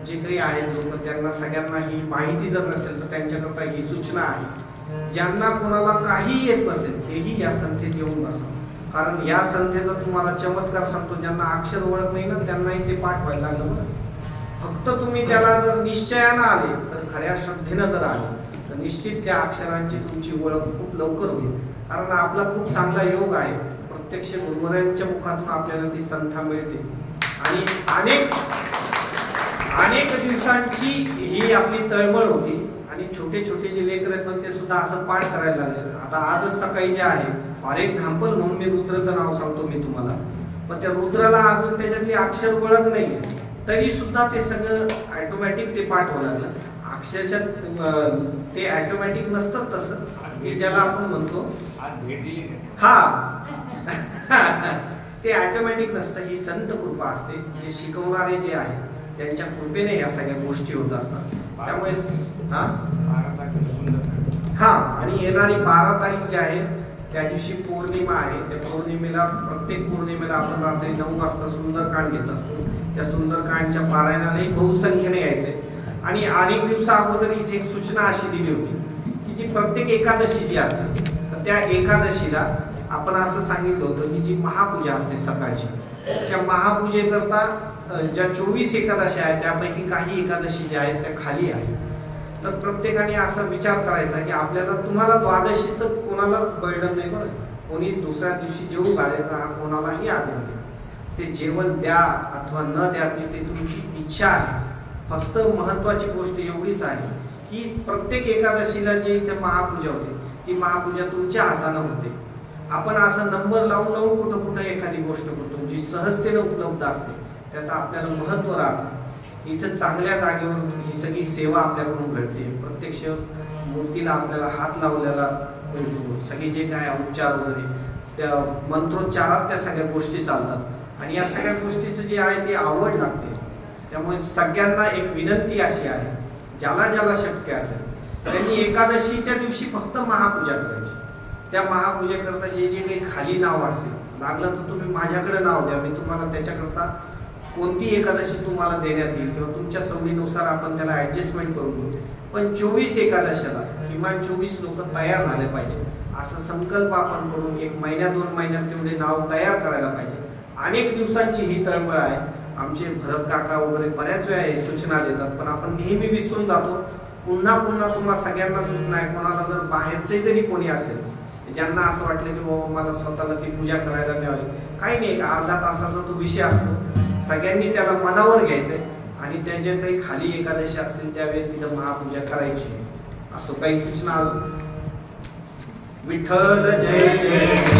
Speaker 1: जे काही आहेत लोक, त्यांना सगळ्यांना ही माहिती जर नसेल तर त्यांच्याकरता ही सूचना आहे. ज्यांना कोणाला काही येत नसेल तेही या संथेत येऊन बसा. कारण या संथेचा तुम्हाला चमत्कार सांगतो, ज्यांना अक्षर ओळख नाही ना त्यांनाही ते पाठ व्हायला लागलं बरं. फक्त तुम्ही त्याला जर निश्चयानं आले, तर खऱ्या श्रद्धेनं जर आले, तर निश्चित त्या अक्षरांची तुमची ओळख खूप लवकर होईल. कारण आपला खूप चांगला योग आहे, प्रत्यक्ष गुरुवरांच्या मुखातून आपल्याला ती संथा मिळते. आणि अनेक दिवसांची ही आपली तळमळ होती. आणि छोटे छोटे जे लेकर आहेत पण ते सुद्धा असं पाठ करायला लागले. आता आजच सकाळी जे आहे, फॉर एक्झाम्पल म्हणून मी रुद्राचं नाव सांगतो मी तुम्हाला, पण त्या रुद्राला अजून त्याच्यातली अक्षर ओळख नाही, तरी सुद्धा ते सगळं ऑटोमॅटिक ते पाठ व्हायला लागलं. अक्षरशः ते ऑटोमॅटिक नसतं तसं, की ज्याला आपण म्हणतो हा ते ऑटोमॅटिक नसतं. ही संत कृपा असते. जे शिकवणारे जे आहेत त्यांच्या कृपेने या सगळ्या गोष्टी होत असतात. त्यामुळे हा आणि येणारी 12 तारीख जी आहे त्या दिवशी पौर्णिमा आहे. त्या पौर्णिमेला, प्रत्येक पौर्णिमेला आपण रात्री 9 वाजता सुंदरकांड घेत असतो. त्या सुंदरकांडच्या पारायणालाही बहुसंख्येने यायचंय. आणि अनेक दिवसा अगोदर इथे एक सूचना अशी दिली होती की जी प्रत्येक एकादशी जी असते, तर त्या एकादशीला आपण असं सांगितलं होतं की जी महापूजा असते सकाळची, त्या महापूजेकरता ज्या 24 एकादशी आहेत त्यापैकी काही एकादशी ज्या आहेत त्या खाली आहेत. तर प्रत्येकाने असा विचार करायचा की आपल्याला, तुम्हाला द्वादशीचं कोणालाच बर्डन नाही बरं, कोणी दुसऱ्या दिवशी जेवू घालायचा हा कोणालाही आग्रह नाही. ते जेवण द्या अथवा न द्या ते तुमची इच्छा आहे. फक्त महत्वाची गोष्ट एवढीच आहे की प्रत्येक एकादशीला जी इथे महापूजा होते ती महापूजा तुमच्या हाताने होते. आपण असं नंबर लावून कुठं कुठं एखादी गोष्ट करतो जी सहजतेने उपलब्ध असते, त्याचा आपल्याला महत्व राहतं. इथं चांगल्या जागेवर ही सगळी सेवा आपल्याकडून घडते. प्रत्यक्ष मूर्तीला आपल्याला हात लावलेला मिळतो. सगळे जे काय उपचार वगैरे त्या मंत्रोच्चारात त्या सगळ्या गोष्टी चालतात. आणि या सगळ्या गोष्टीचं जे आहे ते आवड लागते. त्यामुळे सगळ्यांना एक विनंती अशी आहे, ज्याला ज्याला शक्य असेल त्यांनी एकादशीच्या दिवशी फक्त महापूजा करायची. त्या महापूजेकरता जे जे काही खाली नाव असते, लागलं तर तुम्ही माझ्याकडे नाव द्या, मी तुम्हाला त्याच्याकरता कोणती एकादशी तुम्हाला देण्यात येईल किंवा तुमच्या सवयीनुसार आपण त्याला ऍडजस्टमेंट करून घेऊ. पण 24 एकादशीला किमान 24 लोक तयार झाले पाहिजे, असा संकल्प आपण करून 1 महिन्या 2 महिन्यात तेवढे नाव तयार करायला पाहिजे. अनेक दिवसांची ही तळमळ आहे. आमचे भरत काका वगैरे बऱ्याच वेळा हे सूचना देतात, पण आपण नेहमी विसरून जातो. पुन्हा तुम्हाला सगळ्यांना सूचना आहे, कोणाला जर बाहेरचे जरी कोणी असेल ज्यांना असं वाटलं की बाबा मला स्वतःला ती पूजा करायला मिळावी, काही नाही, अर्धा तासाचा तो विषय असतो. सगळ्यांनी त्याला मनावर घ्यायचंय आणि त्याच्या काही खाली एकादशी असतील त्यावेळेस इथं महापूजा करायची. असं काही सूचना. विठ्ठल जय जय